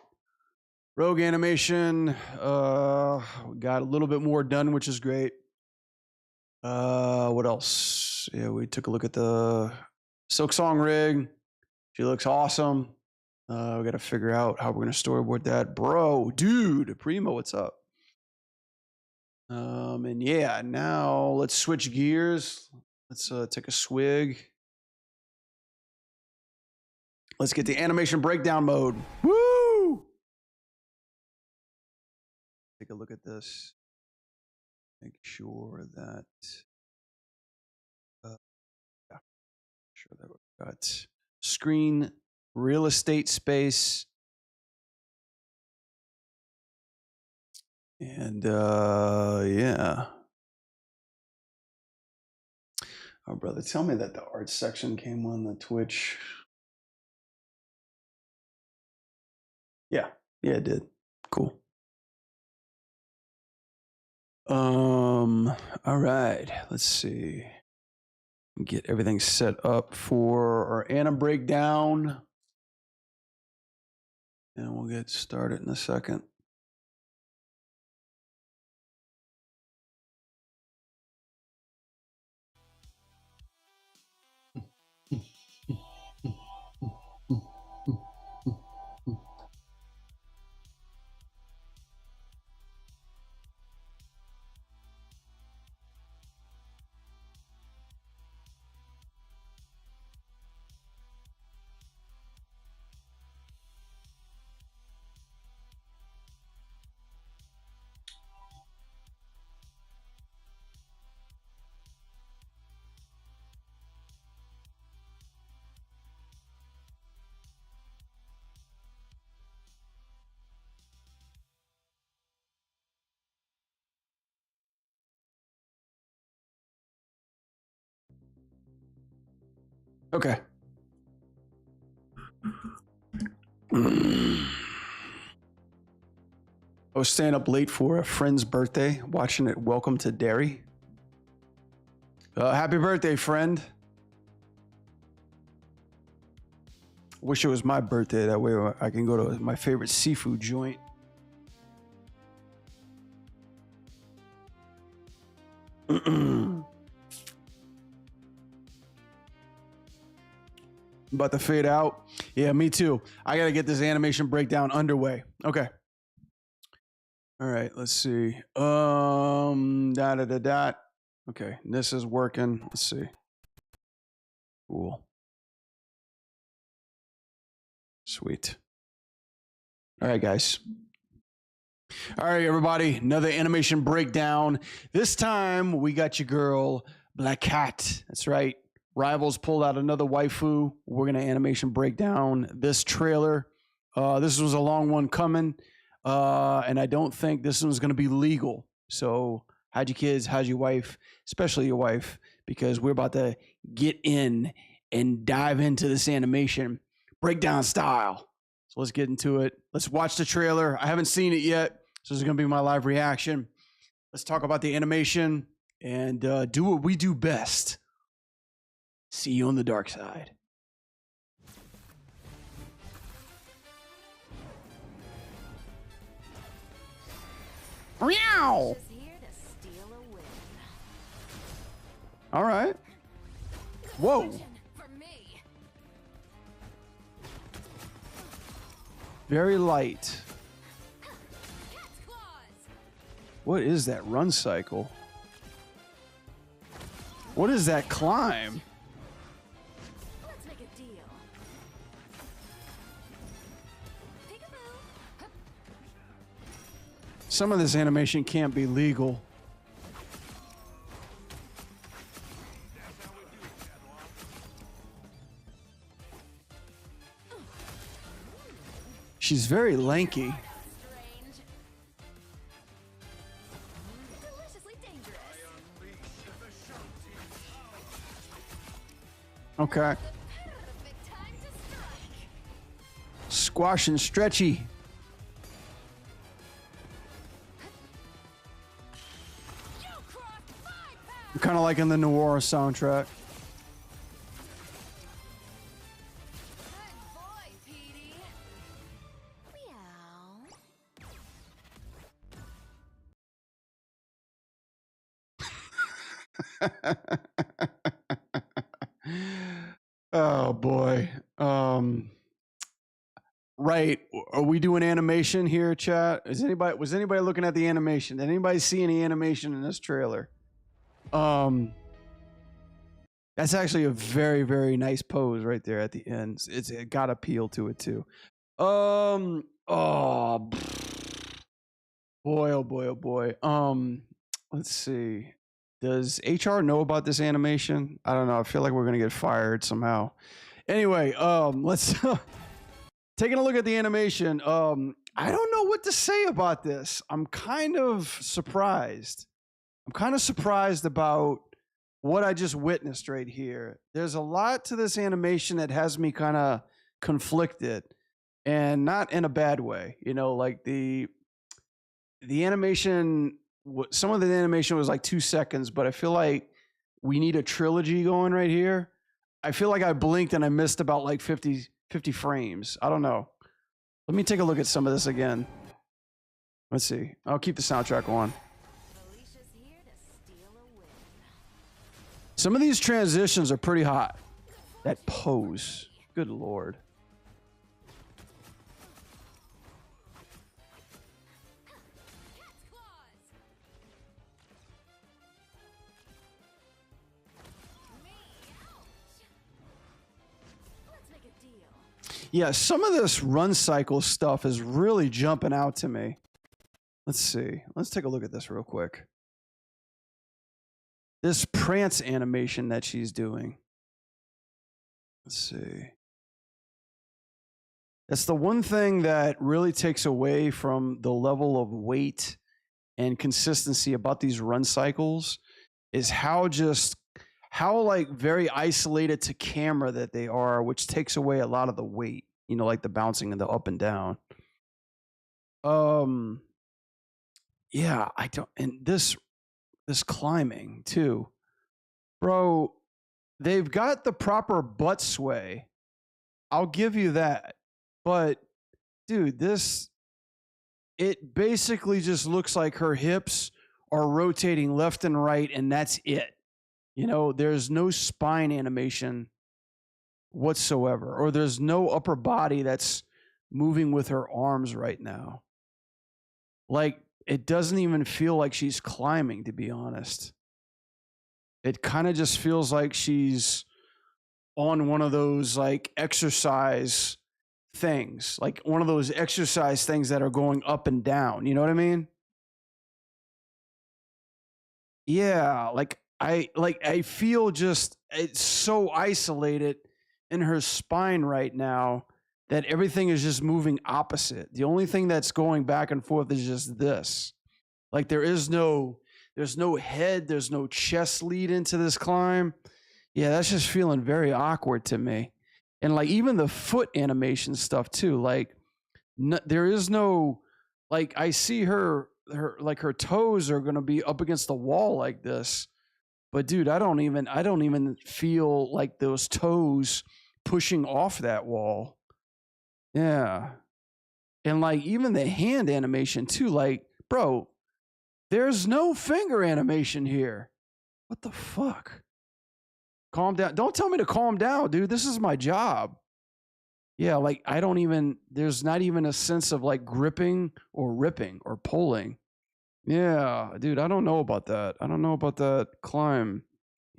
Rogue animation. We got a little bit more done, which is great. What else? Yeah, we took a look at the Silk Song rig. She looks awesome. We got to figure out how we're going to storyboard that. Bro, dude, Primo, what's up? And yeah, now let's switch gears. Let's take a swig. Let's get the animation breakdown mode. Woo! Take a look at this. Make sure that, yeah, sure that we've got screen, real estate space, and yeah. Oh, brother, tell me that the art section came on the Twitch. Yeah, it did. Cool. All right, let's see. Get everything set up for our ANIM breakdown. And we'll get started in a second. Okay. I was staying up late for a friend's birthday, watching it. Welcome to Derry. Happy birthday, friend. Wish it was my birthday. That way I can go to my favorite seafood joint. About to fade out. Yeah, me too. I got to get this animation breakdown underway. Okay. All right, let's see. Okay, this is working. Let's see. Cool. Sweet. All right, guys. All right, everybody. Another animation breakdown. This time we got your girl, Black Cat. That's right. Rivals pulled out another waifu. We're going to animation break down this trailer. This was a long one coming, and I don't think this one's going to be legal. So hide your kids, hide your wife, especially your wife, because we're about to get in and dive into this animation breakdown style. So let's get into it. Let's watch the trailer. I haven't seen it yet, so this is going to be my live reaction. Let's talk about the animation and do what we do best. See you on the dark side. Meow. All right. Whoa. Very light. What is that run cycle? What is that climb? Some of this animation can't be legal. She's very lanky. Okay. Squash and stretchy. I'm kind of liking the Noir soundtrack. Oh boy. Right. Are we doing animation here, chat? Was anybody looking at the animation? Did anybody see any animation in this trailer? That's actually a very, very nice pose right there at the end. It got appeal to it too. Oh boy, oh boy, oh boy. Let's see. Does HR know about this animation? I don't know. I feel like we're gonna get fired somehow. Anyway, let's taking a look at the animation. I don't know what to say about this. I'm kind of surprised. I'm kind of surprised about what I just witnessed right here. There's a lot to this animation that has me kind of conflicted, and not in a bad way. You know, like the animation, some of the animation was like 2 seconds, but I feel like we need a trilogy going right here. I feel like I blinked and I missed about like 50 frames. I don't know. Let me take a look at some of this again. Let's see. I'll keep the soundtrack on. Some of these transitions are pretty hot. That pose. Good Lord. Yeah, some of this run cycle stuff is really jumping out to me. Let's see. Let's take a look at this real quick. This prance animation that she's doing. Let's see. That's the one thing that really takes away from the level of weight and consistency about these run cycles is how like very isolated to camera that they are, which takes away a lot of the weight, you know, like the bouncing and the up and down. Yeah, I don't, and this climbing too, bro, they've got the proper butt sway. I'll give you that. But dude, it basically just looks like her hips are rotating left and right, and that's it. You know, there's no spine animation whatsoever, or there's no upper body that's moving with her arms right now. Like, it doesn't even feel like she's climbing, to be honest. It kind of just feels like she's on one of those like exercise things, like one of those exercise things that are going up and down. You know what I mean? Yeah, like I feel just it's so isolated in her spine right now that everything is just moving opposite. The only thing that's going back and forth is just this. Like there's no head, there's no chest lead into this climb. Yeah, that's just feeling very awkward to me. And like even the foot animation stuff too, like there is no, like I see her like her toes are going to be up against the wall like this. But dude, I don't even feel like those toes pushing off that wall. Yeah. And like even the hand animation too, like, bro, there's no finger animation here. What the fuck? Calm down. Don't tell me to calm down, dude. This is my job. Yeah, like there's not even a sense of like gripping or ripping or pulling. Yeah, dude, I don't know about that. I don't know about that climb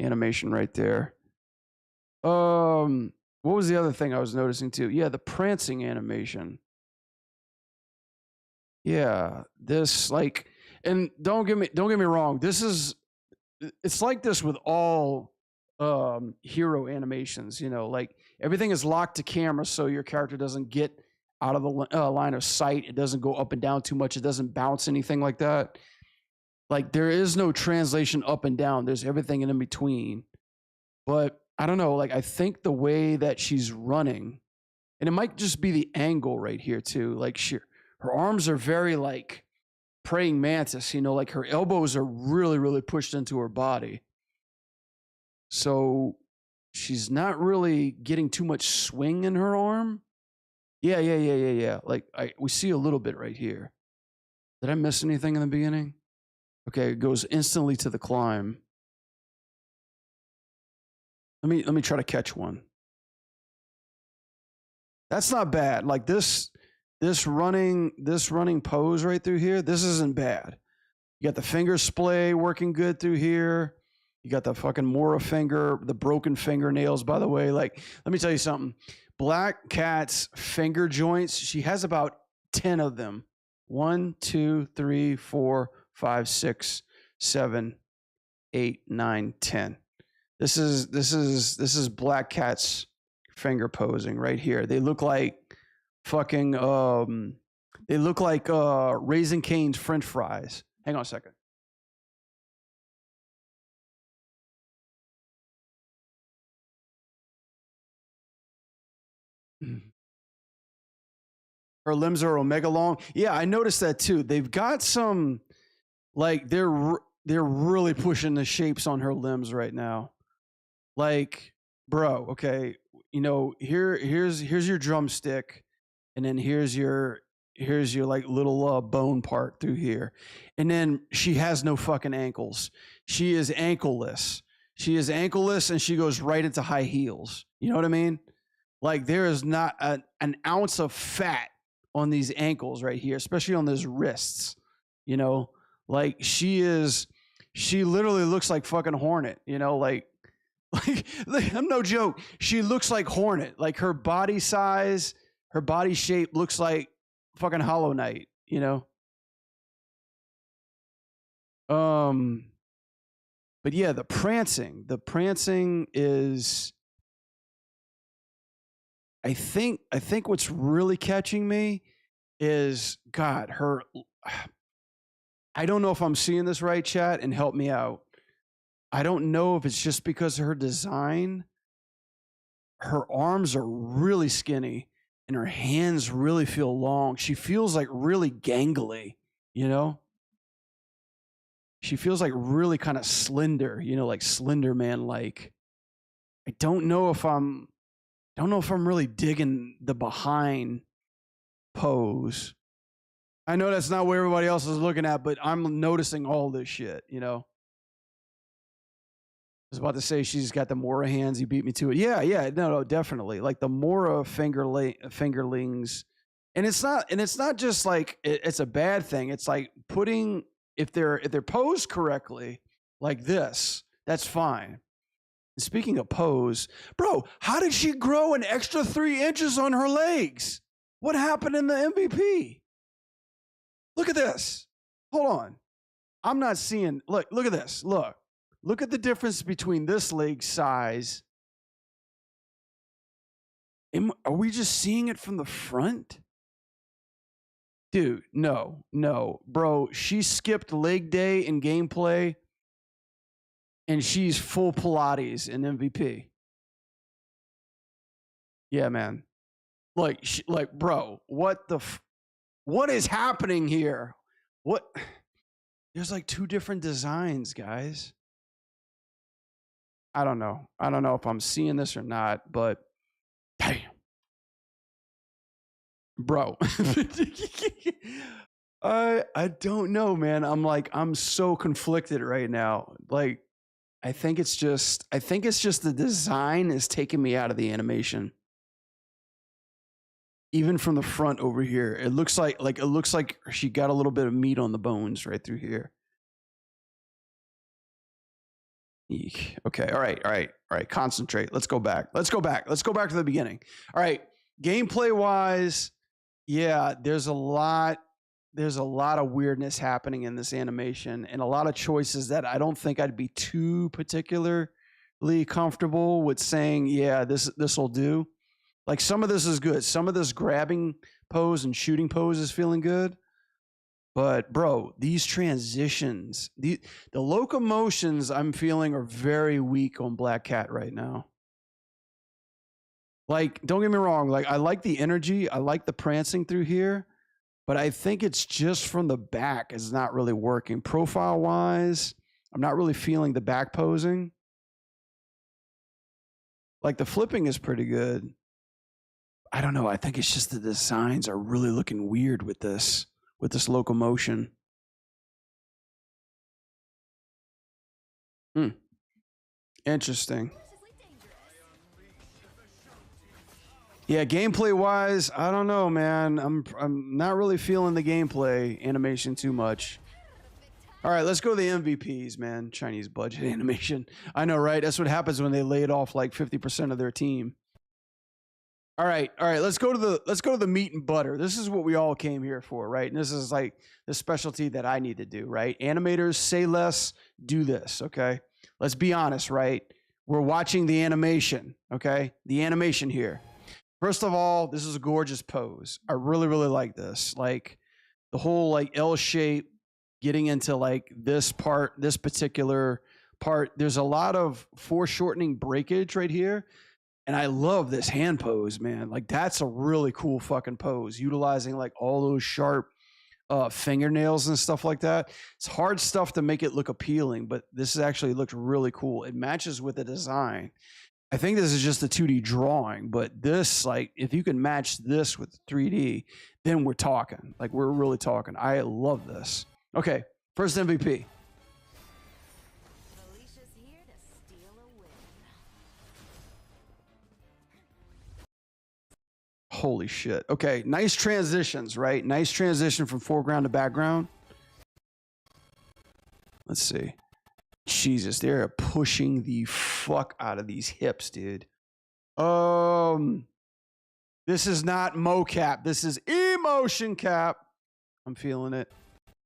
animation right there. What was the other thing I was noticing too? Yeah, the prancing animation. Yeah, this like, and don't get me wrong. It's like this with all hero animations. You know, like everything is locked to camera, so your character doesn't get out of the line of sight. It doesn't go up and down too much. It doesn't bounce anything like that. Like there is no translation up and down. There's everything in between. But I don't know. Like I think the way that she's running, and it might just be the angle right here too. Like her arms are very like praying mantis. You know, like her elbows are really, really pushed into her body. So she's not really getting too much swing in her arm. Yeah. Like we see a little bit right here. Did I miss anything in the beginning? Okay, it goes instantly to the climb. Let me try to catch one. That's not bad. Like this running pose right through here, this isn't bad. You got the finger splay working good through here. You got the fucking Mora finger, the broken fingernails, by the way. Like, let me tell you something. Black Cat's finger joints, she has about 10 of them. 1, 2, 3, 4, 5, 6, 7, 8, 9, 10. This is Black Cat's finger posing right here. They look like fucking they look like Raising Cane's French fries. Hang on a second. Her limbs are omega long. Yeah, I noticed that too. They've got some, like they're really pushing the shapes on her limbs right now. Like, bro, okay, you know, here's your drumstick, and then here's your like little bone part through here, and then she has no fucking ankles. She is ankleless. She is ankleless, and she goes right into high heels. You know what I mean? Like there is not an ounce of fat on these ankles right here, especially on those wrists. You know, like she literally looks like fucking Hornet. You know, like I'm no joke. She looks like Hornet. Like her body size, her body shape looks like fucking Hollow Knight. You know. But yeah, the prancing is. I think what's really catching me is God, her. I don't know if I'm seeing this right, chat, and help me out. I don't know if it's just because of her design. Her arms are really skinny and her hands really feel long. She feels like really gangly, you know? She feels like really kind of slender, you know, like Slender Man like. I don't know if I'm really digging the behind pose. I know that's not where everybody else is looking at, but I'm noticing all this shit, you know? I was about to say she's got the Mora hands. You beat me to it. Yeah, no, definitely. Like the Mora fingerlings, and it's not just like it's a bad thing. It's like putting if they're posed correctly, like this, that's fine. And speaking of pose, bro, how did she grow an extra 3 inches on her legs? What happened in the MVP? Look at this. Hold on. I'm not seeing. Look at this. Look at the difference between this leg size. Are we just seeing it from the front? Dude, no. Bro, she skipped leg day in gameplay, and she's full Pilates in MVP. Yeah, man. Like, bro, what is happening here? What? There's like 2 different designs, guys. I don't know if I'm seeing this or not, but damn. Bro. I don't know, man. I'm so conflicted right now. Like, I think it's just the design is taking me out of the animation. Even from the front over here, it looks like she got a little bit of meat on the bones right through here. Eek. Okay. All right. Concentrate. Let's go back to the beginning. All right. Gameplay wise, yeah, there's a lot of weirdness happening in this animation and a lot of choices that I don't think I'd be too particularly comfortable with saying, yeah, this will do. Like some of this is good. Some of this grabbing pose and shooting pose is feeling good. But bro, these transitions, the locomotions I'm feeling are very weak on Black Cat right now. Like, don't get me wrong, like I like the energy, I like the prancing through here, but I think it's just from the back is not really working. Profile wise, I'm not really feeling the back posing. Like the flipping is pretty good. I don't know, I think it's just the designs are really looking weird with this locomotion. Interesting. Yeah, gameplay wise, I don't know, man. I'm not really feeling the gameplay animation too much. All right, let's go to the MVPs, man. Chinese budget animation. I know, right? That's what happens when they laid off like 50% of their team. All right. Let's go to the meat and butter. This is what we all came here for, right? And this is like the specialty that I need to do, right? Animators, say less, do this, okay? Let's be honest, right? We're watching the animation, okay? The animation here. First of all, this is a gorgeous pose. I really, really like this. Like the whole like L shape, getting into like this part, this particular part. There's a lot of foreshortening breakage right here. And I love this hand pose, man. Like that's a really cool fucking pose, utilizing like all those sharp fingernails and stuff like that. It's hard stuff to make it look appealing, but this actually looks really cool. It matches with the design. I think this is just a 2D drawing, but this, like, if you can match this with 3D, then we're talking. Like, we're really talking. I love this. Okay, first MVP. Holy shit. Okay, nice transitions, right? Nice transition from foreground to background. Let's see. Jesus, they're pushing the fuck out of these hips, dude. This is not mocap. This is emotion cap. I'm feeling it.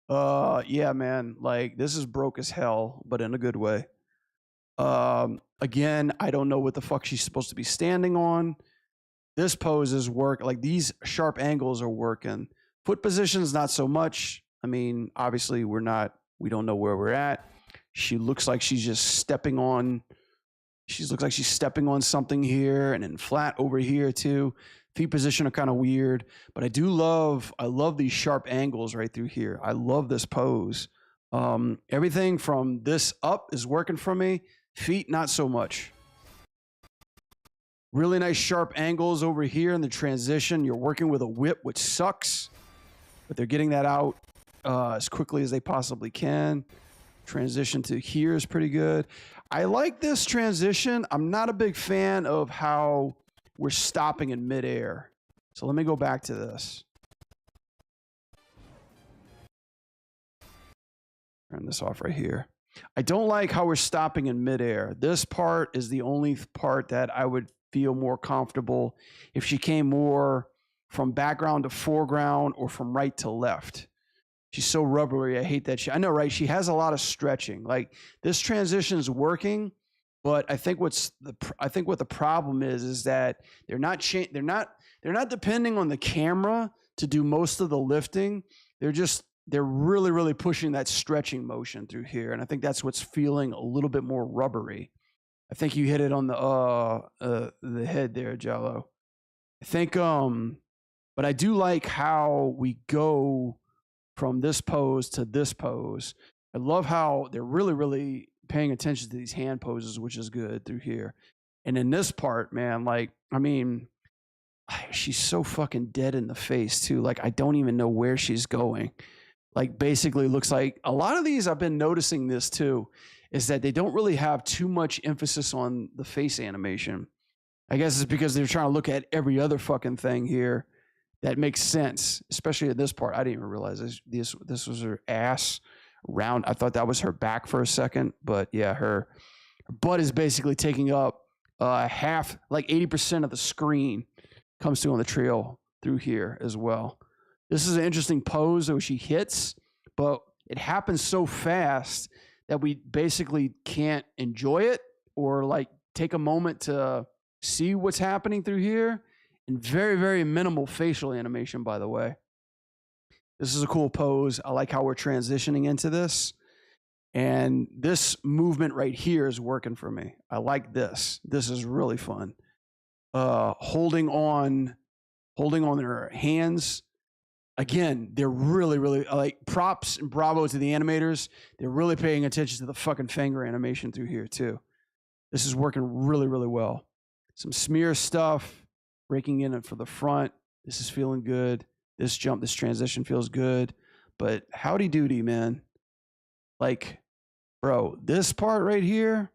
Yeah, man. Like, this is broke as hell, but in a good way. Again, I don't know what the fuck she's supposed to be standing on. This pose is work. Like these sharp angles are working. Foot positions, not so much. I mean, obviously we don't know where we're at. She looks like she's just stepping on, looks like she's stepping on something here and then flat over here too. Feet position are kind of weird, but I love these sharp angles right through here. I love this pose. Everything from this up is working for me. Feet, not so much. Really nice sharp angles over here in the transition. You're working with a whip, which sucks, but they're getting that out as quickly as they possibly can. Transition to here is pretty good. I like this transition. I'm not a big fan of how we're stopping in midair. So let me go back to this. Turn this off right here. I don't like how we're stopping in midair. This part is the only part that I would feel more comfortable if she came more from background to foreground or from right to left. She's so rubbery. I hate that. I know, right? She has a lot of stretching. Like this transition is working, but I think what the problem is that they're not depending on the camera to do most of the lifting. They're really, really pushing that stretching motion through here, and I think that's what's feeling a little bit more rubbery. I think you hit it on the head there, Jello. I think, but I do like how we go from this pose to this pose. I love how they're really, really paying attention to these hand poses, which is good through here. And in this part, man, like, I mean, she's so fucking dead in the face too. Like, I don't even know where she's going. Like, basically looks like a lot of these, I've been noticing this too, is that they don't really have too much emphasis on the face animation. I guess it's because they're trying to look at every other fucking thing here that makes sense, especially at this part. I didn't even realize this was her ass round. I thought that was her back for a second, but yeah, her butt is basically taking up half, like 80% of the screen comes through on the trail through here as well. This is an interesting pose that she hits, but it happens so fast that we basically can't enjoy it or like take a moment to see what's happening through here. And very, very minimal facial animation, by the way. This is a cool pose. I like how we're transitioning into this. And this movement right here is working for me. I like this. This is really fun. Holding on their hands. Again, they're really, really, like, props and bravo to the animators. They're really paying attention to the fucking finger animation through here too. This is working really, really well. Some smear stuff, breaking in it for the front. This is feeling good. This transition feels good. But howdy doody, man. Like, bro, this part right here,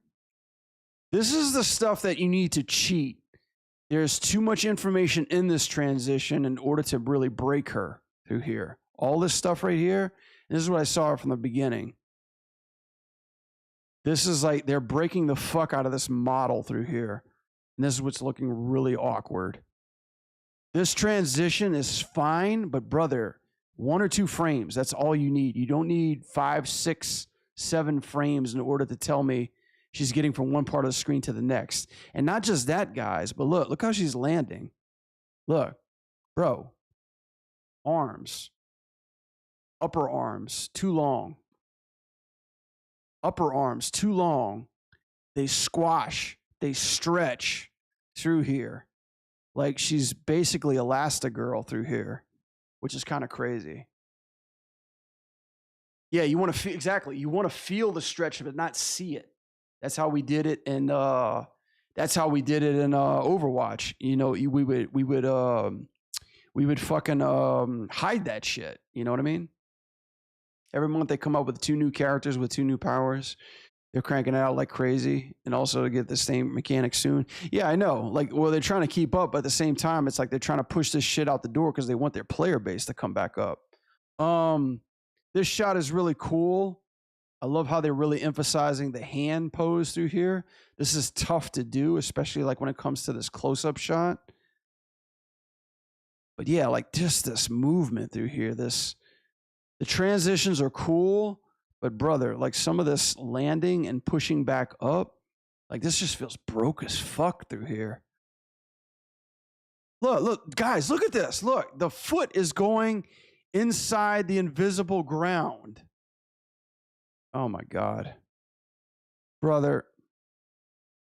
this is the stuff that you need to cheat. There's too much information in this transition in order to really break her through here. All this stuff right here, and this is what I saw from the beginning. This is like they're breaking the fuck out of this model through here. And this is what's looking really awkward. This transition is fine, but brother, 1 or 2 frames, that's all you need. You don't need 5, 6, 7 frames in order to tell me she's getting from one part of the screen to the next. And not just that, guys, but look how she's landing. Look, bro, arms, upper arms, too long. Upper arms, too long. They squash, they stretch through here. Like she's basically Elastigirl through here, which is kind of crazy. Yeah, you want to feel exactly. You want to feel the stretch but not see it. That's how we did it in Overwatch. You know, we would fucking hide that shit. You know what I mean? Every month they come up with 2 new characters with 2 new powers. They're cranking it out like crazy, and also to get the same mechanics soon. Yeah, I know. Like, well, they're trying to keep up, but at the same time, it's like they're trying to push this shit out the door because they want their player base to come back up. This shot is really cool. I love how they're really emphasizing the hand pose through here. This is tough to do, especially like when it comes to this close-up shot. But yeah, like just this movement through here. The transitions are cool. But brother, like some of this landing and pushing back up, like this just feels broke as fuck through here. Look, guys, look at this. Look, the foot is going inside the invisible ground. Oh my God. Brother.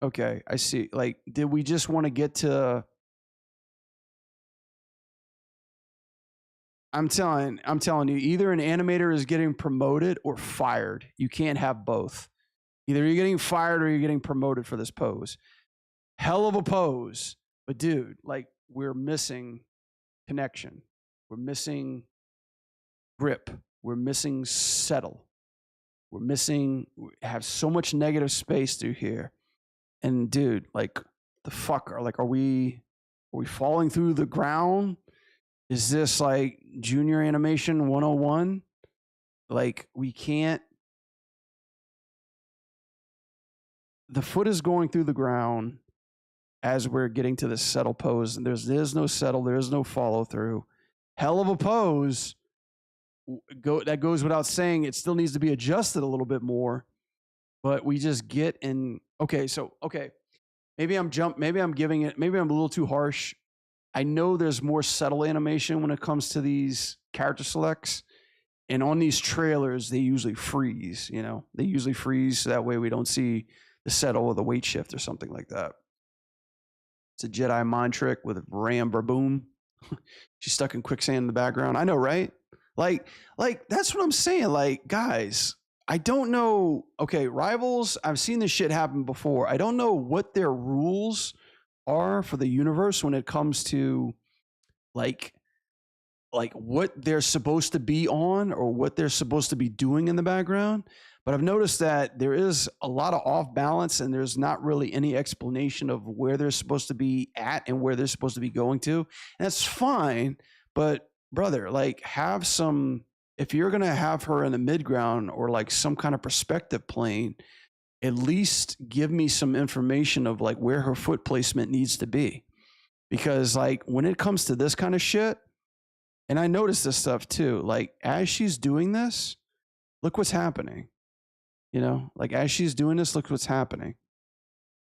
Okay, I see. Like, did we just want to get to... I'm telling you, either an animator is getting promoted or fired. You can't have both. Either you're getting fired or you're getting promoted for this pose. Hell of a pose. But dude, like we're missing connection. We're missing grip. We're missing settle. We have so much negative space through here. And dude, like the fuck are we falling through the ground? Is this like junior animation 101? Like we can't. The foot is going through the ground as we're getting to the settle pose, and there's no settle, there's no follow through. Hell of a pose. That goes without saying. It still needs to be adjusted a little bit more, but we just get in. Okay, maybe I'm a little too harsh. I know there's more subtle animation when it comes to these character selects. And on these trailers, they usually freeze, you know. They usually freeze so that way we don't see the settle or the weight shift or something like that. It's a Jedi mind trick with Ram Barboom. She's stuck in quicksand in the background. I know, right? Like that's what I'm saying. Like, guys, I don't know. Okay, Rivals, I've seen this shit happen before. I don't know what their rules are for the universe when it comes to like what they're supposed to be on or what they're supposed to be doing in the background. But I've noticed that there is a lot of off balance and there's not really any explanation of where they're supposed to be at and where they're supposed to be going to. And that's fine. But brother, like have some, if you're going to have her in the midground or like some kind of perspective plane, at least give me some information of like where her foot placement needs to be. Because like when it comes to this kind of shit, and I noticed this stuff too, like as she's doing this, look what's happening. You know, like as she's doing this, look what's happening.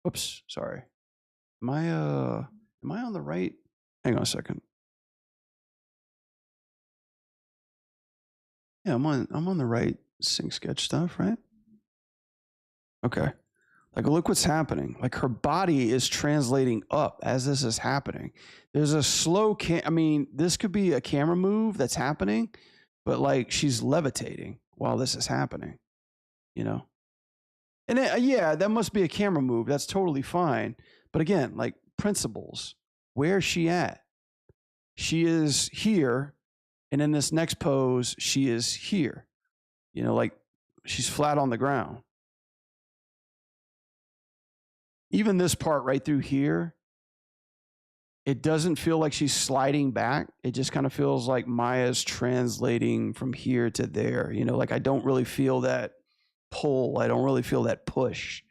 Oops, sorry. Am I on the right? Hang on a second. Yeah, I'm on the right sync sketch stuff, right? Okay. Like, look what's happening. Like, her body is translating up as this is happening. There's a slow I mean, this could be a camera move that's happening, but like she's levitating while this is happening, you know? And yeah, that must be a camera move. That's totally fine. But again, like principles, where's she at? She is here. And in this next pose, she is here. You know, like she's flat on the ground. Even this part right through here, it doesn't feel like she's sliding back. It just kind of feels like Maya's translating from here to there. You know, like I don't really feel that pull. I don't really feel that push.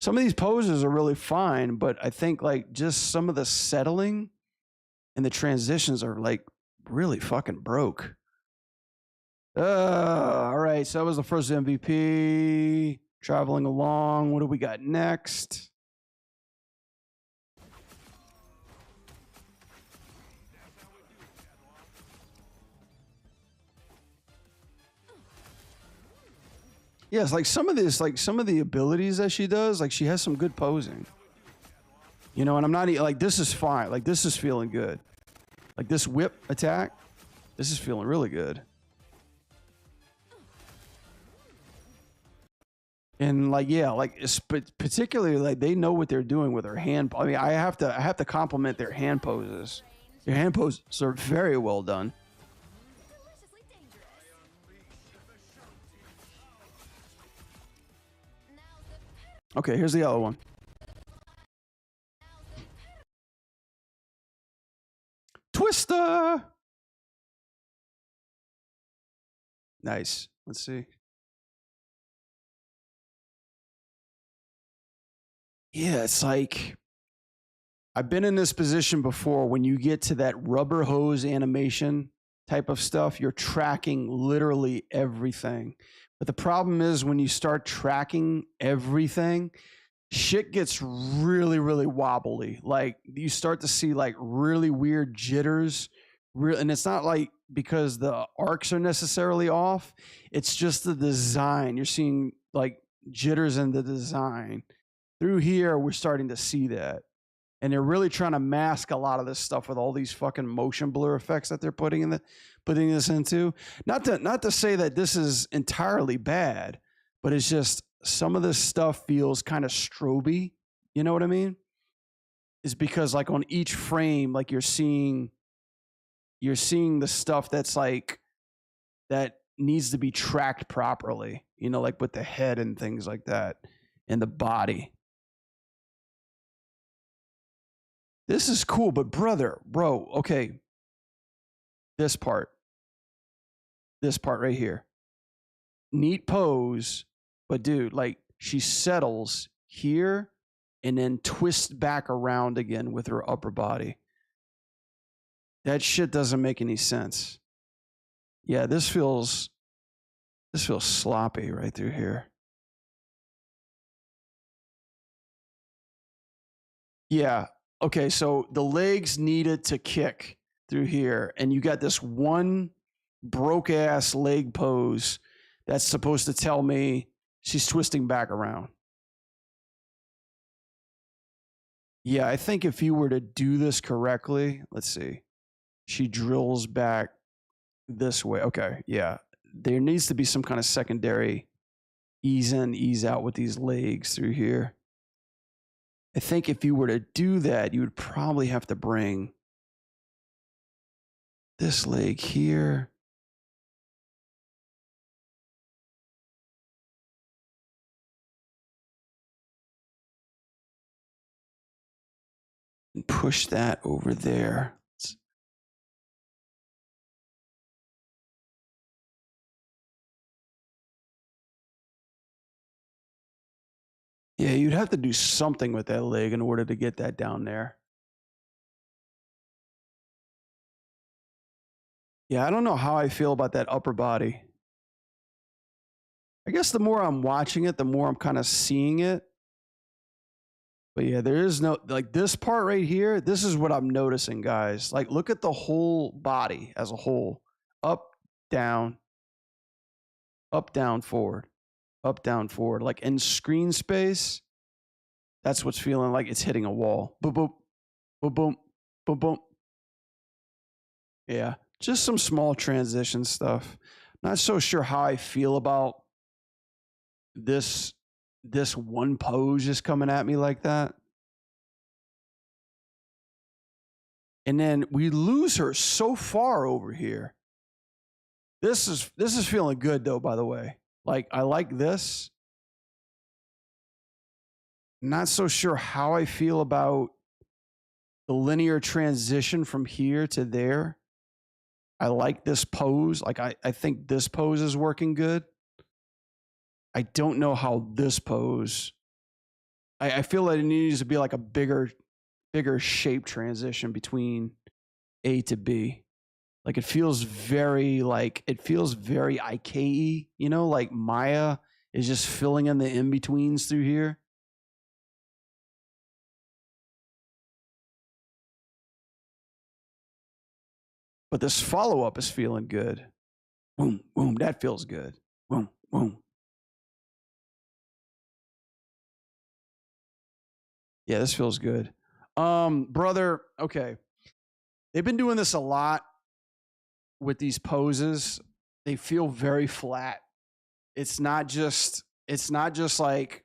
Some of these poses are really fine, but I think like just some of the settling and the transitions are like really fucking broke. All right, so that was the first MVP. Traveling along. What do we got next? Yes, like some of this, like some of the abilities that she does, like she has some good posing. You know, and I'm not like this is fine. Like this is feeling good. Like this whip attack, this is feeling really good. And like yeah, like particularly like they know what they're doing with their hand. I mean, I have to compliment their hand poses. Their hand poses are very well done. Okay, here's the other one. Twister. Nice. Let's see. Yeah, it's like I've been in this position before. When you get to that rubber hose animation type of stuff, you're tracking literally everything. But the problem is when you start tracking everything, shit gets really, really wobbly. Like you start to see like really weird jitters. And it's not like because the arcs are necessarily off. It's just the design. You're seeing like jitters in the design. Through here, we're starting to see that. And they're really trying to mask a lot of this stuff with all these fucking motion blur effects that they're putting this into. Not to say that this is entirely bad, but it's just some of this stuff feels kind of stroby. You know what I mean? It's because like on each frame, like you're seeing the stuff that's like that needs to be tracked properly. You know, like with the head and things like that, and the body. This is cool, but bro, okay. This part right here. Neat pose, but dude, like she settles here and then twists back around again with her upper body. That shit doesn't make any sense. Yeah, this feels sloppy right through here. Yeah. Okay, so the legs needed to kick through here, and you got this one broke ass leg pose that's supposed to tell me she's twisting back around. Yeah, I think if you were to do this correctly, let's see. She drills back this way. Okay, yeah. There needs to be some kind of secondary ease in, ease out with these legs through here. I think if you were to do that, you would probably have to bring this leg here. And push that over there. Yeah, you'd have to do something with that leg in order to get that down there. Yeah, I don't know how I feel about that upper body. I guess the more I'm watching it, the more I'm kind of seeing it. But yeah, there is no, like this part right here, this is what I'm noticing, guys. Like, look at the whole body as a whole. Up, down, forward, up, down, forward. Like in screen space, that's what's feeling like it's hitting a wall. Boom, boom, boom, boom, boom, boom. Yeah, just some small transition stuff. Not so sure how I feel about this one pose just coming at me like that. And then we lose her so far over here. This is feeling good though, by the way. Like I like this. Not so sure how I feel about the linear transition from here to there. I like this pose. Like I think this pose is working good. I don't know how this pose. I feel like it needs to be like a bigger shape transition between A to B. Like it feels very IK-y, you know, like Maya is just filling in the in-betweens through here. But this follow-up is feeling good. Boom, boom, that feels good. Boom, boom. Yeah, this feels good. Brother, okay. They've been doing this a lot with these poses. They feel very flat. It's not just like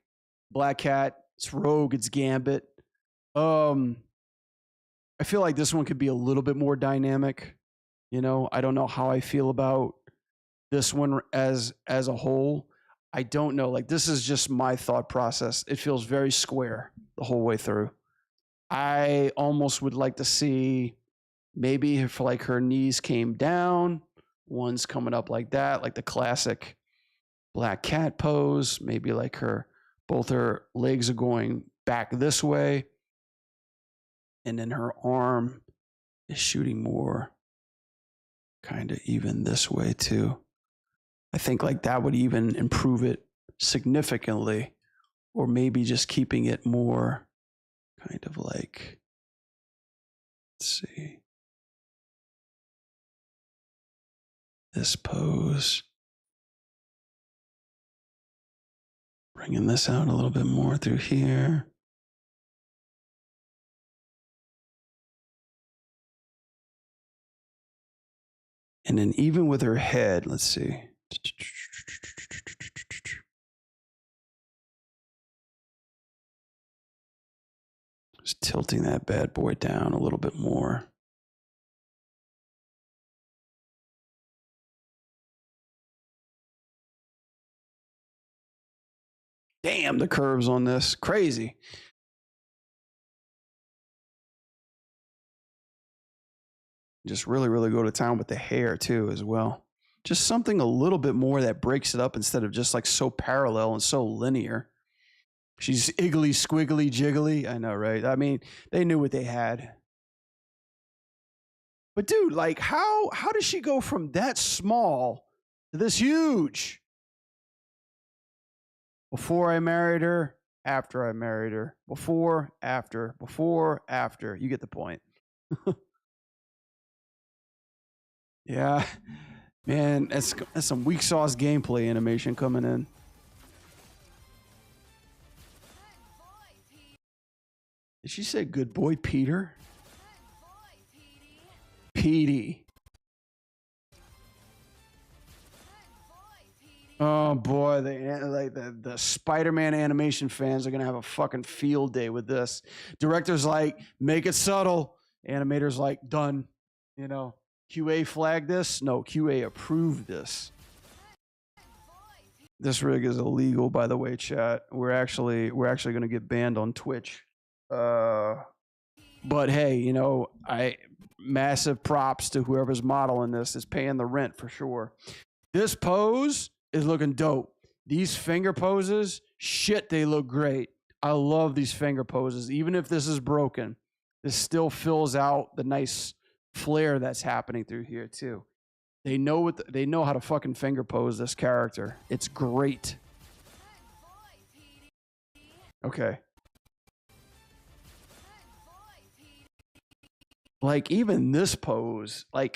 Black Cat, it's Rogue, it's Gambit. I feel like this one could be a little bit more dynamic. You know, I don't know how I feel about this one as a whole. I don't know. Like this is just my thought process. It feels very square the whole way through. I almost would like to see maybe if like her knees came down, one's coming up like that, like the classic Black Cat pose. Maybe like both her legs are going back this way, and then her arm is shooting more kind of even this way too. I think like that would even improve it significantly, or maybe just keeping it more kind of like, let's see, this pose. Bringing this out a little bit more through here. And then even with her head, let's see. Just tilting that bad boy down a little bit more. Damn, the curves on this, crazy. Just really, really go to town with the hair too as well. Just something a little bit more that breaks it up instead of just like so parallel and so linear. She's iggly, squiggly, jiggly. I know, right? I mean, they knew what they had. But dude, like how does she go from that small to this huge? Before I married her, after I married her, before, after. You get the point. Yeah, man, that's some weak sauce gameplay animation coming in. Did she say good boy Peter? Petey. Oh boy, the Spider-Man animation fans are gonna have a fucking field day with this. Director's like, make it subtle. Animator's like, done. You know, QA flagged this. No, QA approved this. This rig is illegal, by the way, chat. We're actually gonna get banned on Twitch. But hey, you know, massive props to whoever's modeling this is paying the rent for sure. This pose is looking dope. These finger poses, shit, they look great. I love these finger poses. Even if this is broken, this still fills out the nice flair that's happening through here too. They know they know how to fucking finger pose this character. It's great. Okay. Like even this pose, like